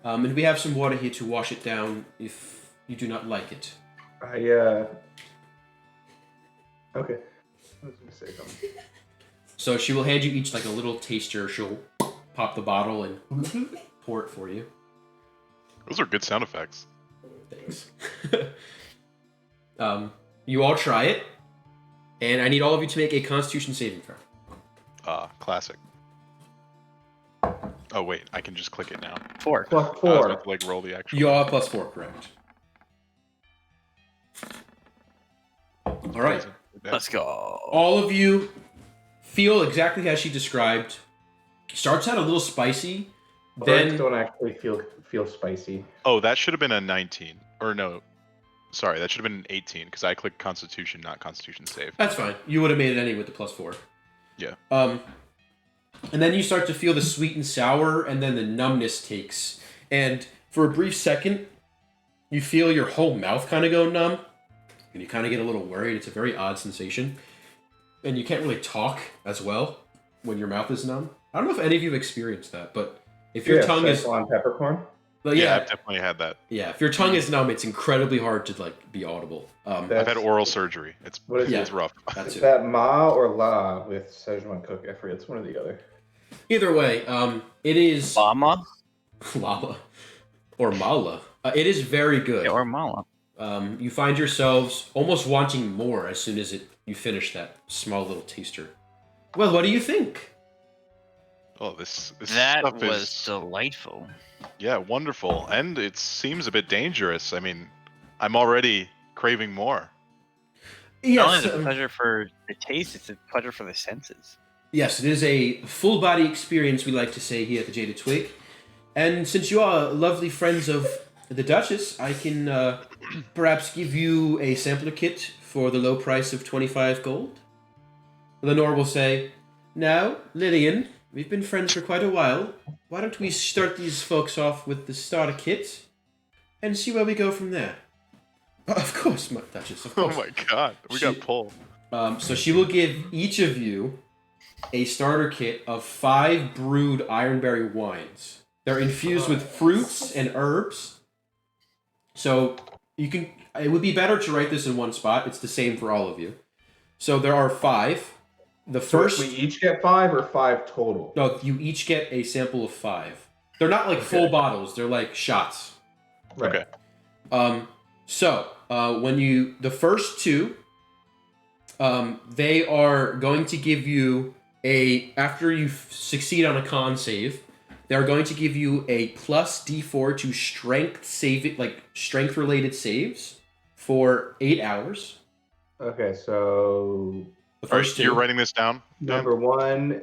And we have some water here to wash it down if you do not like it. Okay. I was gonna say something. So she will hand you each like a little taster. She'll pop the bottle and pour it for you. Those are good sound effects. Thanks. You all try it, and I need all of you to make a Constitution saving throw. Classic. Oh wait, I can just click it now. 4. Plus I was 4. about to like roll the actual. You all have +4, correct? All right. Let's go. All of you feel exactly as she described. Starts out a little spicy, Then then don't actually feel spicy. Oh, that should have been a 19. Or no. Sorry, that should have been an 18 because I clicked Constitution, not Constitution save. that's fine. You would have made it anyway with the +4. Yeah. And then you start to feel the sweet and sour, and then the numbness takes. And for a brief second, you feel your whole mouth kind of go numb, and you kind of get a little worried. It's a very odd sensation. And you can't really talk as well when your mouth is numb. I don't know if any of you have experienced that, but if your tongue is... on peppercorn. But Yeah, yeah, I've definitely had that. yeah, if your tongue is numb, it's incredibly hard to like be audible. I've had oral surgery. It's What is Yeah. it's rough. That's Is it. that ma or la with Szechuan cook? I forget. It's one or the other. Either way, it is Mama? lala or mala. It is very good. Yeah, or Mala. You find yourselves almost wanting more as soon as you finish that small little taster. Well, what do you think? Oh, this That stuff was is delightful. yeah, wonderful, and it seems a bit dangerous. I mean, I'm already craving more. Not only Yes, is it a pleasure for the taste, it's a pleasure for the senses. yes, it is a full body experience. We like to say here at the Jaded Twig, and since you are lovely friends of the Duchess, I can perhaps give you a sampler kit for the low price of 25 gold. Lenore will say, "Now, Lillian, we've been friends for quite a while. Why don't we start these folks off with the starter kit and see where we go from there?" Of course, my Duchess, of Oh course. my god, we got She- pulled. So she will give each of you a starter kit of 5 brewed Ironberry wines. They're infused with fruits and herbs. So You can. It would be better to write this in one spot. It's the same for all of you. So there are 5. The So first. we each get 5 or 5 total? No, you each get a sample of 5. They're not like full bottles. They're like shots. Right. Okay. So when you the first 2, they are going to give you after you succeed on a con save, they're going to give you a plus D4 to strength related saves for 8 hours. Okay, so The first 2. You're writing this down? Dan? number 1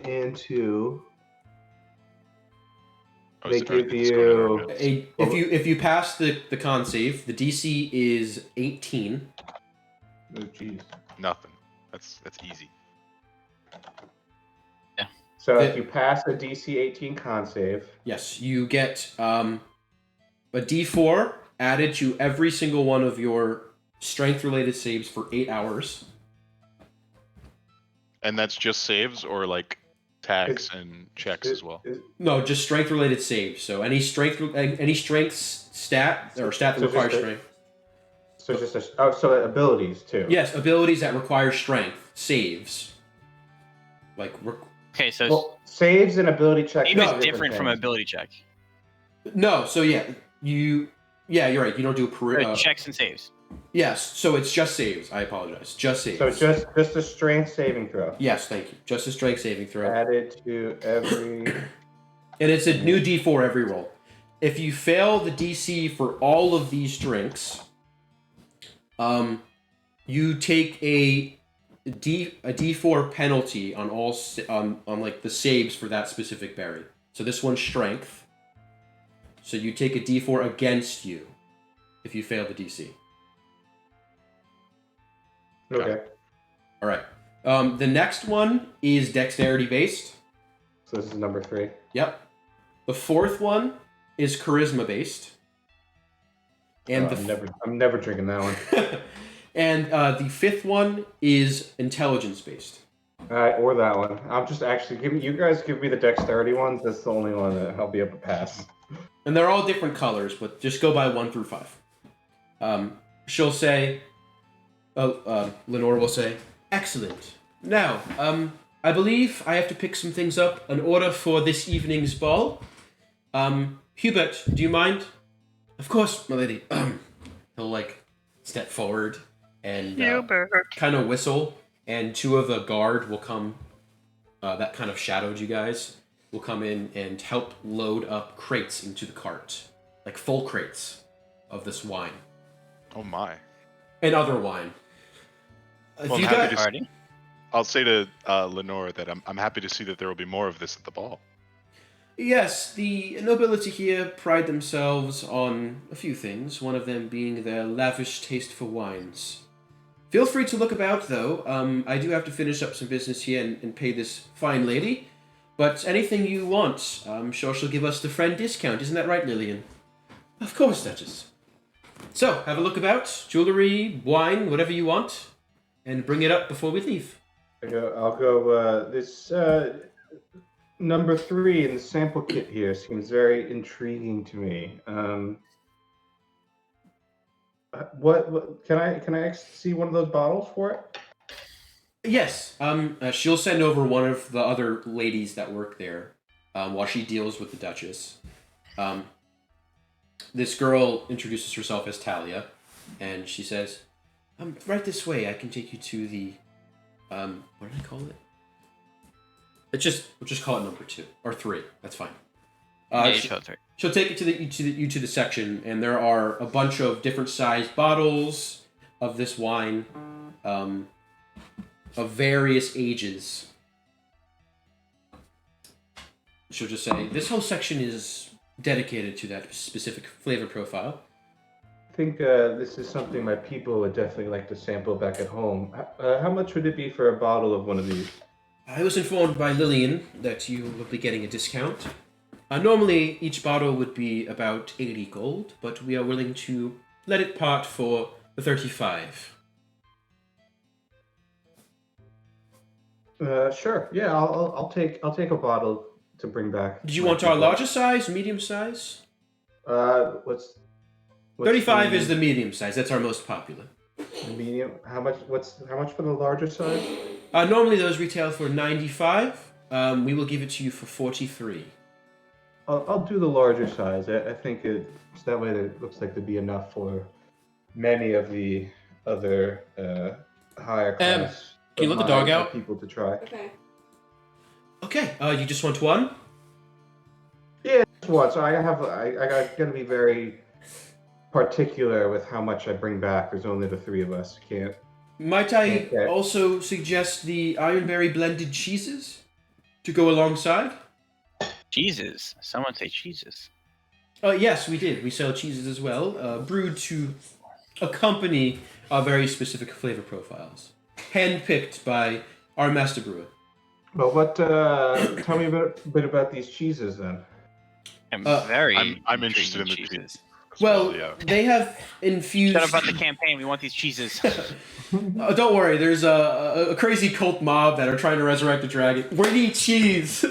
and 2. Oh, They is it- or give it's going in our you- notes? If you pass the con save, the DC is 18. Oh, jeez. Nothing. That's easy. So The- if you pass a DC 18 con save, Yes, you get a D4 added to every single one of your strength-related saves for 8 hours. And that's just saves or like attacks and checks as well? No, just strength-related saves. So any strength stat or stat that So requires just a- strength. So just so abilities too. Yes, abilities that require strength saves. Like Okay, so Well, saves and ability checks. save are is different from things. ability check. no, so you're right. You don't do Or checks and saves. Yes, so it's just saves. I apologize. Just saves. So just a strength saving throw yes, thank you. Just a strength saving throw. added to every. And it's a new D4 every roll. If you fail the DC for all of these drinks, you take a D4 penalty on all on like the saves for that specific berry. So this one's strength. So you take a D4 against you if you fail the DC. Okay. All right. The next one is dexterity based. So this is number 3. Yep. The 4th one is charisma based. And I'm never drinking that one. and the 5th one is intelligence based. Or that one. I'm just actually you guys give me the dexterity ones. That's the only one that I'll be able to pass. And they're all different colors, but just go by 1 through 5. She'll say, Lenore will say, excellent. Now, I believe I have to pick some things up in order for this evening's ball. Hubert, do you mind? Of course, my lady. He'll like step forward and kind of whistle, and 2 of the guard will come. That kind of shadowed you guys will come in and help load up crates into the cart, like full crates of this wine Oh my. and other wine. If Well, you I'm happy guys- to I'll say to Lenore that I'm happy to see that there will be more of this at the ball. Yes, the nobility here pride themselves on a few things, one of them being their lavish taste for wines. Feel free to look about, though. I do have to finish up some business here and pay this fine lady. But anything you want, I'm sure she'll give us the friend discount. Isn't that right, Lillian? Of course, Duchess. So, have a look about. Jewelry, wine, whatever you want. And bring it up before we leave. I'll go. This number 3 in the sample kit here seems very intriguing to me. What can I see one of those bottles for it? Yes. She'll send over one of the other ladies that work there, while she deals with the Duchess. This girl introduces herself as Talia, and she says, right this way, I can take you to the, what did I call it? We'll just call it number 2, or 3, that's fine. She'll take it to the section, and there are a bunch of different sized bottles of this wine, of various ages. She'll just say, this whole section is dedicated to that specific flavor profile. I think this is something my people would definitely like to sample back at home. How much would it be for a bottle of one of these? I was informed by Lillian that you will be getting a discount. Normally, each bottle would be about 80 gold, but we are willing to let it part for the 35. Sure. Yeah, I'll take a bottle to bring back. Did you want our larger size, medium size? What's What's 35 is the medium size. That's our most popular. the medium. How much for the larger size? Normally those retail for 95. We will give it to you for 43. I'll do the larger size. I think it's that way. That it looks like there'd be enough for many of the other higher class. can you let the dog my out? People to try. Okay. Okay. You just want one? Yeah, just one. So I gotta be very particular with how much I bring back. There's only the three of us. Can't. Might I Okay. also suggest the Ironberry blended cheeses to go alongside? Cheeses. Someone say cheeses. Yes, we did. We sell cheeses as well, brewed to accompany our very specific flavor profiles, handpicked by our master brewer. Well, what? Tell me a bit about these cheeses then. I'm Uh, very. I'm interested in the cheeses. cheese. Well, yeah. they have infused. Shut up about the campaign. We want these cheeses. Don't worry, there's a crazy cult mob that are trying to resurrect the dragon. We need cheese.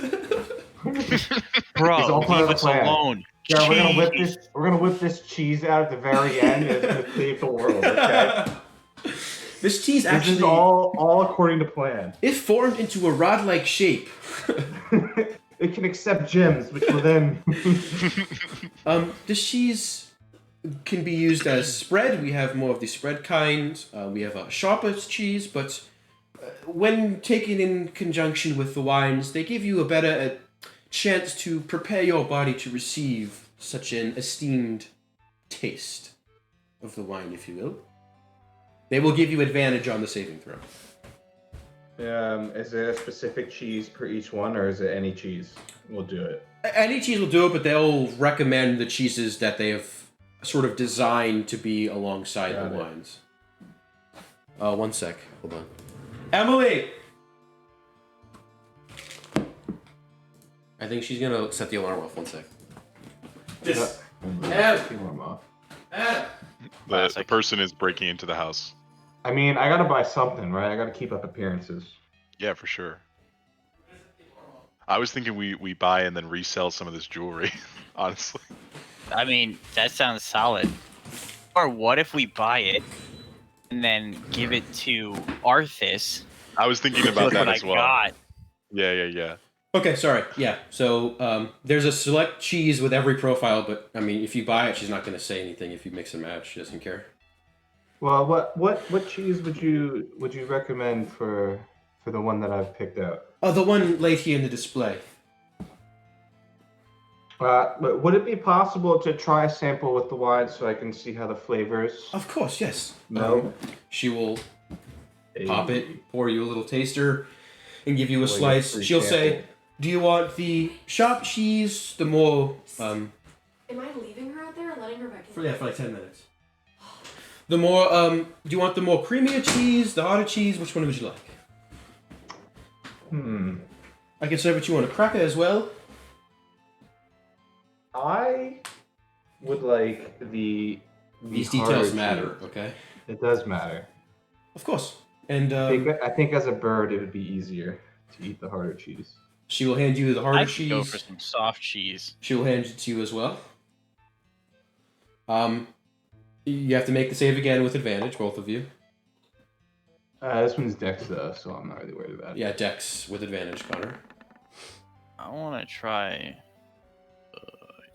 Bro, It's all part leave of the us plan. alone. Yeah, we're gonna whip Cheese. this. We're gonna whip this cheese out at the very end, and it's gonna save the world. Okay. This cheese This actually, is all according to plan. it formed into a rod-like shape. It can accept gems, which will then. This cheese can be used as spread. We have more of the spread kind. We have a sharper cheese, but when taken in conjunction with the wines, they give you a better chance to prepare your body to receive such an esteemed taste of the wine, if you will. They will give you advantage on the saving throw. Is there a specific cheese per each one, or is it any cheese? We'll do it. Any cheese will do it, but they'll recommend the cheeses that they have sort of designed to be alongside Got the it. wines. One sec. Hold on. Emily! I think she's gonna set the alarm off. One sec. Just... The The person is breaking into the house. I mean, I gotta buy something, right? I gotta keep up appearances. Yeah, for sure. I was thinking we buy and then resell some of this jewelry. Honestly. I mean, that sounds solid. Or what if we buy it and then give it to Arthas? I was thinking about Look that what as I well. got. Yeah. Okay, sorry. Yeah, so there's a select cheese with every profile, but I mean, if you buy it, she's not gonna say anything if you mix and match. She doesn't care. Well, what cheese would you recommend for the one that I've picked out? Oh, the one laid here in the display. But would it be possible to try a sample with the wine so I can see how the flavors? Of course, yes. No. She will Hey. pop it, pour you a little taster, and give you a Well, you slice. free She'll say, sample. "Do you want the sharp cheese, the more Am I leaving her out there or letting her back in? for like 10 minutes? The more do you want the more creamier cheese, the harder cheese? Which one would you like? I can serve it you on a cracker as well. I would like the These harder details cheese. matter, okay? It does matter. Of course. And I think as a bird, it would be easier to eat the harder cheese. she will hand you the harder I could go cheese. for some soft cheese. She will hand it to you as well. You have to make the save again with advantage, both of you. This one's Dex though, so I'm not really worried about it. Yeah, Dex with advantage, Connor. I want to try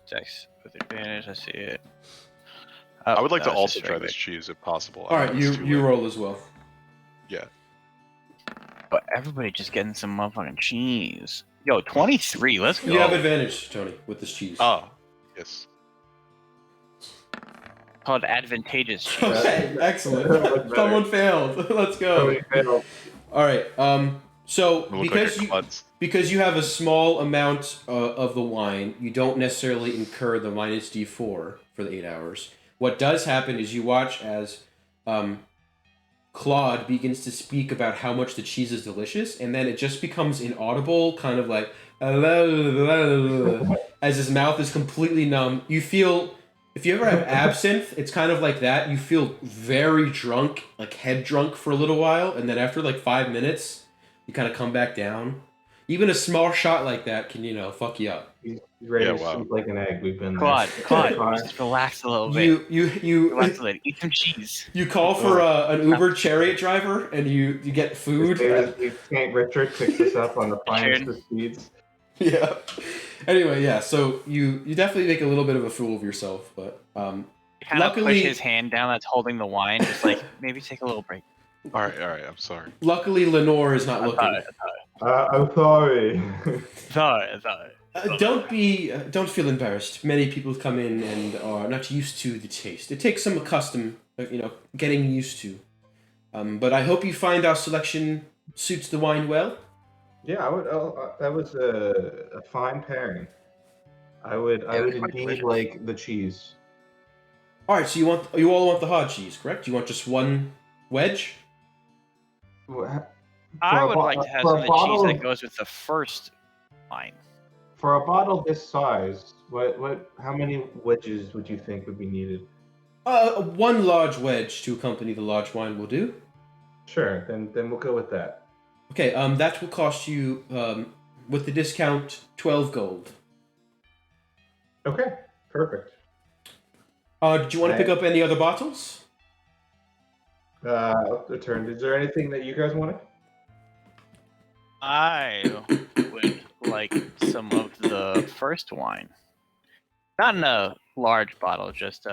Dex with advantage. I see it. I would like to no, it's also just try regular. this cheese if possible. All right, you roll as well. Yeah. But everybody just getting some motherfucking cheese. Yo, 23. Let's go. You have advantage, Tony, with this cheese. Oh, yes. Called advantageous cheese. Okay, excellent. Better. Someone failed. Let's go. All right. So It looked like because a you klutz. because you have a small amount of the wine, you don't necessarily incur the minus D4 for the 8 hours. What does happen is you watch as Claude begins to speak about how much the cheese is delicious, and then it just becomes inaudible, kind of like as his mouth is completely numb. You feel, if you ever have absinthe, it's kind of like that. You feel very drunk, like head drunk for a little while, and then after like 5 minutes, you kind of come back down. Even a small shot like that can, fuck you up. He's ready Yeah, to wow. sleep like an egg. We've been Claude, there. Claude, Fine. just relax a little bit. You Relax a little. Eat some cheese. you call for an Uber chariot driver and you get food. Saint Richard picks us up on the finest Richard. of speeds. Yeah. Anyway, yeah. So you definitely make a little bit of a fool of yourself, but Kind of Luckily- push his hand down that's holding the wine, just like maybe take a little break. All right. I'm sorry. luckily Lenore is not I looking. thought it. I'm sorry. Sorry. Don't feel embarrassed. Many people come in and are not used to the taste. It takes some getting used to. But I hope you find our selection suits the wine well. Yeah, I would. That was a fine pairing. I would Yeah, it's quite indeed delicious. like the cheese. All right, so you all want the hard cheese, correct? You want just one wedge? I For would a like bo- to have for some a of the cheese bottle that of- goes with the first wine. For a bottle this size, how many wedges would you think would be needed? One large wedge to accompany the large wine will do. Sure, then we'll go with that. Okay, that will cost you, with the discount, 12 gold. Okay, perfect. Did you want to pick up any other bottles? Return. Is there anything that you guys wanted? I would like some of the first wine. Not in a large bottle, just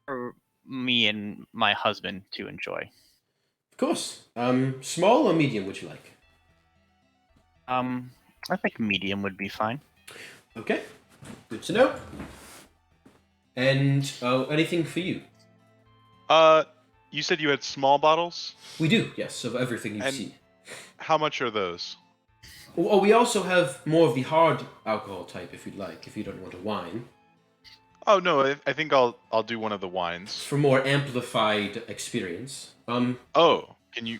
for me and my husband to enjoy. Of course. Small or medium would you like? I think medium would be fine. Okay, good to know. And anything for you? You said you had small bottles. We do, yes, of everything you And- see. How much are those? Oh, we also have more of the hard alcohol type if you'd like, if you don't want a wine. Oh no, I think I'll do one of the wines. For more amplified experience. Oh, can you?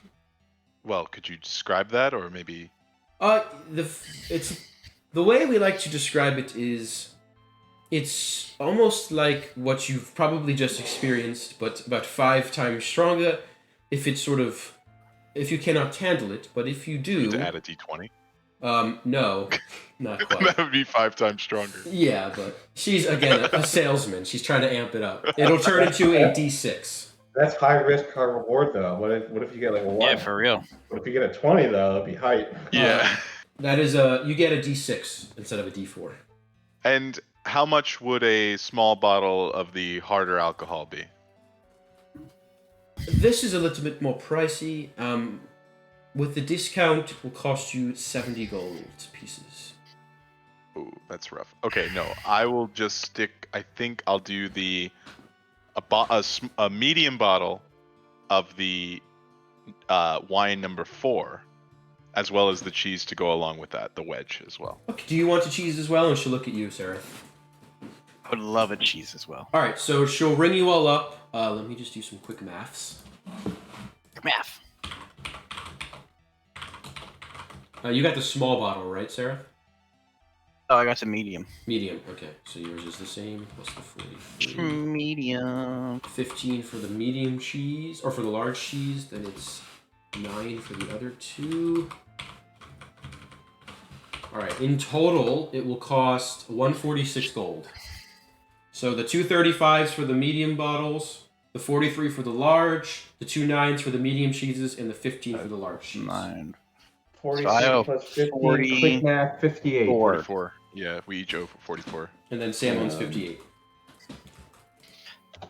Well, could you describe that, or maybe? It's the way we like to describe it is, it's almost like what you've probably just experienced, but about 5 times stronger. If you cannot handle it, but if you do, To add a d20. No, not quite. That would be 5 times stronger. Yeah, but she's again a salesman. She's trying to amp it up. It'll turn into a D6. That's high risk, high reward, though. What if you get like a 1? Yeah, for real. What if you get a 20 though? That'd be height. Yeah. That is you get a D6 instead of a D4. And how much would a small bottle of the harder alcohol be? This is a little bit more pricey. With the discount, it will cost you 70 gold pieces. Ooh, that's rough. Okay, no, I will just stick. I think I'll do a medium bottle of the wine number 4, as well as the cheese to go along with that, the wedge as well. Okay, do you want a cheese as well? And she'll look at you, Sarah. I would love a cheese as well. All right, so she'll ring you all up. Let me just do some quick maths. Math. You got the small bottle, right, Sarah? Oh, I got some medium. Medium. Okay, so yours is the same plus the 43. Medium. 15 for the medium cheese, or for the large cheese. Then it's 9 for the other 2. All right. In total, it will cost 146 gold. So the 235s for the medium bottles, the 43 for the large, the 2 9s for the medium cheeses, and the 15 for the large cheese. 9. 46 So I owe plus 15. 40 Quick math, 58. 44. Yeah, we each owe 44. And then Sam owns 58.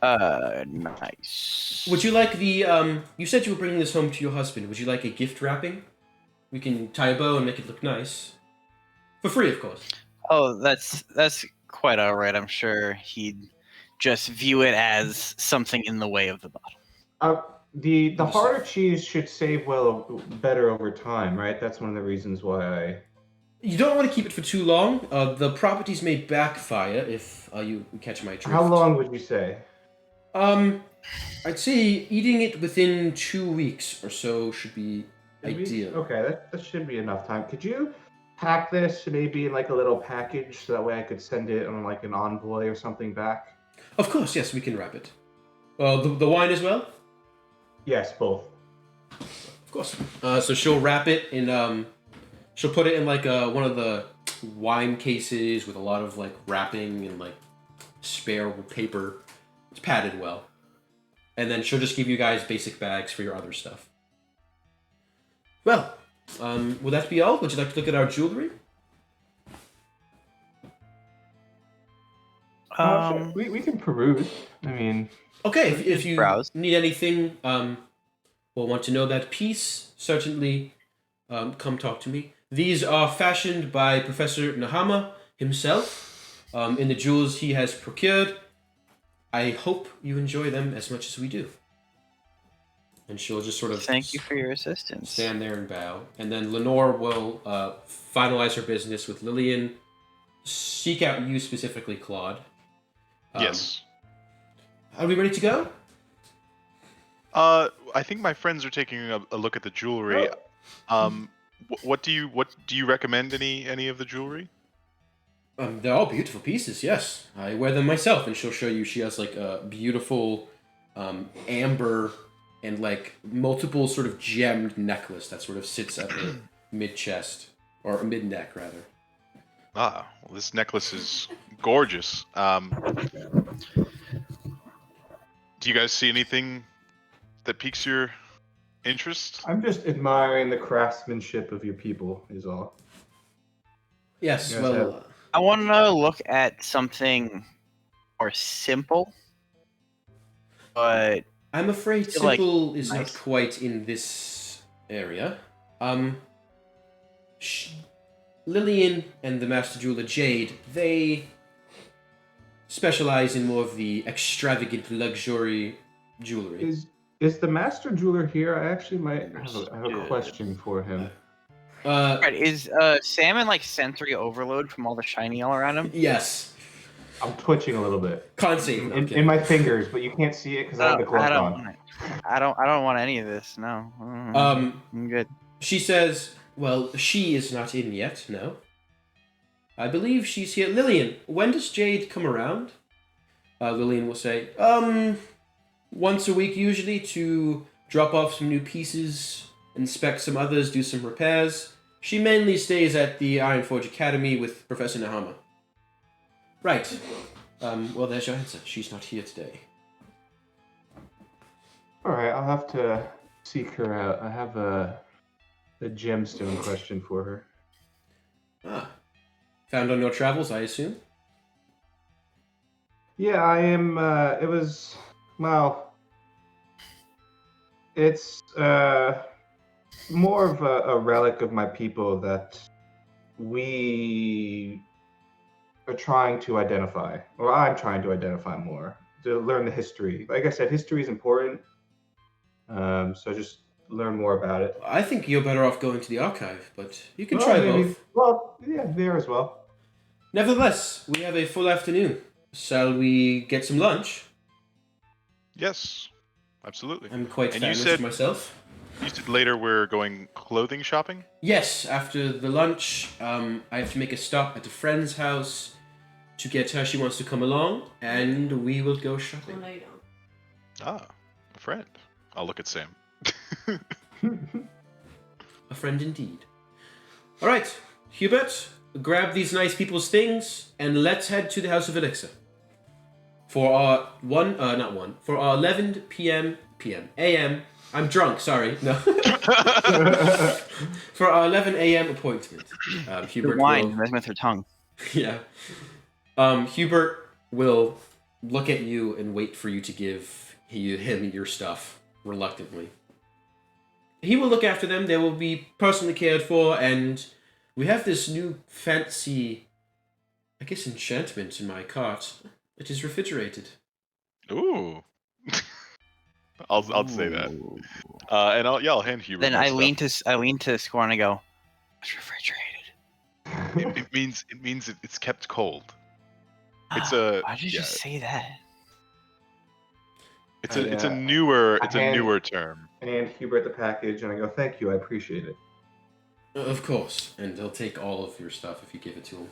Nice. Would you like the, you said you were bringing this home to your husband. Would you like a gift wrapping? We can tie a bow and make it look nice. For free, of course. Oh, that's quite alright. I'm sure he'd just view it as something in the way of the bottle. The harder cheese should save better over time, right? That's one of the reasons why I. You don't want to keep it for too long. The properties may backfire if you catch my drift. How long would you say? I'd say eating it within 2 weeks or so should be ideal. Okay, that should be enough time. Could you pack this maybe in like a little package so that way I could send it on like an envoy or something back? Of course, yes, we can wrap it. The wine as well? Yes, both. Of course. So she'll wrap it in She'll put it in like one of the wine cases with a lot of like wrapping and like spare paper. It's padded well. And then she'll just give you guys basic bags for your other stuff. Well, will that be all? Would you like to look at our jewelry? Sure. We can peruse. I mean, Okay, if you Browse. need anything, or want to know that piece, certainly come talk to me. These are fashioned by Professor Nahama himself in the jewels he has procured. I hope you enjoy them as much as we do. And she'll just sort of Thank you for your assistance. stand there and bow. And then Lenore will finalize her business with Lillian, seek out you specifically, Claude. Yes. Are we ready to go? I think my friends are taking a look at the jewelry. What do you recommend? Any of the jewelry? They're all beautiful pieces, yes. I wear them myself, and she'll show you. She has like a beautiful amber and like multiple sort of gemmed necklace that sort of sits at her mid chest or mid neck rather. Ah, well, this necklace is gorgeous. Do you guys see anything that piques your interest? I'm just admiring the craftsmanship of your people. Is all. Yes, Yes, well, I want to look at something more simple, but I'm afraid feel like simple is nice. not quite in this area. Lillian and the Master Jeweler Jade, they specialize in more of the extravagant luxury jewelry. Is the master jeweler here? I actually might have a question for him. Right, is salmon like sensory overload from all the shiny all around him? Yes. I'm twitching a little bit Can't see. Okay. in my fingers, but you can't see it because I have the glove on. want it. I don't want any of this. No. I'm good. She says, well, she is not in yet, no. I believe she's here. Lillian, when does Jade come around? Lillian will say, once a week usually to drop off some new pieces, inspect some others, do some repairs. She mainly stays at the Ironforge Academy with Professor Nahama. Right. Well, there's your answer. She's not here today. All right, I'll have to seek her out. I have a gemstone question for her. Ah. Found on your travels, I assume? Yeah, I am. It was. Well, it's more of a relic of my people that we are trying to identify, or I'm trying to identify more to learn the history. Like I said, history is important. So just learn more about it. I think you're better off going to the archive, but you can Well, try maybe- both. Well, yeah, there as well. Nevertheless, we have a full afternoon. Shall we get some lunch? Yes, absolutely. I'm quite And you famished said- myself. You said later we're going clothing shopping? Yes, after the lunch, I have to make a stop at a friend's house to get her. She wants to come along, and we will go Oh, shopping. no, you don't. Ah, a friend. I'll look at Sam. A friend indeed. All right, Hubert, grab these nice people's things, and let's head to the House of Elixir. For our for our 11 a.m. I'm drunk, sorry. No. For our 11 a.m. appointment, The Hubert wine will, messing with her tongue. yeah. Hubert will look at you and wait for you to give him your stuff reluctantly. He will look after them. They will be personally cared for, and we have this new fancy, I guess, enchantment in my cart. It is refrigerated. Ooh. I'll say that. Ooh. And I'll hand Hubert. Then my I stuff. lean to Score and I go, it's refrigerated. It means it's kept cold. It's Why did you just say that? It's a newer term. I hand Hubert the package and I go, "Thank you, I appreciate it." Of course, and he'll take all of your stuff if you give it to him.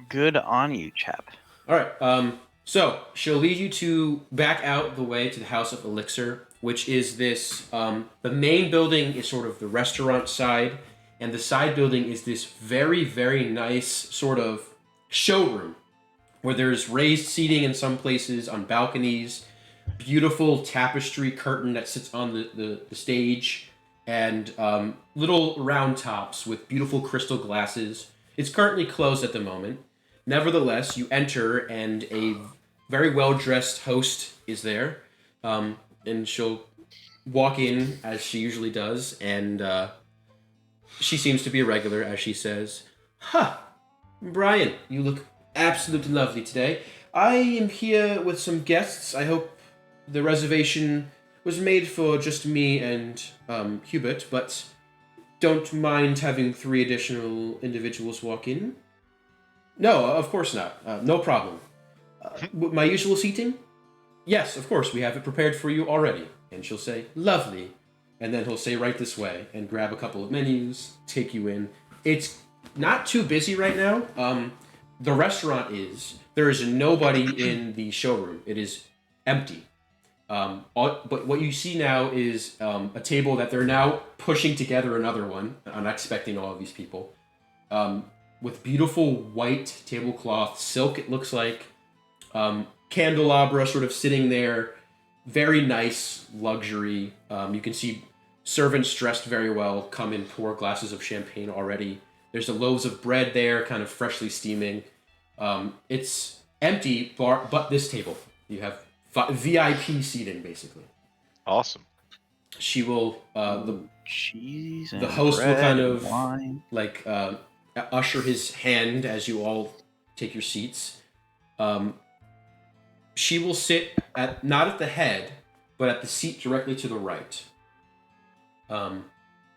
Good on you, chap. All right. So she'll lead you to back out the way to the House of Elixir, which is this. The main building is sort of the restaurant side, and the side building is this very, very nice sort of showroom where there's raised seating in some places on balconies, beautiful tapestry curtain that sits on the stage, and little round tops with beautiful crystal glasses. It's currently closed at the moment. Nevertheless, you enter, and a very well-dressed host is there, and she'll walk in as she usually does, and she seems to be a regular, as she says, "Huh, Brian, you look absolutely lovely today. I am here with some guests. I hope the reservation was made for just me and Hubert, but don't mind having 3 additional individuals walk in?" "No, of course not. No problem. My usual seating?" "Yes, of course, we have it prepared for you already." And she'll say, "Lovely." And then he'll say, "Right this way," and grab a couple of menus, take you in. It's not too busy right now. The restaurant is. There is nobody in the showroom. It is empty. But what you see now is a table that they're now pushing together another one. I'm not expecting all of these people. With beautiful white tablecloth, silk it looks like. Candelabra sort of sitting there. Very nice luxury. You can see servants dressed very well come and pour glasses of champagne already. There's the loaves of bread there, kind of freshly steaming. It's empty, but this table. You have VIP seating, basically. Awesome. She will, Cheese and the host will bread kind and of wine. like usher his hand as you all take your seats. She will sit not at the head, but at the seat directly to the right.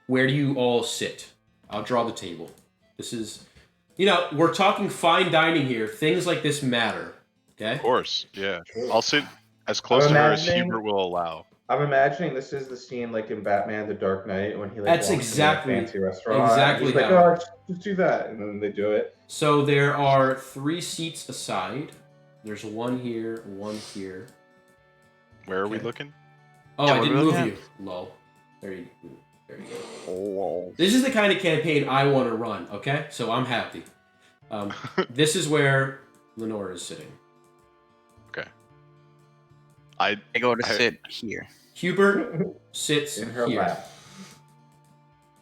Where do you all sit? I'll draw the table. This is, we're talking fine dining here. Things like this matter. Okay? Of course, yeah. I'll sit as close to her as Hubert will allow. I'm imagining this is the scene like in Batman: The Dark Knight when he like That's walks exactly- into a fancy restaurant. exactly He's like, how- "Oh, just do that," and then they do it. So there are 3 seats aside. There's one here, one here. Where are we Okay. looking? Oh, Yeah, I what didn't are we move looking you. Lol. There you go. Oh. This is the kind of campaign I want to run, okay? So I'm happy. This is where Lenore is sitting. I I go to sit here. Hubert sits In her here. lap.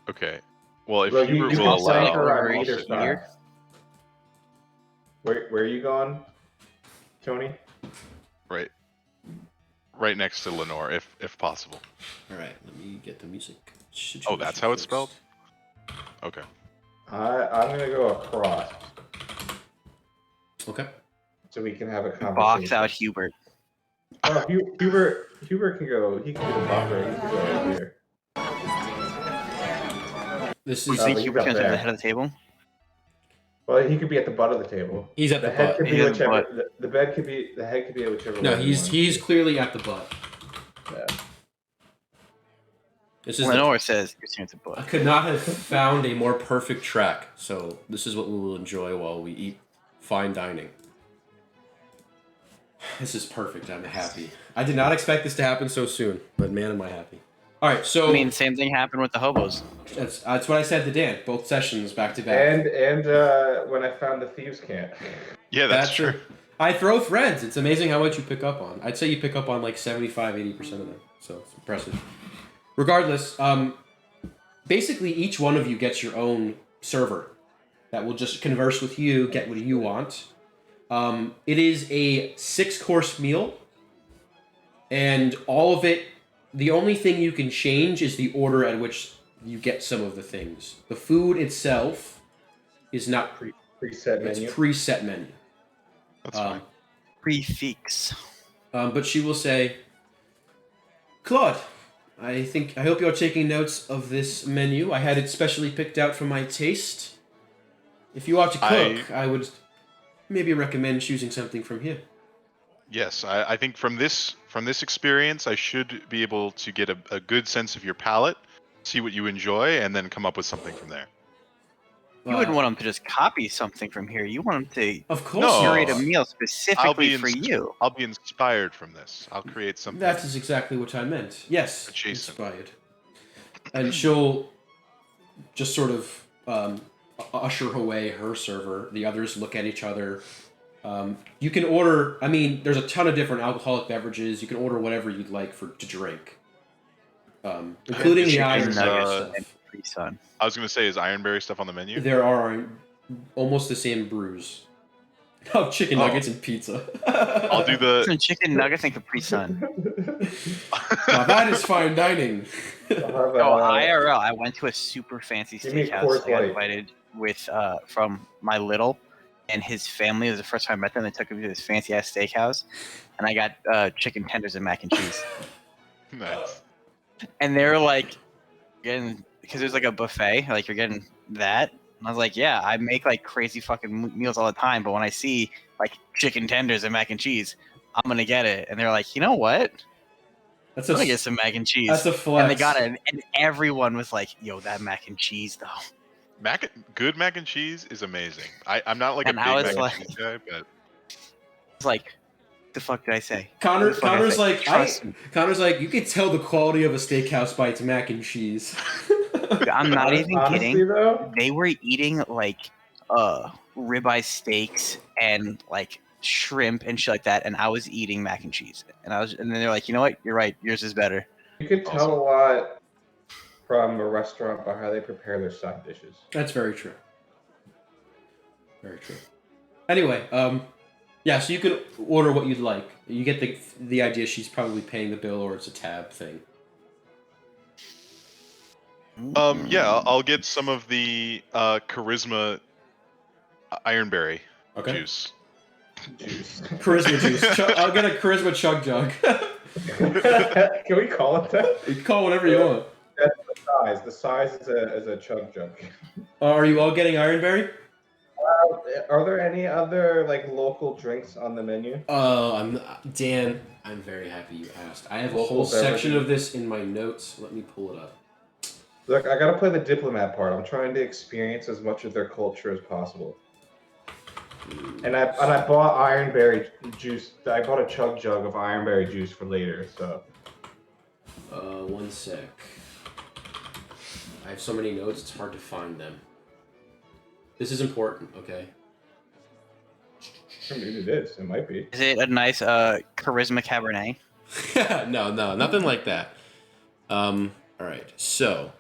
okay. Well, if Well, you Hubert can will sign allow, her Over on either here. side. Where are you going, Tony? right next to Lenore, if possible. All right, let me get the music. Oh, that's how it's spelled? Okay. I'm gonna go across Okay. so we can have a conversation. Box out Hubert. Oh, Hubert can go. He can be the buffer. He can go right here. This You is. think he's Hubert's up gonna sit at there. the head of the table? Well, he could be at the butt of the table. He's at the head butt. could be He's at the whichever. The bed could be. The head could be whichever. No, way you want. he's clearly at the butt. Yeah. This is. Lenore says you're sitting at the I butt. could not have found a more perfect track. So this is what we will enjoy while we eat fine dining. This is perfect. I'm happy. I did not expect this to happen so soon, but man, am I happy. All right, so I mean, same thing happened with the hobos. that's what I said to Dan. Both sessions back to back. And when I found the thieves' camp. Yeah, that's true. I throw threads. It's amazing how much you pick up on. I'd say you pick up on like 75-80% of them. So it's impressive. Regardless, basically each one of you gets your own server that will just converse with you, get what you want. It is a 6-course meal, and all of it, the only thing you can change is the order at which you get some of the things. The food itself is not Preset it's menu. preset menu. That's fine. Prefix. But she will say, Claude, I hope you're taking notes of this menu. I had it specially picked out for my taste. If you are to cook, I would maybe recommend choosing something from here. Yes, I think from this experience, I should be able to get a good sense of your palate, see what you enjoy, and then come up with something from there. You wouldn't want them to just copy something from here. You want them to Of course. No. curate a meal specifically for ins- you. I'll be inspired from this. I'll create something. That is exactly what I meant. Yes, Adjacent. inspired. And she'll just sort of usher away her server. The others look at each other. You can order. I mean, there's a ton of different alcoholic beverages. You can order whatever you'd like to drink, including the chicken iron nuggets stuff. and Capri Sun. I was gonna say, is Ironberry stuff on the menu? There are almost the same brews. Oh, chicken nuggets and pizza. I'll do the. Some chicken nuggets and Capri Sun. Now that is fine dining. Oh, IRL. I went to a super fancy Give me a steakhouse. Coors I got Light. invited with from my little and his family. It was the first time I met them. They took me to this fancy ass steakhouse, and I got chicken tenders and mac and cheese. Nice. And they're like, getting because there's like a buffet, like you're getting that. And I was like, yeah, I make like crazy fucking meals all the time, but when I see like chicken tenders and mac and cheese, I'm gonna get it. And they're like, you know what? That's I'm gonna get some mac and cheese. That's a flex. And they got it, and everyone was like, yo, that mac and cheese though. Good mac and cheese is amazing. I'm not like And a I big was mac like- and cheese guy, but It's like, the fuck did I say? Connor's Connor's like, trust me. Connor's like, you could tell the quality of a steakhouse by its mac and cheese. I'm not even Honestly, kidding. though, They were eating like ribeye steaks and like shrimp and shit like that, and I was eating mac and cheese. And then they're like, you know what? You're right. Yours is better. you can tell a lot from a restaurant by how they prepare their side dishes. That's very true. Very true. Anyway, yeah, so you can order what you'd like. You get the idea. She's probably paying the bill, or it's a tab thing. yeah, I'll get some of the charisma Ironberry Okay. juice. Juice. Charisma juice. I'll get a charisma chug jug. Can we call it that? You can call whatever you want. Size. The size is a chug jug. Are you all getting Ironberry? Are there any other like local drinks on the menu? Dan. I'm very happy you asked. I have a Local whole section beverages. of this in my notes. Let me pull it up. Look, I gotta play the diplomat part. I'm trying to experience as much of their culture as possible. And I bought Ironberry juice. I bought a chug jug of Ironberry juice for later. So 1 sec. I have so many notes, it's hard to find them. This is important, okay? maybe it is. It might be. Is it a nice charisma cabernet? No, nothing like that. All right. So,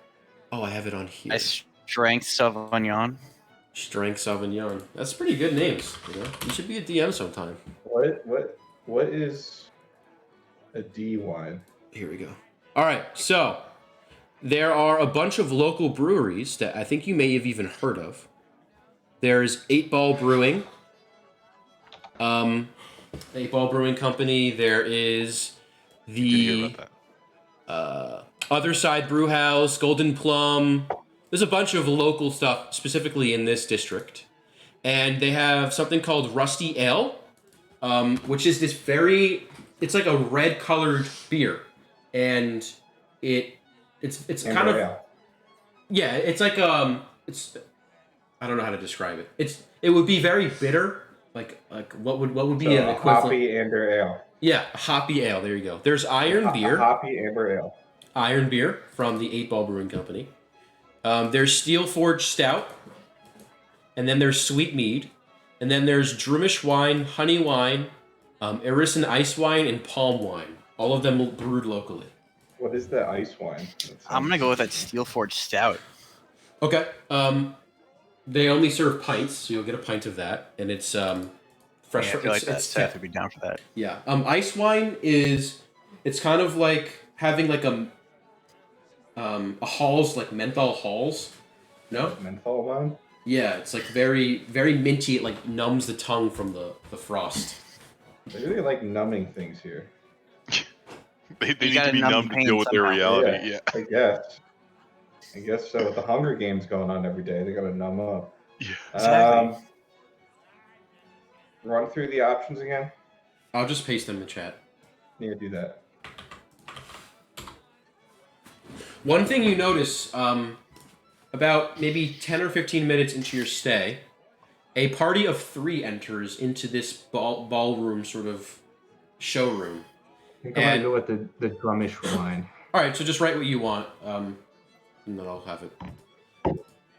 I have it on here. Nice strength Sauvignon. Strength Sauvignon. That's pretty good names. You know, you should be a DM sometime. What is a D wine? Here we go. All right. So, there are a bunch of local breweries that I think you may have even heard of. There's 8 Ball Brewing. 8 Ball Brewing Company. There is Did hear the about that. Other Side Brew House, Golden Plum. There's a bunch of local stuff specifically in this district. And they have something called Rusty Ale, which is this it's like a red colored beer. And it's kind of, Ale. yeah, it's like, I don't know how to describe it. It would be very bitter. Like what would be So an a equivalent? hoppy amber ale. Yeah, a hoppy ale. There you go. There's Iron Beer. A hoppy amber ale. Iron Beer from the 8 Ball Brewing Company. There's Steel Forge Stout. And then there's Sweet Mead. And then there's Drumish Wine, Honey Wine, Irrison Ice Wine, and Palm Wine. All of them brewed locally. What is the ice wine? I'm gonna go with that Steel Forge Stout. Okay. They only serve pints, so you'll get a pint of that. And it's fresh. Yeah, I feel like that it's Seth would be down for that. Yeah. Ice wine it's kind of like having like a Halls, like menthol Halls. No? menthol wine. Yeah, it's like very, very minty. It like numbs the tongue from the frost. They really like numbing things here. They You need to gotta be numb numb to pain deal with their somehow. reality. Yeah. I guess so. With the Hunger Games going on every day, they gotta numb up. Yeah. Exactly. Run through the options again. I'll just paste them in the chat. Need to do that. One thing you notice, about maybe 10 or 15 minutes into your stay, a party of 3 enters into this ballroom sort of showroom. I think I'm And- gonna go with the drumish wine. All right, so just write what you want, and then I'll have it.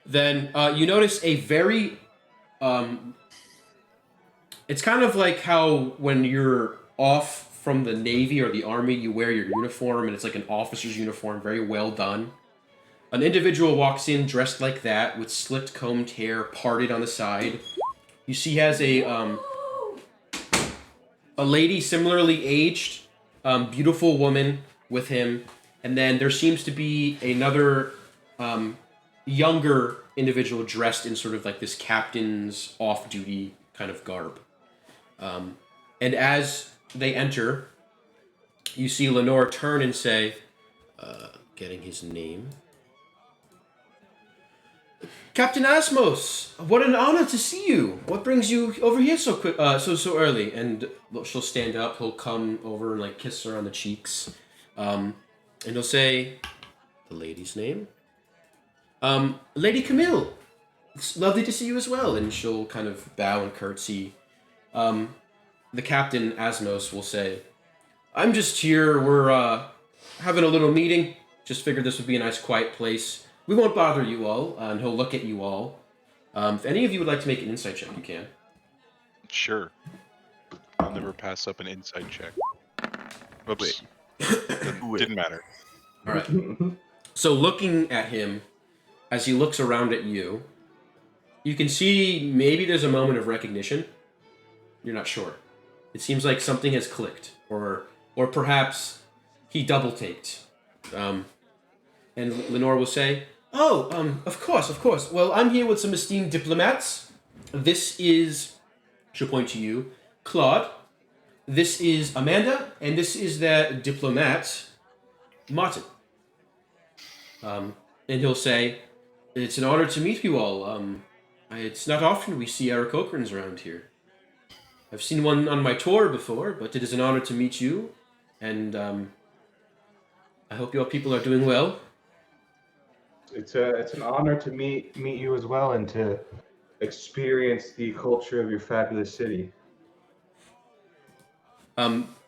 Then you notice a very it's kind of like how when you're off from the Navy or the Army, you wear your uniform and it's like an officer's uniform, very well done. An individual walks in dressed like that with slicked combed hair parted on the side. You see he has a lady similarly aged, beautiful woman with him, and then there seems to be another younger individual dressed in sort of like this captain's off-duty kind of garb. And as they enter, you see Lenore turn and say, getting his name. Captain Asmos, what an honor to see you. What brings you over here so quick, so early? And she'll stand up. He'll come over and like kiss her on the cheeks, and he'll say, the lady's name. Lady Camille. It's lovely to see you as well. And she'll kind of bow and curtsy. The Captain Asmos will say, I'm just here. We're having a little meeting. Just figured this would be a nice, quiet place. We won't bother you all, and he'll look at you all. If any of you would like to make an insight check, you can. Sure. I'll never pass up an insight check. Oops. Didn't matter. All right. So looking at him, as he looks around at you, you can see maybe there's a moment of recognition. You're not sure. It seems like something has clicked, or perhaps he double-taked. And Lenore will say, "Oh, of course. Well, I'm here with some esteemed diplomats. This is," she'll point to you, "Claude. This is Amanda, and this is their diplomat, Martin." And he'll say, "It's an honor to meet you all. It's not often we see Aarakocrans around here. I've seen one on my tour before, but it is an honor to meet you, and I hope your people are doing well." It's an honor to meet you as well and to experience the culture of your fabulous city.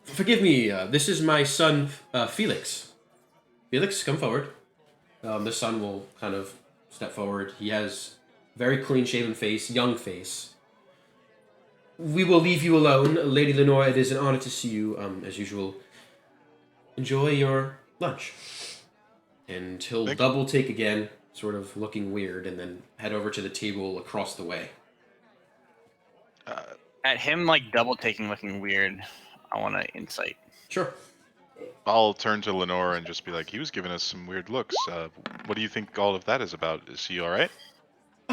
Forgive me, this is my son, Felix. Felix, come forward. The son will kind of step forward. He has very clean-shaven face, young face. We will leave you alone. Lady Lenore, it is an honor to see you, as usual. Enjoy your lunch. And he'll double take again, sort of looking weird, and then head over to the table across the way. At him, like, double taking looking weird, I want to insight. Sure. I'll turn to Lenore and just be like, he was giving us some weird looks. What do you think all of that is about? Is he alright?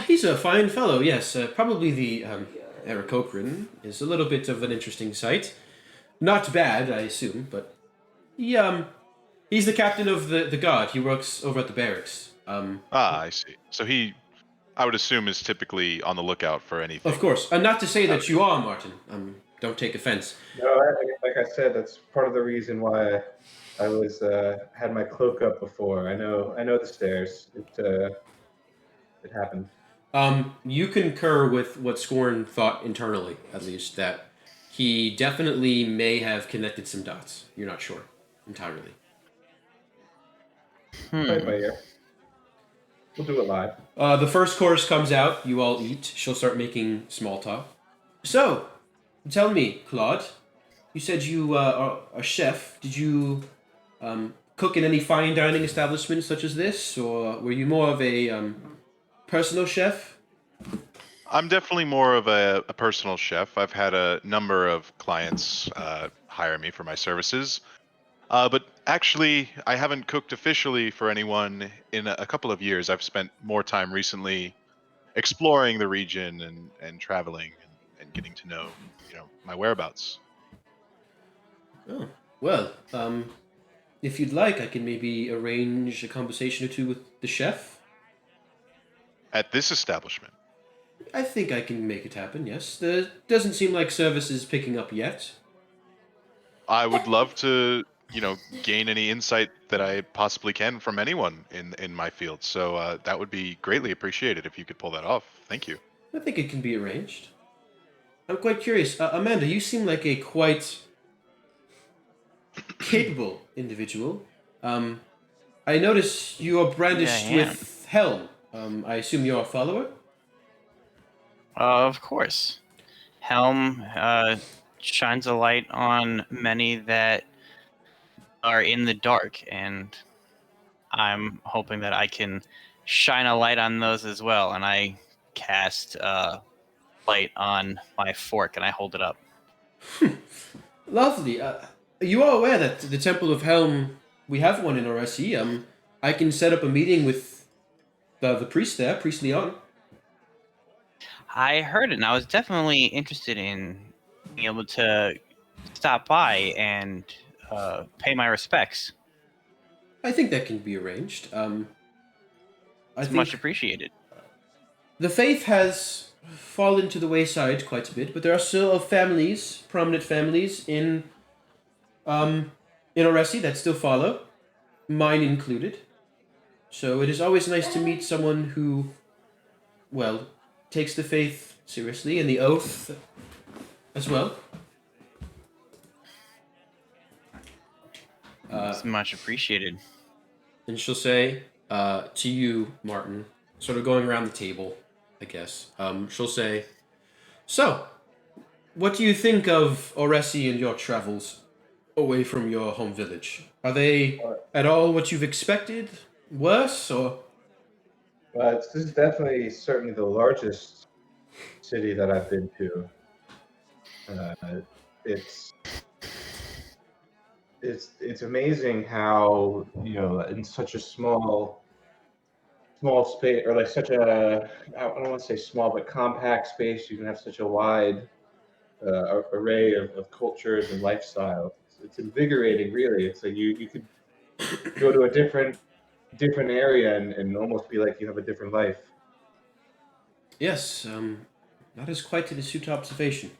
He's a fine fellow, yes. Probably the Aarakocran is a little bit of an interesting sight. Not bad, I assume, but he's the captain of the guard. He works over at the barracks. I see. So he, I would assume, is typically on the lookout for anything. Of course. And not to say that you are, Martin. Don't take offense. No, like I said, that's part of the reason why I was had my cloak up before. I know the stairs. It happened. You concur with what Scorn thought internally, at least, that he definitely may have connected some dots. You're not sure entirely. Play by ear. We'll do it live. The first course comes out. You all eat. She'll start making small talk. So, tell me, Claude, you said you are a chef. Did you cook in any fine dining establishments such as this, or were you more of a personal chef? I'm definitely more of a personal chef. I've had a number of clients hire me for my services. But actually, I haven't cooked officially for anyone in a couple of years. I've spent more time recently exploring the region and traveling and getting to know, my whereabouts. Oh, well, if you'd like, I can maybe arrange a conversation or two with the chef. At this establishment? I think I can make it happen, yes. There doesn't seem like service is picking up yet. I would love to, gain any insight that I possibly can from anyone in my field. So that would be greatly appreciated if you could pull that off. Thank you. I think it can be arranged. I'm quite curious. Amanda, you seem like a quite capable individual. I notice you are brandished Yeah, I am. with Helm. I assume you're a follower? Of course. Helm shines a light on many that are in the dark, and I'm hoping that I can shine a light on those as well. And I cast light on my fork, and I hold it up. Lovely. You are aware that the Temple of Helm, we have one in Oresi. I can set up a meeting with the priest there, Priest Leon. I heard it, and I was definitely interested in being able to stop by and pay my respects. I think that can be arranged. I It's think much appreciated. the faith has fallen to the wayside quite a bit, but there are still families, prominent families in Oresi that still follow, mine included. So it is always nice to meet someone who, well, takes the faith seriously and the oath as well. It's much appreciated. And she'll say to you, Martin, sort of going around the table, I guess. She'll say, "So, what do you think of Oresi and your travels away from your home village? Are they at all what you've expected? Worse, or This is definitely certainly the largest city that I've been to. It's it's amazing how, you know, in such a small space, or like such a, I don't want to say small, but compact space, you can have such a wide array of cultures and lifestyles. It's invigorating, really. It's like you could go to a different area and almost be like you have a different life. yes, that is quite an astute observation.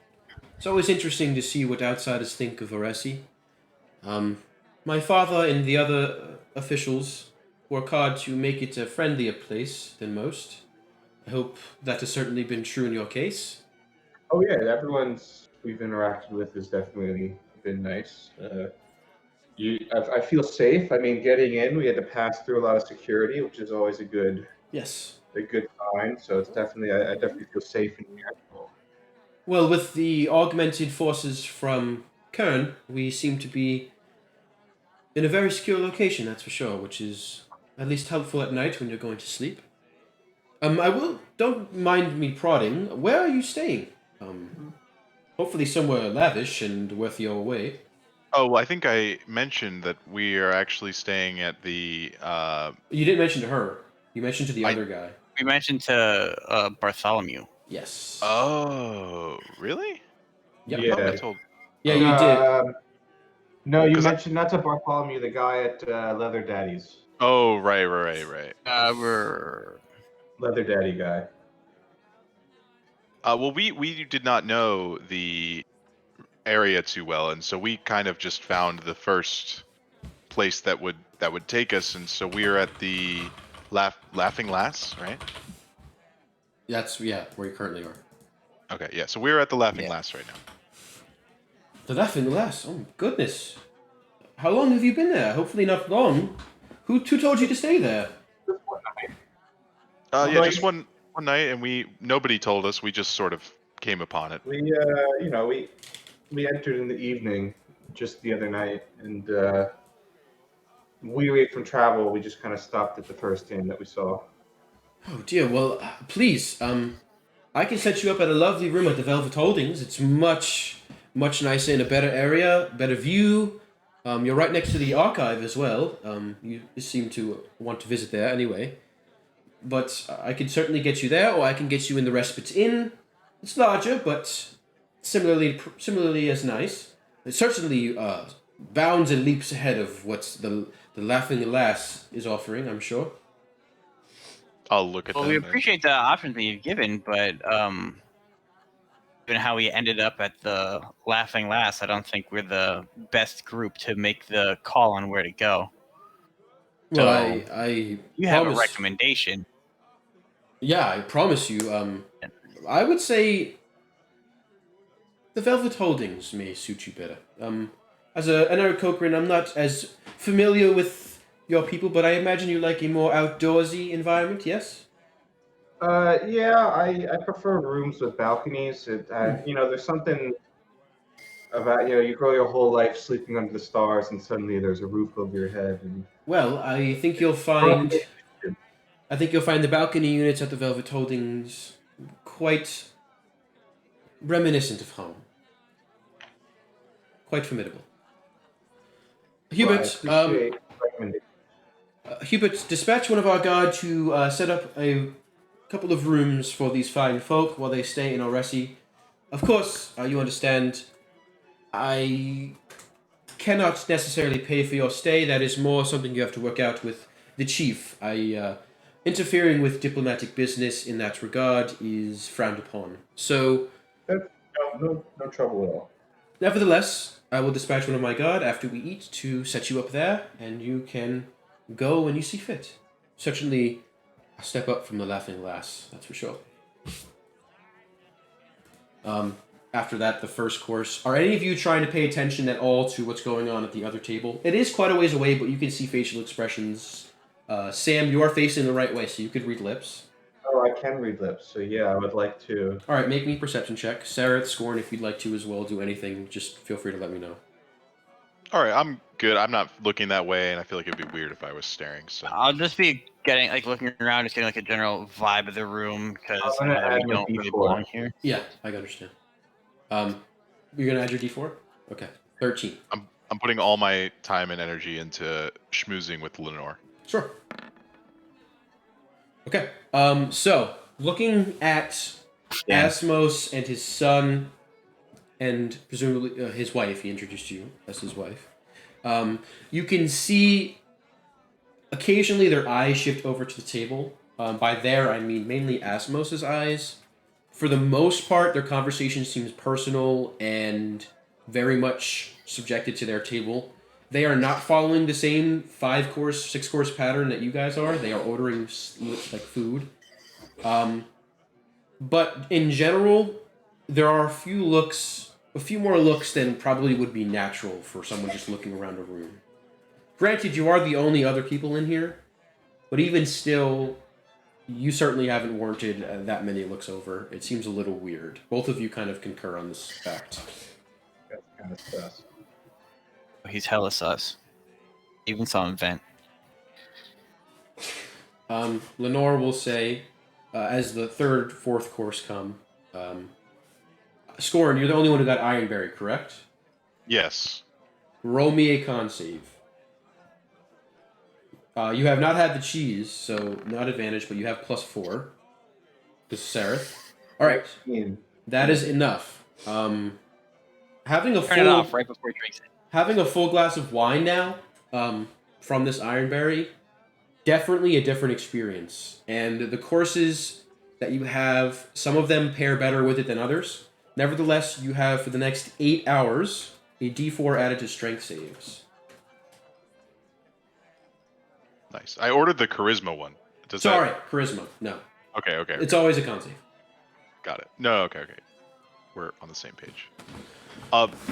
It's always interesting to see what outsiders think of Oresi. My father and the other officials work hard to make it a friendlier place than most. I hope that has certainly been true in your case. Oh yeah, everyone's we've interacted with has definitely been nice. I feel safe. I mean, getting in, we had to pass through a lot of security, which is always a good Yes. sign. So it's definitely, I definitely feel safe in here. Well, with the augmented forces from Kern, we seem to be in a very secure location, that's for sure, which is at least helpful at night when you're going to sleep. Don't mind me prodding. Where are you staying? Hopefully somewhere lavish and worth your way. Oh, well, I think I mentioned that we are actually staying at the. You didn't mention to her. You mentioned to the I- other guy. We mentioned to Bartholomew. Yes. Oh, really? Yep. I thought I Yeah. told. Yeah, you did. No, you 'Cause I- mentioned not to Bartholomew, the guy at Leather Daddy's. Oh, right. We're Leather Daddy guy. Well, we did not know the area too well, and so we kind of just found the first place that would take us, and so we're at the Laughing Lass, right? That's where you currently are. Okay, yeah. So we're at the Laughing Yeah. Lass right now. The Laughing Lass. Oh goodness. How long have you been there? Hopefully not long. Who told you to stay there? Yeah, Like- just one night, and nobody told us. We just sort of came upon it. We we entered in the evening just the other night, and weary from travel, we just kind of stopped at the first inn that we saw. Oh dear. Well, please. I can set you up at a lovely room at the Velvet Holdings. It's much nicer in a better area, better view. You're right next to the archive as well. You seem to want to visit there anyway. But I can certainly get you there, or I can get you in the Respite Inn. It's larger, but similarly as nice. It certainly bounds and leaps ahead of what the Laughing Lass is offering, I'm sure. I'll look at well, them. we and- appreciate the options that you've given, but given how we ended up at the Laughing Lass, I don't think we're the best group to make the call on where to go. Well, So, I You have a promise- recommendation. Yeah, I promise you. I would say the Velvet Holdings may suit you better. As an Aarakocran, I'm not as familiar with your people, but I imagine you like a more outdoorsy environment, yes? Yeah, I prefer rooms with balconies. There's something about, you grow your whole life sleeping under the stars, and suddenly there's a roof over your head. And Well, I think you'll find the balcony units at the Velvet Holdings quite reminiscent of home. Quite formidable. Hubert, Well, I appreciate the recommendation. Hubert, dispatch one of our guard to set up a couple of rooms for these fine folk while they stay in Oresi. Of course, you understand, I cannot necessarily pay for your stay. That is more something you have to work out with the chief. Interfering with diplomatic business in that regard is frowned upon. So, No trouble at all. nevertheless, I will dispatch one of my guard after we eat to set you up there, and you can go when you see fit. Certainly a step up from the Laughing Lass, that's for sure. After that, the first course. Are any of you trying to pay attention at all to what's going on at the other table? It is quite a ways away, but you can see facial expressions. Sam, you are facing the right way, so you could read lips. Oh, I can read lips, so yeah, I would like to. All right, make me a perception check. Sarah, Scorn, if you'd like to as well, do anything, just feel free to let me know. All right, I'm good. I'm not looking that way, and I feel like it'd be weird if I was staring. So I'll just be looking around, just getting a general vibe of the room because I'm gonna add we my don't really D4. belong here. Yeah, I understand. You're gonna add your D4? Okay, 13. I'm putting all my time and energy into schmoozing with Lenore. Sure. Okay. So looking at Yeah. Asmos and his son, and presumably his wife, he introduced you as his wife. You can see occasionally their eyes shift over to the table. By there, I mean mainly Asmos's eyes. For the most part, their conversation seems personal and very much subjected to their table. They are not following the same 5-course, 6-course pattern that you guys are. They are ordering like food. But in general, there are a few more looks than probably would be natural for someone just looking around a room. Granted, you are the only other people in here, but even still, you certainly haven't warranted that many looks over. It seems a little weird. Both of you kind of concur on this fact. That's kind of sus. He's hella sus. Even saw him vent. Lenore will say, as the third, fourth course come, Scorn, you're the only one who got Ironberry, correct? Yes. Roll me a con save. You have not had the cheese, so not advantage, but you have +4. This is Sareth. Alright, that is enough. Having a Turn it off right before he drinks it. Having a full glass of wine now, from this Ironberry, definitely a different experience. And the courses that you have, some of them pair better with it than others. Nevertheless, you have for the next 8 hours a D4 added to strength saves. Nice. I ordered the charisma one. Sorry, charisma. No. Okay. It's always a con save. Got it. No, okay. We're on the same page.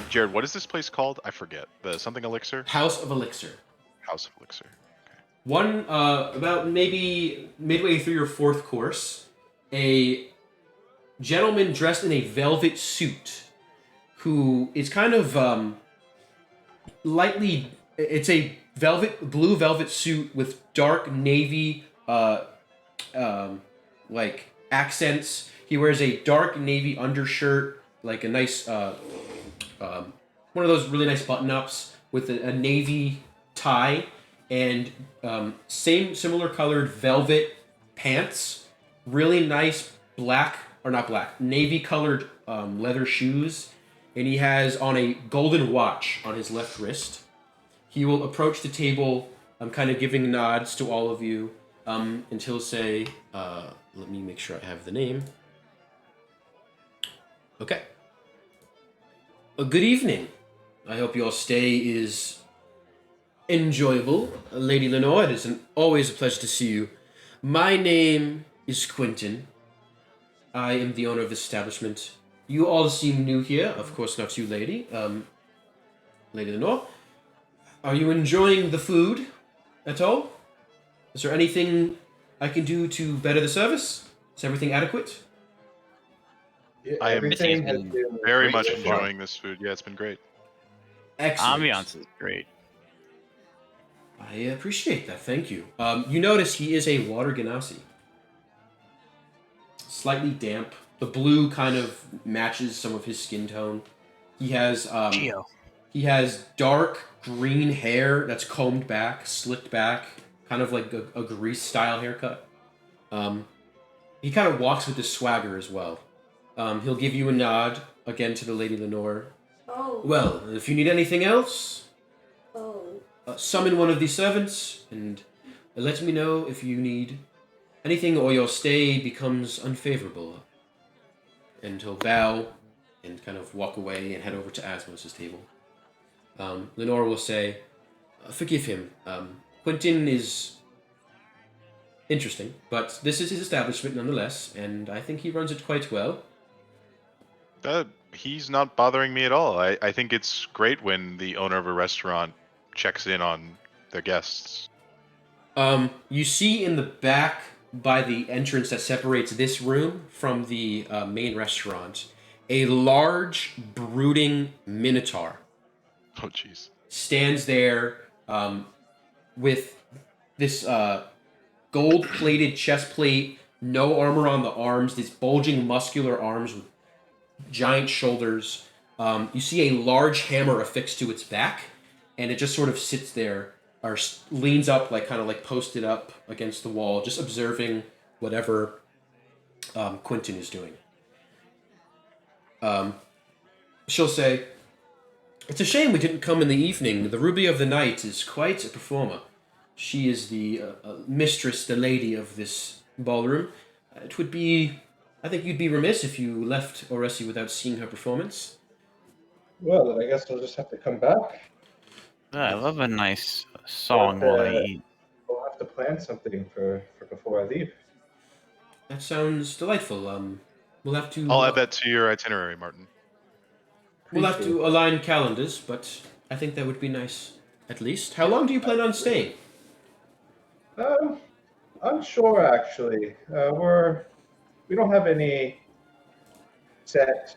Jared, what is this place called? I forget. The something elixir? House of Elixir. House of Elixir. One, about maybe midway through your fourth course, a gentleman dressed in a velvet suit who is kind of lightly. It's a blue velvet suit with dark navy like accents. He wears a dark navy undershirt, like a nice one of those really nice button-ups with a navy tie and similar colored velvet pants. Really nice navy colored leather shoes, and he has on a golden watch on his left wrist. He will approach the table, kind of giving nods to all of you, and he'll say, let me make sure I have the name. Okay. Good evening. I hope your stay is enjoyable. Lady Lenore, it is always a pleasure to see you. My name is Quentin. I am the owner of this establishment. You all seem new here. Of course, not you, lady. Lady Lenore. Are you enjoying the food at all? Is there anything I can do to better the service? Is everything adequate? Yeah, I am everything missing has is been been Very Great much so great. far. enjoying this food. Yeah, it's been Great great so far. enjoying this food. Yeah, it's been great. Excellent. Ambiance is great. I appreciate that. Thank you. You notice he is a water ganassi. Slightly damp. The blue kind of matches some of his skin tone. He has Geo. he has dark green hair that's combed back, slicked back, kind of like a grease style haircut. He kind of walks with this swagger as well. He'll give you a nod again to the Lady Lenore. Oh. Well, if you need anything else, Oh. summon one of these servants and let me know if you need anything or your stay becomes unfavorable. And he'll bow and kind of walk away and head over to Asmos' table. Lenore will say, forgive him. Quentin is interesting, but this is his establishment nonetheless, and I think he runs it quite well. He's not bothering me at all. I think it's great when the owner of a restaurant checks in on their guests. You see in the back by the entrance that separates this room from the main restaurant, a large, brooding minotaur Oh, jeez. stands there with this gold-plated chest plate, no armor on the arms, these bulging muscular arms with giant shoulders. You see a large hammer affixed to its back, and it just sort of sits there, or leans up, like kind of like posted up against the wall, just observing whatever Quentin is doing. She'll say, "It's a shame we didn't come in the evening. The Ruby of the Night is quite a performer. She is the mistress, the lady of this ballroom. It would be, I think you'd be remiss if you left Oresi without seeing her performance." Well, then I guess I'll just have to come back. I love a nice song while I eat. We'll have to plan something for before I leave. That sounds delightful. We'll have to. I'll add that to your itinerary, Martin. We'll have to align calendars, but I think that would be nice. At least. How long do you plan on staying? Unsure actually. We don't have any set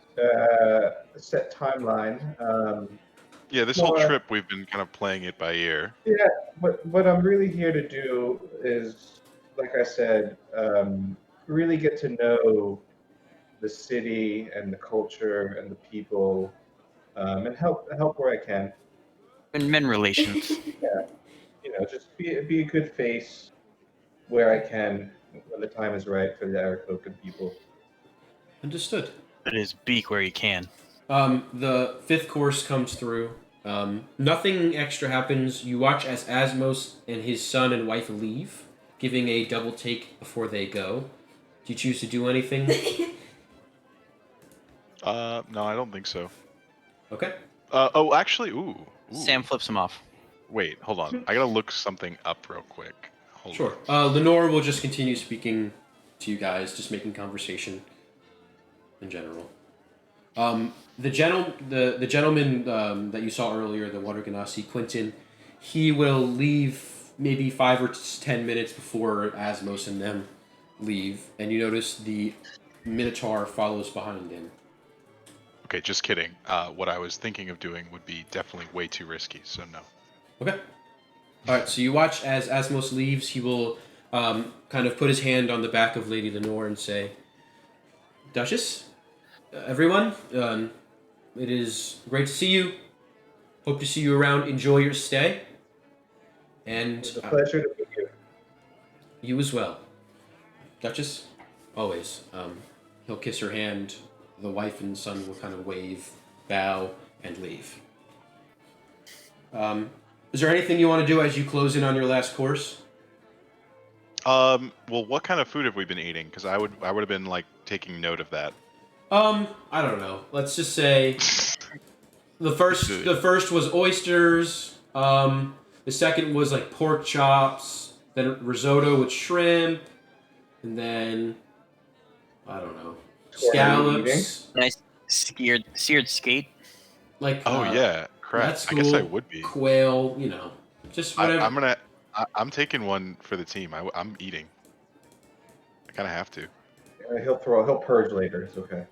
timeline. Yeah, this whole More- trip we've been kind of playing it by ear. Yeah, what I'm really here to do is, like I said, really get to know the city and the culture and the people, and help where I can. And men relations. Just be a good face where I can when the time is right for the Aarakocra people. Understood. It is beak where you can. The fifth course comes through. Nothing extra happens. You watch as Asmos and his son and wife leave, giving a double take before they go. Do you choose to do anything? No, I don't think so. Okay. Oh, actually, ooh. Sam flips him off. Wait, hold on. I gotta look something up real quick. Hold Sure. on. Lenore will just continue speaking to you guys, just making conversation in general. The gentleman that you saw earlier, the Water Ganassi, Quentin, he will leave maybe 5 or 10 minutes before Asmos and them leave, and you notice the Minotaur follows behind him. Okay, just kidding. What I was thinking of doing would be definitely way too risky, so no. Okay. All right. So you watch as Asmos leaves. He will kind of put his hand on the back of Lady Lenore and say, "Duchess, everyone, it is great to see you. Hope to see you around. Enjoy your stay, and It's a pleasure to meet you. you as well, Duchess. Always." He'll kiss her hand. The wife and son will kind of wave, bow, and leave. Is there anything you want to do as you close in on your last course? Well, what kind of food have we been eating? Because I would have been like taking note of that. I don't know. Let's just say the first was oysters. The second was like pork chops. Then risotto with shrimp, and then I don't know, scallops. Nice seared skate. Like Oh yeah, crap. that's I guess I cool. would be. Quail, just whatever. I'm taking one for the team. I'm eating. I kind of have to. He'll purge later. It's okay.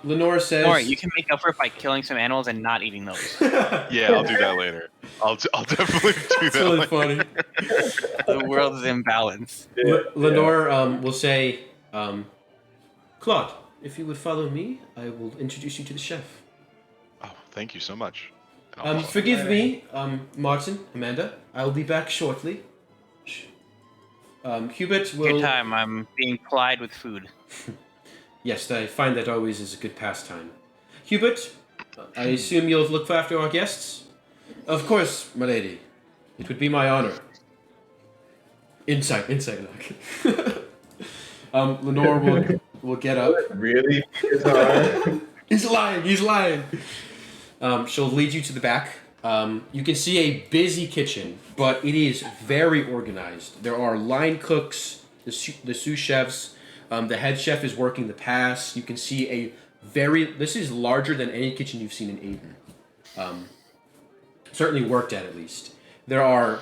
Lenore says. Or you can make up for it by killing some animals and not eating those. Yeah, I'll do that later. I'll definitely do That's that. really later. funny. The world is in balance. Lenore will say, Claude, if you would follow me, I will introduce you to the chef. Oh, thank you so much. And I'll follow. Forgive me, Martin, Amanda. I'll be back shortly. Hubert will. Good time. I'm being plied with food. Yes, I find that always is a good pastime. Hubert, I assume you'll look after our guests? Of course, my lady. It would be my honor. Insight look. Lenore will get up. Really? Bizarre. He's lying. She'll lead you to the back. You can see a busy kitchen, but it is very organized. There are line cooks, the sous chefs. The head chef is working the pass. You can see this is larger than any kitchen you've seen in Aiden. Certainly worked at least. There are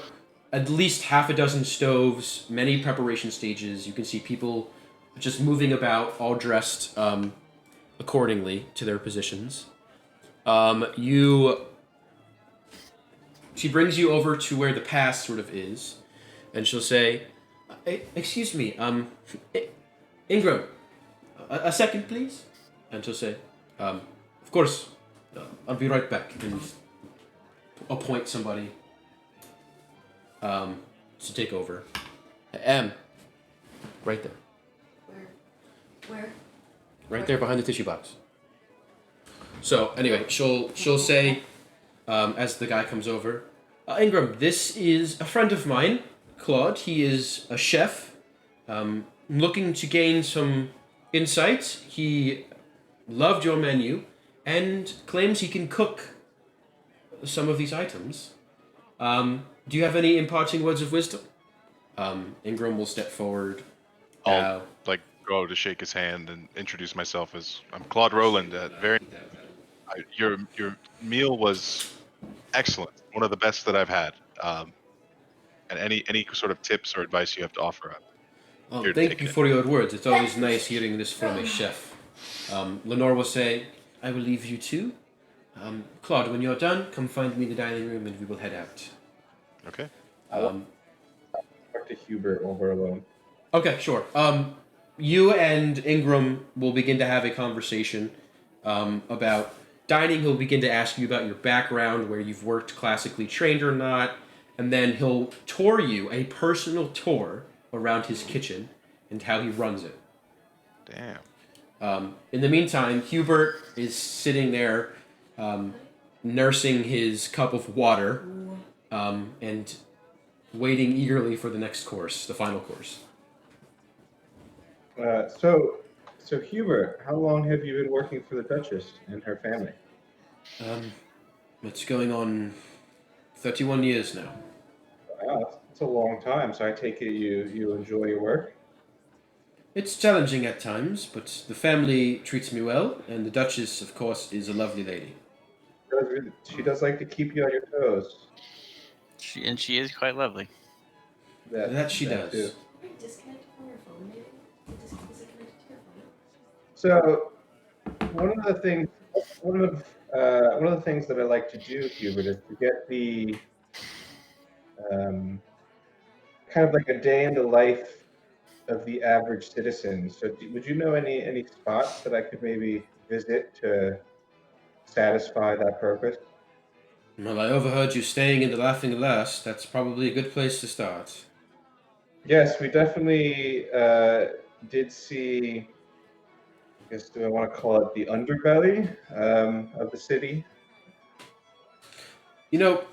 at least half a dozen stoves, many preparation stages. You can see people just moving about, all dressed accordingly to their positions. She brings you over to where the pass sort of is, and she'll say, "Excuse me, Ingram, a second, please." And she'll say, "Of course, I'll be right back," and appoint somebody to take over. Right there. Where? Right there behind the tissue box. So anyway, she'll say, as the guy comes over, Ingram, this is a friend of mine, Claude. He is a chef, looking to gain some insights. He loved your menu and claims he can cook some of these items. Do you have any imparting words of wisdom? Ingram will step forward. I'll go to shake his hand and introduce myself as I'm Claude Rowland. Your meal was excellent, one of the best that I've had. And any sort of tips or advice you have to offer up. Thank you for your words. It's always nice hearing this from a chef. Lenore will say, "I will leave you too. Claude, when you're done, come find me in the dining room and we will head out." Okay. Talk to Hubert while we're alone. Okay, sure. You and Ingram will begin to have a conversation about dining. He'll begin to ask you about your background, where you've worked classically trained or not, and then he'll tour you a personal tour around his kitchen and how he runs it. Damn. In the meantime, Hubert is sitting there nursing his cup of water and waiting eagerly for the next course, the final course. So Hubert, how long have you been working for the Duchess and her family? It's going on 31 years now. Wow, that's a long time. So I take it you enjoy your work? It's challenging at times, but the family treats me well, and the Duchess, of course, is a lovely lady. She does like to keep you on your toes. She is quite lovely. That she does. too. Wait, disconnected from your phone, maybe? Is it connected to your phone? So one of the things that I like to do, Hubert, is to get the kind of like a day in the life of the average citizen. So would you know any spots that I could maybe visit to satisfy that purpose? Well, I overheard you staying in the Laughing Glass. That's probably a good place to start. Yes, we definitely did see, I guess, do I want to call it the underbelly of the city? You know,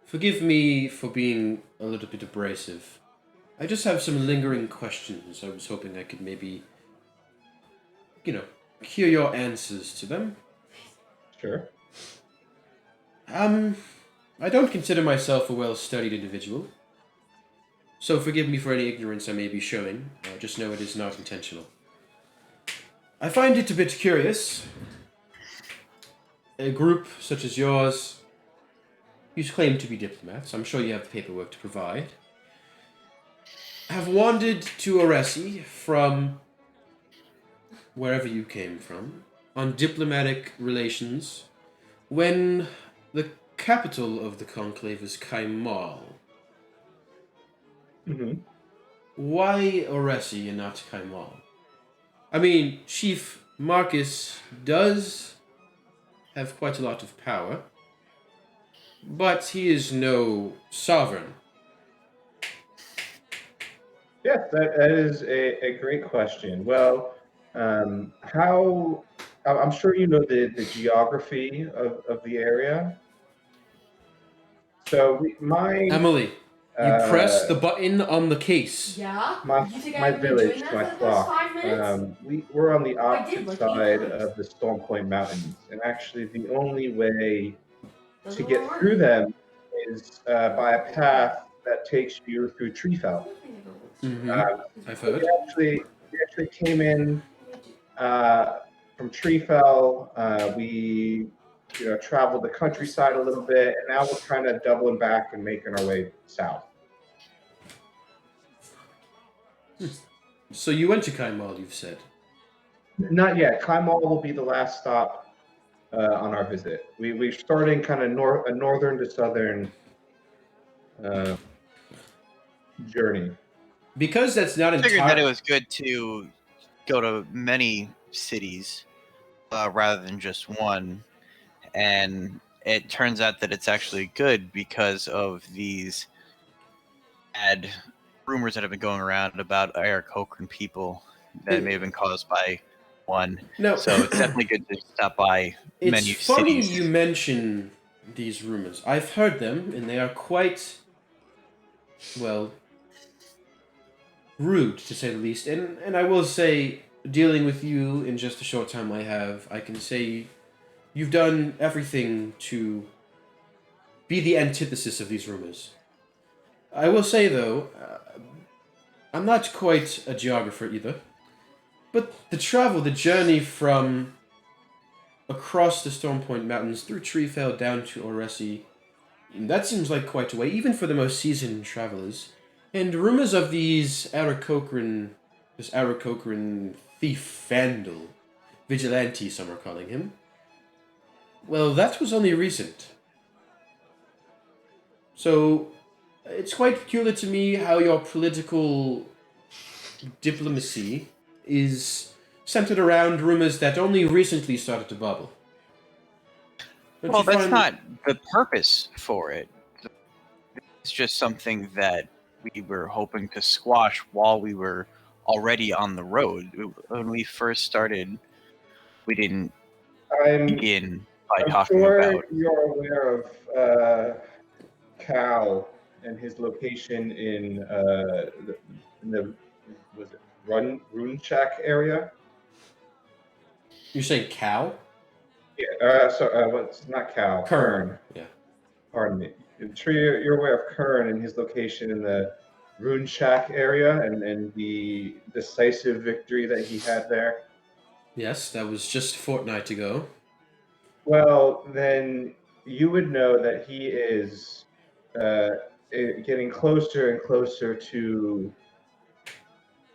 forgive me for being a little bit abrasive. I just have some lingering questions. I was hoping I could maybe, hear your answers to them. Sure. I don't consider myself a well-studied individual, so forgive me for any ignorance I may be showing. Just know it is not intentional. I find it a bit curious. A group such as yours, you claim to be diplomats. I'm sure you have the paperwork to provide. have wandered to Oresi from wherever you came from on diplomatic relations when the capital of the Conclave is Kaimal. Hmm. Why Oresi and not Kaimal? I mean, Chief Marcus does have quite a lot of power, but he is no sovereign. Yes, that is a great question. Well, how I'm sure you know the geography of the area. So my Emily, you press the uh, button on the case. Yeah? my You think I my haven't been doing village, that my for the past flock, 5 minutes? we're on the I did opposite like 8 side times. of the Storm Point Mountains, and actually the only way to Doesn't get wanna through work. them is by a path that takes you through Treefell. Mm-hmm. I've So heard. we actually came in from Treefell. We traveled the countryside a little bit, and now we're kind of doubling back and making our way south. So you went to Kaimal, you've said. Not yet. Kaimal will be the last stop on our visit. We're starting kind of a northern to southern uh, journey. Because that's not Figured that it entirely. was good to go to many cities rather than just one, and it turns out that it's actually good because of these bad rumors that have been going around about Eric Hochran people that may have been caused by one. No. So it's definitely good to stop by It's many funny cities. you mention these rumors. I've heard them, and they are quite, well, rude to say the least. And I will say, dealing with you in just the short time I have, I can say you've done everything to be the antithesis of these rumors. I will say though, I'm not quite a geographer either, but the journey from across the Stormpoint Mountains through Treefell down to Oresi, that seems like quite a way, even for the most seasoned travelers. And rumors of this Aarakocran thief vandal, vigilante, some are calling him. Well, that was only recent. So, it's quite peculiar to me how your political diplomacy is centered around rumors that only recently started to bubble. Don't Well, you that's find- not the purpose for it. It's just something that we were hoping to squash while we were already on the road. When we first started, we didn't I'm begin by I'm talking sure about. you're aware of Cal and his location in the was it Runechak area? You're saying Cal? Yeah. Well, it's not Cal. Kern. Yeah. Pardon me. I'm sure you're aware of Kern and his location in the Runechak area and the decisive victory that he had there. Yes, that was just a fortnight ago. Well, then you would know that he is uh, getting closer and closer to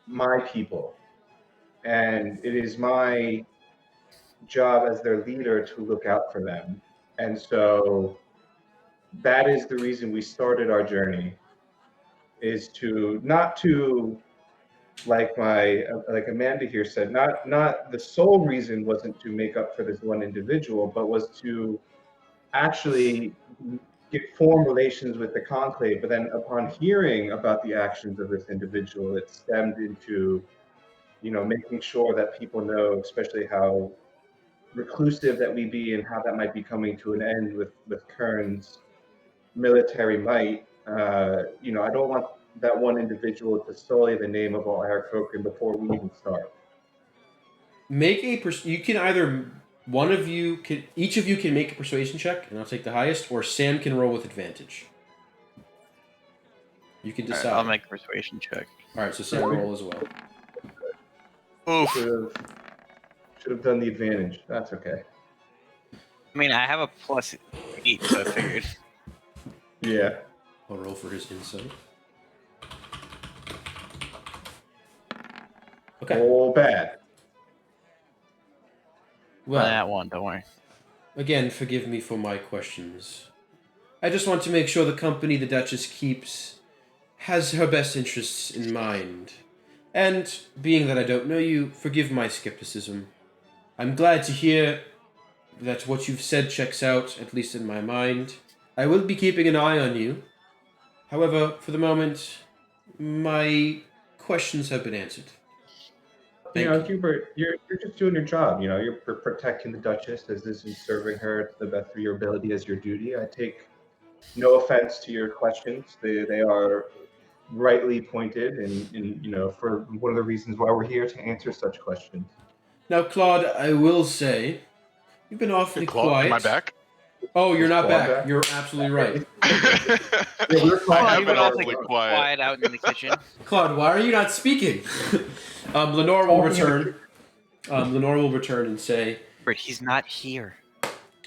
my people. And it is my job as their leader to look out for them. And so that is the reason we started our journey, is to not to like Amanda here said, not the sole reason wasn't to make up for this one individual, but was to actually form relations with the conclave. But then upon hearing about the actions of this individual, it stemmed into making sure that people know, especially how reclusive that we be and how that might be coming to an end with Kern's military might. I don't want that one individual to sully the name of all Aarakocra before we even start. You can either each of you can make a persuasion check, and I'll take the highest, or Sam can roll with advantage. You can All right, decide. I'll make a persuasion check. All right, so Sam roll as well. Oof. Should have done the advantage. That's okay. I mean, I have a +8, so I figured. Yeah. I'll roll for his insight. Okay. Oh, bad. Well, That one, don't worry. again, forgive me for my questions. I just want to make sure the company the Duchess keeps has her best interests in mind. And being that I don't know you, forgive my skepticism. I'm glad to hear that what you've said checks out, at least in my mind. I will be keeping an eye on you. However, for the moment, my questions have been answered. Thank you. Hubert, you're just doing your job. You're protecting the Duchess as this is serving her to the best of your ability as your duty. I take no offense to your questions. They are rightly pointed, and for one of the reasons why we're here to answer such questions. Now, Claude, I will say, you've been awfully Claude, quiet. am I back? Oh, you're Is not Claude back. back? You're absolutely right. Yeah, we're Oh, I have you've been been awfully awfully quiet. out in the kitchen. Claude, why are you not speaking? Lenore will return. Lenore will return and say, But he's not here.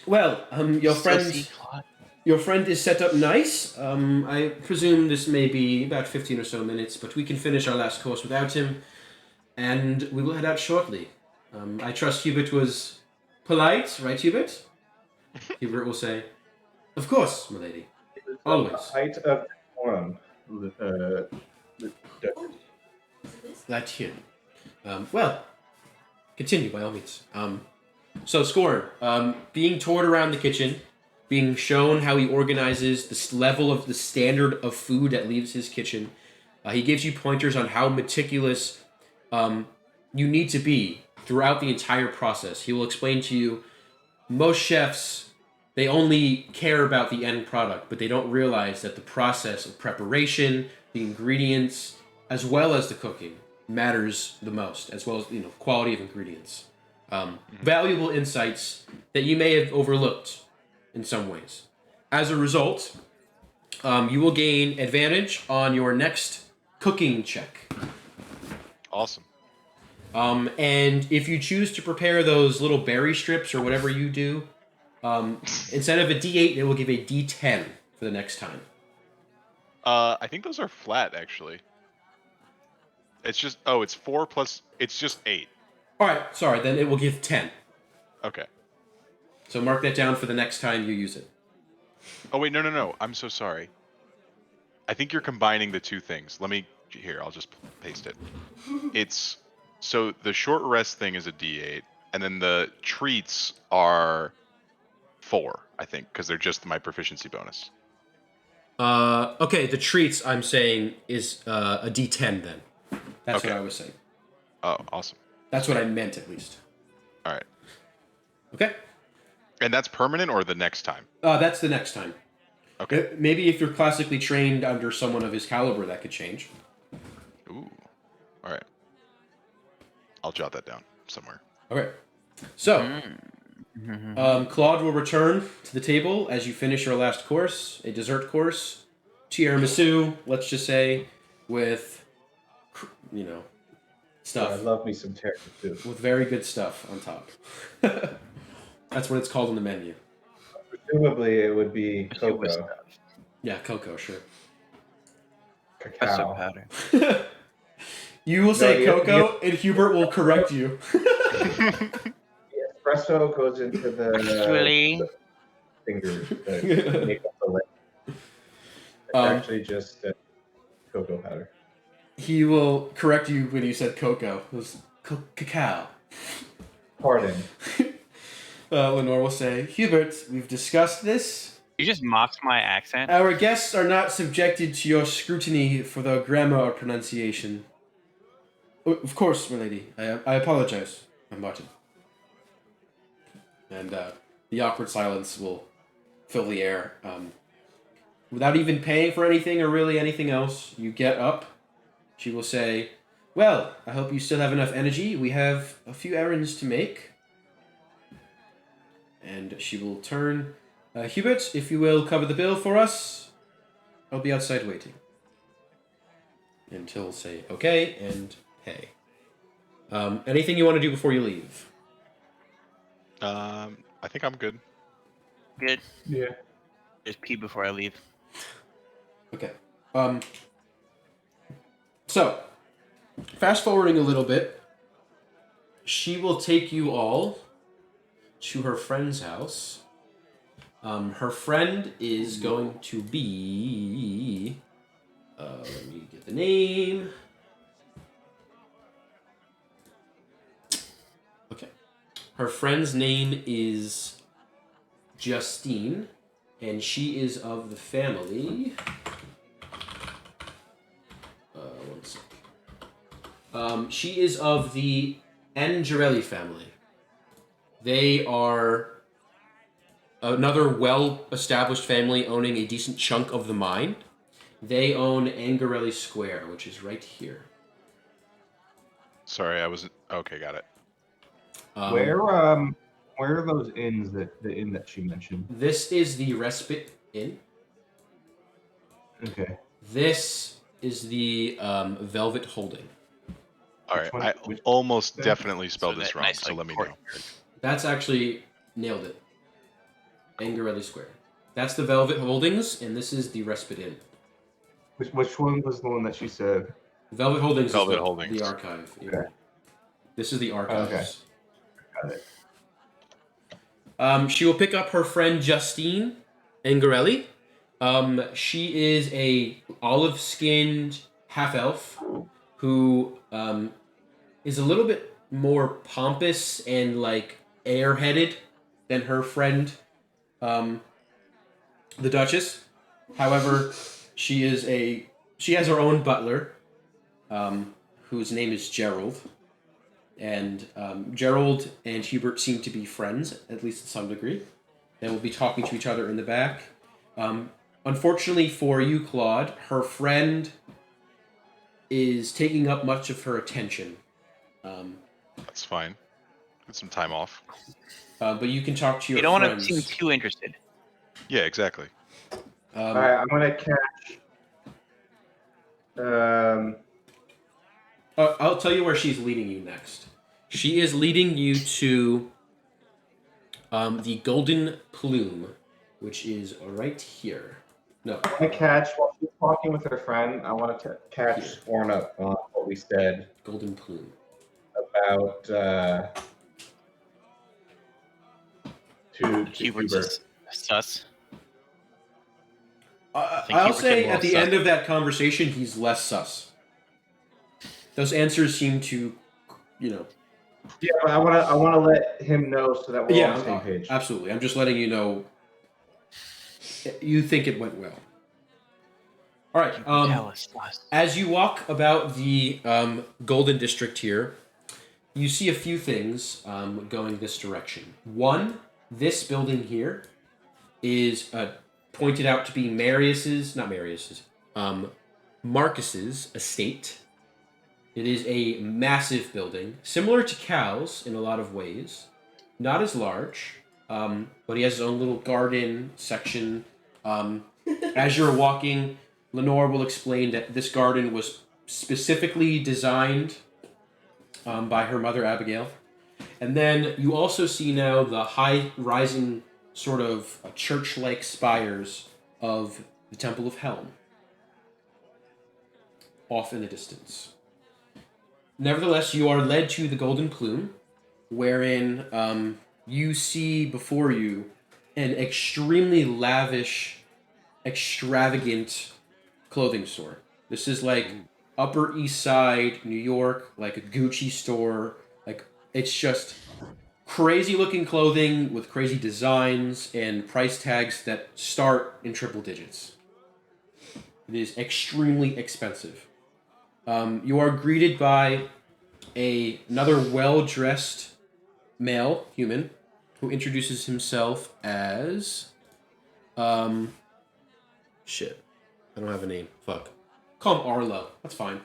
"Well, your Still see friend, Claude. your friend is set up nice. I presume this may be about 15 or so minutes, but we can finish our last course without him, and we will head out shortly. I trust Hubert was polite, right, Hubert?" Hubert will say, "Of course, milady. Always." The height of decorum, Duchess. Glad to hear. Well, continue by all means. So Scorn, being toured around the kitchen, being shown how he organizes this level of the standard of food that leaves his kitchen, he gives you pointers on how meticulous you need to be throughout the entire process. He will explain to you, most chefs, they only care about the end product, but they don't realize that the process of preparation, the ingredients, as well as the cooking, matters the most, as well as quality of ingredients. Valuable insights that you may have overlooked in some ways. As a result, you will gain advantage on your next cooking check. Awesome. And if you choose to prepare those little berry strips or whatever you do, instead of a D8, it will give a D10 for the next time. I think those are flat actually. It's just it's 4 plus. It's just 8. All right, sorry, then it will give 10. Okay. So mark that down for the next time you use it. Oh wait, no. I'm so sorry. I think you're combining the two things. I'll just paste it. It's so the short rest thing is a D8, and then the treats are 4, I think, because they're just my proficiency bonus. Okay, the treats I'm saying is a D10 then. That's Okay. what I was saying. Oh, awesome. That's what I meant at least. All right. Okay? And that's permanent or the next time? That's the next time. Okay. Maybe if you're classically trained under someone of his caliber, that could change. Ooh. All right. I'll jot that down somewhere. Okay. So, Claude will return to the table as you finish your last course, a dessert course, tiramisu, let's just say, with, I stuff. love me some tiramisu. With very good stuff on top. That's what it's called on the menu. Presumably, it would be cocoa, Yeah, cocoa, sure. Espresso cacao. powder. You will say you- cocoa, and Hubert will correct you. The espresso goes into the Actually, fingers that make up the liquid. It's actually just cocoa powder. He will correct you when you said cocoa. It was cacao. Pardon. Lenore will say, Hubert, we've discussed this. you just mocked my accent. Our guests are not subjected to your scrutiny for their grammar or pronunciation. Of course, milady. I apologize. I'm Martin. And the awkward silence will fill the air. Without even paying for anything or really anything else, you get up. She will say, well, I hope you still have enough energy. We have a few errands to make. And she will turn. Hubert, if you will cover the bill for us, I'll be outside waiting. And he'll say, okay, and pay. Anything you want to do before you leave? I think I'm good. Good. Yeah. Just pee before I leave. Okay. So, fast forwarding a little bit, she will take you all to her friend's house. Her friend is going to be. Let me get the name. Okay. Her friend's name is Justine, and she is of the family. One sec. She is of the Angarelli family. They are another well-established family owning a decent chunk of the mine. They own Angarelli Square, which is right here. Sorry, I wasn't. Okay, got it. Where are those inns the inn that she mentioned? This is the Respite Inn. Okay. This is the Velvet Holding. All Which right, one- I which- almost Yeah. definitely spelled So this that wrong, nice, so like, let me court- know. That's actually nailed it. Angarelli Square. That's the Velvet Holdings, and this is the Respite Inn. Which one was the one that she said? Velvet Holdings Velvet is Holdings. the archive. Yeah. Okay. This is the archives. Got it. She will pick up her friend Justine Angarelli. She is a olive-skinned half-elf who is a little bit more pompous and like airheaded than her friend, the Duchess. However, she has her own butler, whose name is Gerald. And Gerald and Hubert seem to be friends, at least to some degree. They will be talking to each other in the back. Unfortunately for you, Claude, her friend is taking up much of her attention. That's fine. Get some time off. But you can talk to your You don't want to friends. seem too interested. Yeah, exactly. All right, I'm gonna catch. I'll tell you where she's leading you next. She is leading you to the Golden Plume, which is right here. No. I want to catch while she's talking with her friend. I want to catch Here. Scorn up on what we said Golden Plume. about to Hubert's Hubert. just sus. think I'll Hubert's say getting a at the little end of that conversation, he's less sus. Those answers seem to, Yeah, but I want to let him know so that we're on the same page. Absolutely. I'm just letting you know. You think it went well. All right. Tell us, sus. As you walk about the Golden District here, you see a few things going this direction. One, this building here is pointed out to be Marcus's estate. It is a massive building, similar to Cal's in a lot of ways. Not as large, but he has his own little garden section. As you're walking, Lenore will explain that this garden was specifically designed by her mother, Abigail. And then you also see now the high-rising sort of church-like spires of the Temple of Helm off in the distance. Nevertheless, you are led to the Golden Plume, wherein you see before you an extremely lavish, extravagant clothing store. This is like Upper East Side, New York, like a Gucci store. Like, it's just crazy looking clothing with crazy designs and price tags that start in triple digits. It is extremely expensive. You are greeted by another well-dressed male human who introduces himself as shit. I don't have a name. Fuck. Call him Arlo. That's fine.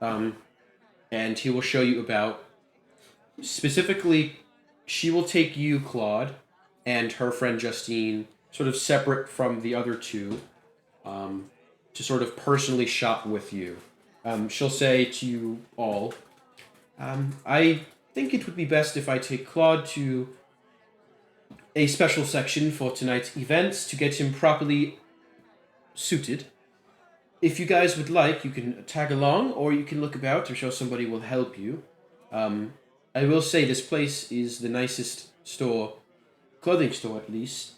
And he will show you about specifically. She will take you, Claude, and her friend Justine, sort of separate from the other two, to sort of personally shop with you. She'll say to you all, I think it would be best if I take Claude to a special section for tonight's events to get him properly suited. If you guys would like, you can tag along, or you can look about. I'm sure somebody will help you. I will say this place is the nicest store, clothing store at least,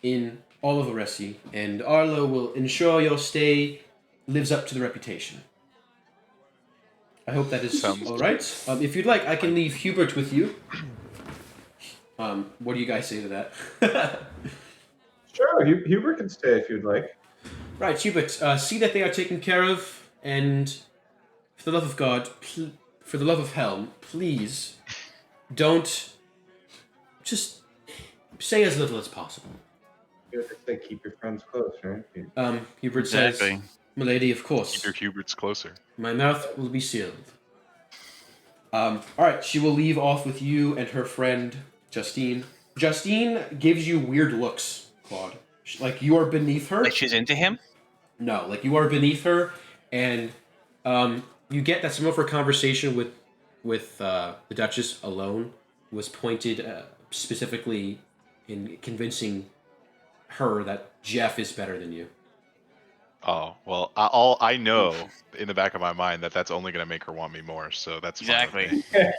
in all of Aresi, and Arlo will ensure your stay lives up to the reputation. I hope that is Sounds all right. If you'd like, I can leave Hubert with you. What do you guys say to that? Sure, Hubert can stay if you'd like. Right, Hubert. See that they are taken care of, and for the love of God, for the love of Helm, please don't just say as little as possible. You say keep your friends close, right? Hubert says, Exactly. "Milady, of course. Keep your Huberts closer. My mouth will be sealed." Alright, she will leave off with you and her friend, Justine. Justine gives you weird looks, Claude. Like you are beneath her. Like she's into him? No, like you are beneath her, and you get that some of her conversation with the Duchess alone was pointed specifically in convincing her that Jeff is better than you. Oh well, all I know in the back of my mind that's only gonna make her want me more. So that's fine with Exactly. me.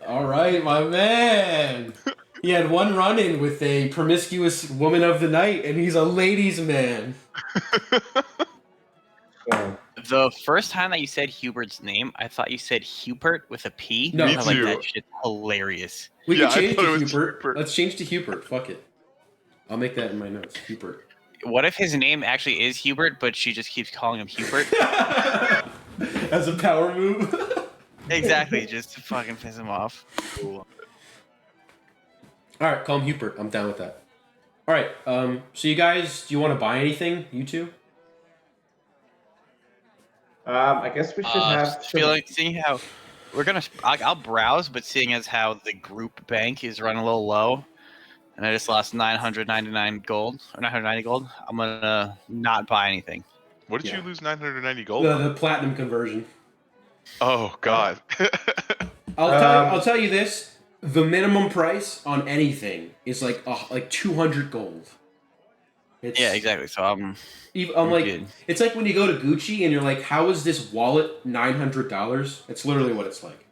All right, my man. He had one run-in with a promiscuous woman of the night, and he's a ladies' man. So, The first time that you said Hubert's name, I thought you said Hubert with a P. No. I was like, too. that shit's hilarious. We Yeah, can I change thought to it was Hubert. Hubert. Let's change to Hubert. Fuck it. I'll make that in my notes. Hubert. What if his name actually is Hubert, but she just keeps calling him Hubert? As a power move. Exactly, just to fucking piss him off. All right, call him Hubert. I'm down with that. All right. So you guys, do you want to buy anything? You two? I guess we should have. Seeing how we're gonna, I'll browse, but seeing as how the group bank is running a little low, and I just lost 999 gold or 990 gold, I'm gonna not buy anything. What did Yeah. you lose 990 gold on? The platinum conversion. Oh God. I'll tell you this: the minimum price on anything is like 200 gold. It's, Yeah, exactly. So I'm like, good. it's like when you go to Gucci and you're like, how is this wallet $900? It's literally what it's like.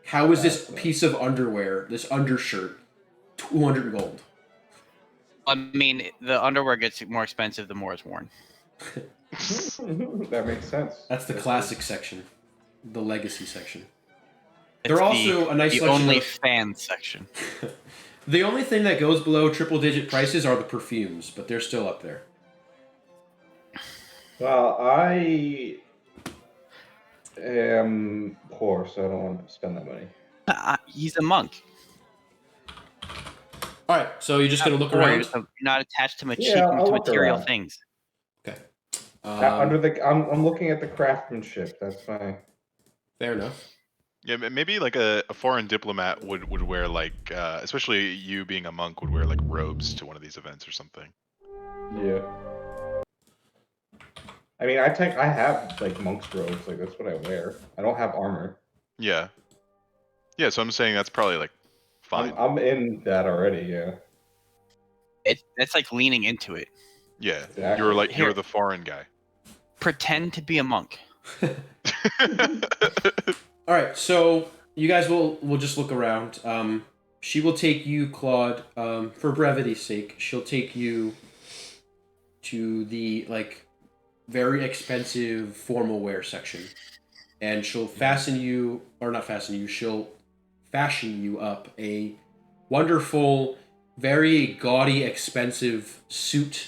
How is this piece of underwear, this undershirt, 200 gold? I mean, the underwear gets more expensive the more it's worn. That makes sense. That's the classic section, the legacy section. It's They're also a nice the selection only of- fan section. The only thing that goes below triple-digit prices are the perfumes, but they're still up there. Well, I am poor, so I don't want to spend that money. He's a monk. All right, so you're just gonna look Or around. You're not attached to, Yeah, I'll to look material around. things. Okay. Under the, I'm looking at the craftsmanship. That's my. Fair enough. Yeah, maybe like a foreign diplomat would wear like, especially you being a monk would wear like robes to one of these events or something. Yeah. I mean, I have like monk's robes. Like that's what I wear. I don't have armor. Yeah. Yeah, so I'm saying that's probably like fine. I'm in that already. Yeah. It's like leaning into it. Yeah, Exactly. you're like Here. you're the foreign guy. Pretend to be a monk. All right, so you guys will just look around. She will take you, Claude, for brevity's sake. She'll take you to the very expensive formal wear section, and she'll fasten you, or not fasten you. She'll fashion you up a wonderful, very gaudy, expensive suit.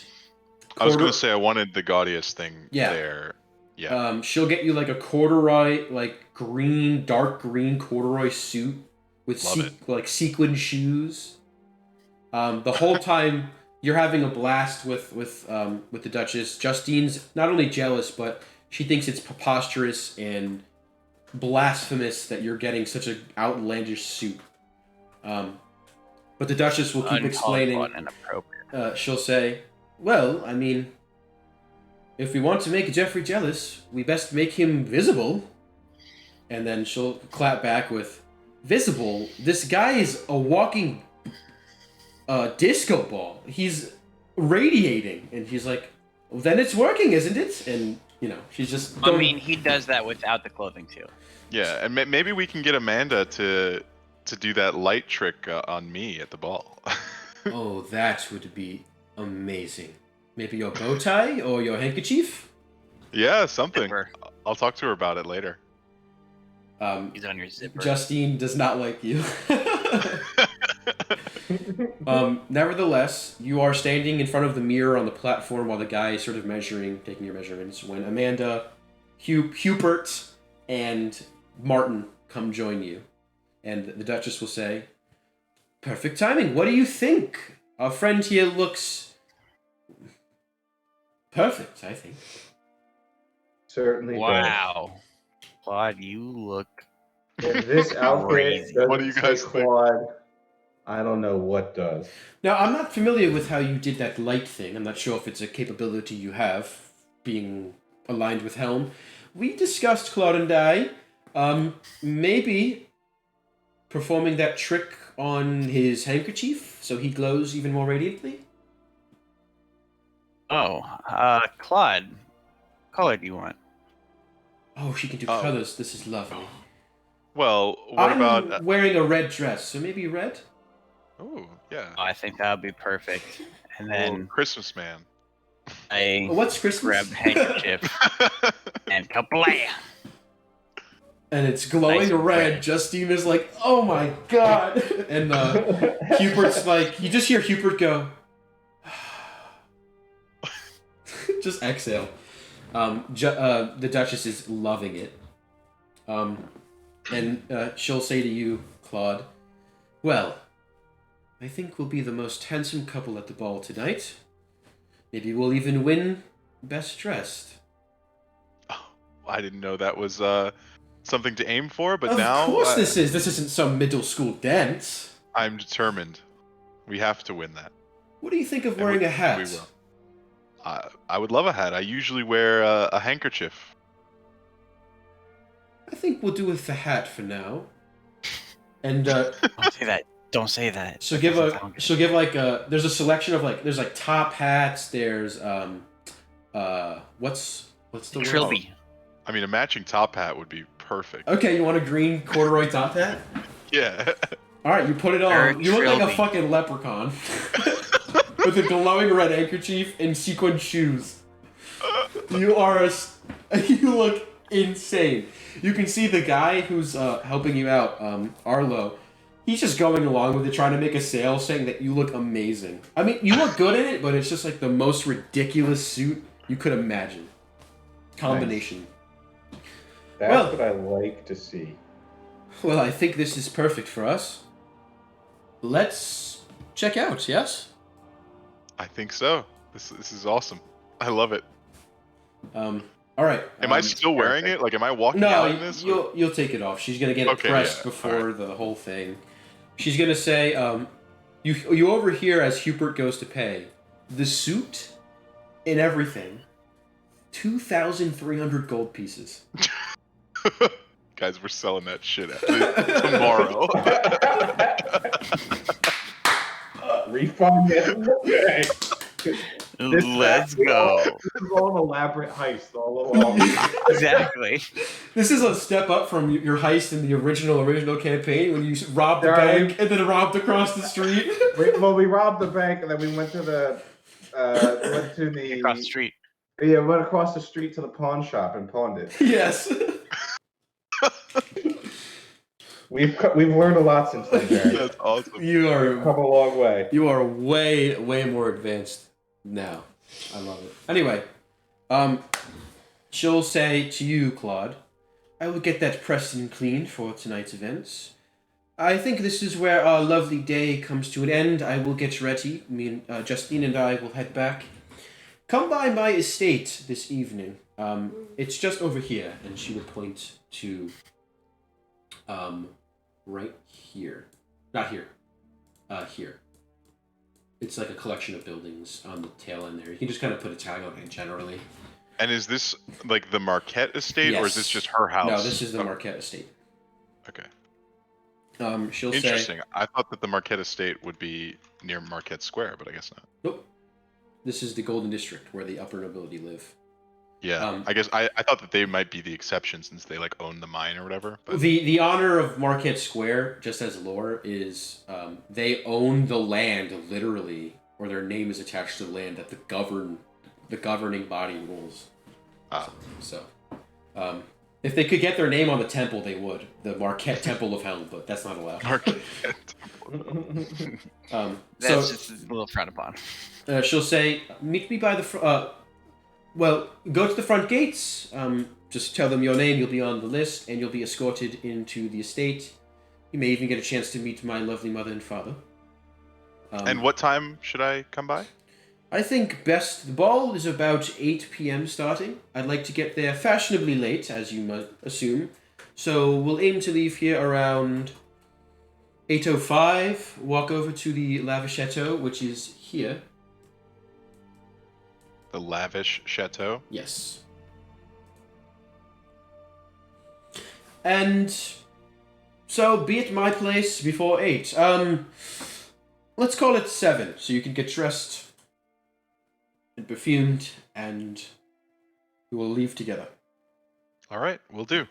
I was gonna say I wanted the gaudiest thing Yeah. there. Yeah. She'll get you like a corduroy, dark green corduroy suit with Love sequin shoes. The whole time you're having a blast with the Duchess. Justine's not only jealous, but she thinks it's preposterous and blasphemous that you're getting such an outlandish suit. But the Duchess will keep Uncalled explaining. for and inappropriate. She'll say, well, I mean, if we want to make Jeffrey jealous, we best make him visible. And then she'll clap back with, visible? This guy is a walking disco ball. He's radiating. And he's like, well, then it's working, isn't it? And You know, she's just. I mean, he does that without the clothing too. Yeah, and maybe we can get Amanda to do that light trick on me at the ball. Oh, that would be amazing. Maybe your bow tie or your handkerchief. Yeah, something. Zipper. I'll talk to her about it later. He's on your zipper. Justine does not like you. Nevertheless, you are standing in front of the mirror on the platform while the guy is sort of taking your measurements. When Amanda, Hubert, and Martin come join you, and the Duchess will say, "Perfect timing. What do you think? Our friend here looks perfect, I think." Certainly does. Wow. Claude, you look. If this outfit Crazy. doesn't What do you say guys think? Claude, I don't know what does. Now, I'm not familiar with how you did that light thing. I'm not sure if it's a capability you have, being aligned with Helm. We discussed, Claude and I, maybe performing that trick on his handkerchief so he glows even more radiantly. Oh, Claude, what color do you want? Oh, she can do Oh. colors. This is lovely. Well, what I'm about? wearing a red dress, so maybe red? Oh, yeah. Oh, I think that would be perfect. And Well, then Christmas man. I What's Christmas? grab handkerchief and kablam! And it's glowing Nice and red. red. Justine is like, "Oh my god!" And Hubert's like, you just hear Hubert go, just exhale. The Duchess is loving it. And she'll say to you, Claude, "Well, I think we'll be the most handsome couple at the ball tonight. Maybe we'll even win best dressed." I didn't know that was something to aim for, but Of now course this is. This isn't some middle school dance. I'm determined. We have to win that. What do you think of And wearing we- a hat? We will. I would love a hat. I usually wear a handkerchief. I think we'll do with the hat for now. And Don't say that. Don't say that. she'll That give doesn't sound good. she'll give like a there's a selection of like there's like top hats. There's what's the word? Trilby. I mean, a matching top hat would be perfect. Okay, you want a green corduroy top hat? Yeah. All right, you put it on. Eric You look like a Trilby. fucking leprechaun with a glowing red handkerchief and sequin shoes. You look insane. You can see the guy who's helping you out, Arlo. He's just going along with it, trying to make a sale, saying that you look amazing. I mean, you look good in it, but it's just like the most ridiculous suit you could imagine. Combination. That's Well- what I like to see. Well, I think this is perfect for us. Let's check out, yes? I think so. This is awesome. I love it. All right. Am I still wearing it? Like, am I walking No, out in this? you'll take it off. She's gonna get it Okay, pressed yeah, before the whole thing. She's gonna say, you overhear as Hubert goes to pay. The suit and everything, 2,300 gold pieces. Guys, we're selling that shit out tomorrow. Refund it. Okay. This Let's is all- go. This is all an elaborate heist all along. Exactly. This is a step up from your heist in the original campaign when you robbed the Right. bank and then robbed across the street. we robbed the bank and then we went to the Across the street. yeah, went across the street to the pawn shop and pawned it. Yes. We've learned a lot since then, Jared. That's awesome. You are Come a long way. You are way more advanced now. I love it. Anyway, she'll say to you, Claude, "I will get that pressed and cleaned for tonight's events. I think this is where our lovely day comes to an end. I will get ready. Me and Justine and I will head back. Come by my estate this evening. It's just over here," and she will point to right here. Not here. Here. It's like a collection of buildings on the tail end there. You can just kind of put a tag on it generally. And is this like the Marquette estate, or is this Yes. just her house? No, this is the Oh, Marquette estate. Okay. She'll say, Interesting. I thought that the Marquette estate would be near Marquette Square, but I guess not. "Nope. This is the Golden District where the upper nobility live." Yeah, I guess I thought that they might be the exception since they like own the mine or whatever. But The honor of Marquette Square, just as lore, is they own the land literally, or their name is attached to the land that the governing body rules. Ah. So, if they could get their name on the temple, they would. The Marquette Temple of Hell, but that's not allowed. Marquette. That's just a little frowned upon. She'll say, "Meet me by the well, go to the front gates. Just tell them your name. You'll be on the list, and you'll be escorted into the estate. You may even get a chance to meet my lovely mother and father." And what time should I come by? I think best. The ball is about 8 p.m. starting. I'd like to get there fashionably late, as you might assume. So we'll aim to leave here around 8:05. Walk over to the Lavish Chateau, which is here. The lavish chateau. Yes. And so be at my place before 8. Let's call it 7, so you can get dressed and perfumed, and we will leave together. All right, we'll do.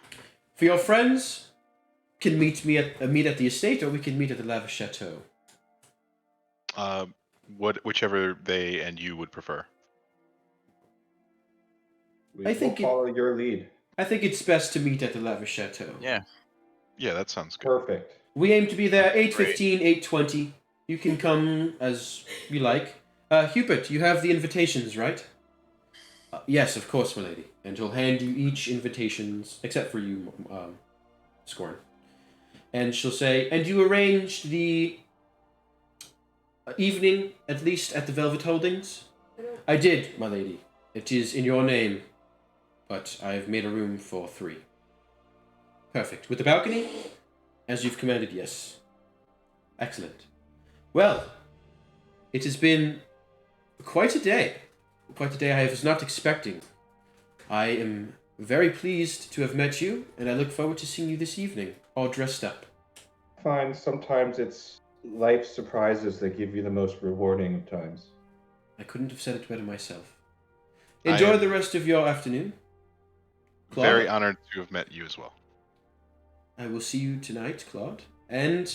For your friends, can meet at the estate, or we can meet at the Lavish Chateau. Whichever they and you would prefer. We I think will follow your lead. I think it's best to meet at the Lavish Chateau. Yeah. Yeah, that sounds good. Perfect. We aim to be there 8:15, 8:20. You can come as you like. Hubert, you have the invitations, right? Yes, of course, my lady. And he'll hand you each invitations, except for you, Scorn. And she'll say, and you arranged the evening, at least, at the Velvet Holdings? I did, my lady. It is in your name, but I have made a room for 3. Perfect. With the balcony? As you've commanded, yes. Excellent. Well, it has been quite a day. Quite a day I was not expecting. I am very pleased to have met you, and I look forward to seeing you this evening, all dressed up. I find sometimes it's life surprises that give you the most rewarding of times. I couldn't have said it better myself. I Enjoy am the rest of your afternoon. Claude, very honored to have met you as well. I will see you tonight, Claude. And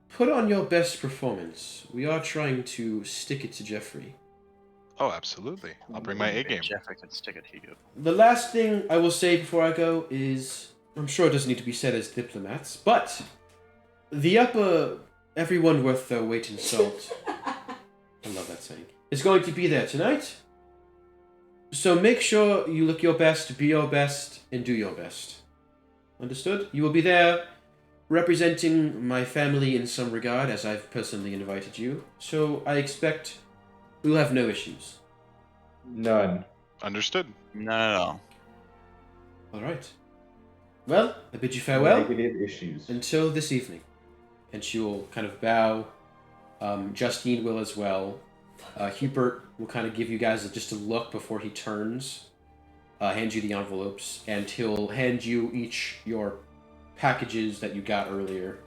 put on your best performance. We are trying to stick it to Jeffrey. Oh, absolutely. I'll bring my A game. Jeffrey could stick it to you. The last thing I will say before I go is, I'm sure it doesn't need to be said as diplomats, but the upper everyone worth their weight in salt, I love that saying, is going to be there tonight. So make sure you look your best, be your best, and do your best. Understood? You will be there representing my family in some regard, as I've personally invited you. So I expect we'll have no issues. None. Understood. Not at all. All right. Well, I bid you farewell Negative issues. until this evening. And she will kind of bow. Justine will as well. Hubert will kind of give you guys just a look before he turns, hand you the envelopes, and he'll hand you each your packages that you got earlier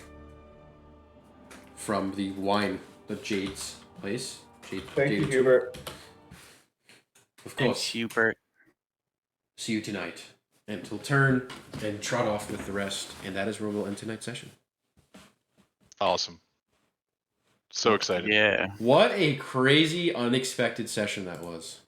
from the Jade's place. Thank you, Hubert. Of Thanks, course. Hubert. See you tonight. And he'll turn and trot off with the rest, and that is where we'll end tonight's session. Awesome. So excited. Yeah. What a crazy, unexpected session that was.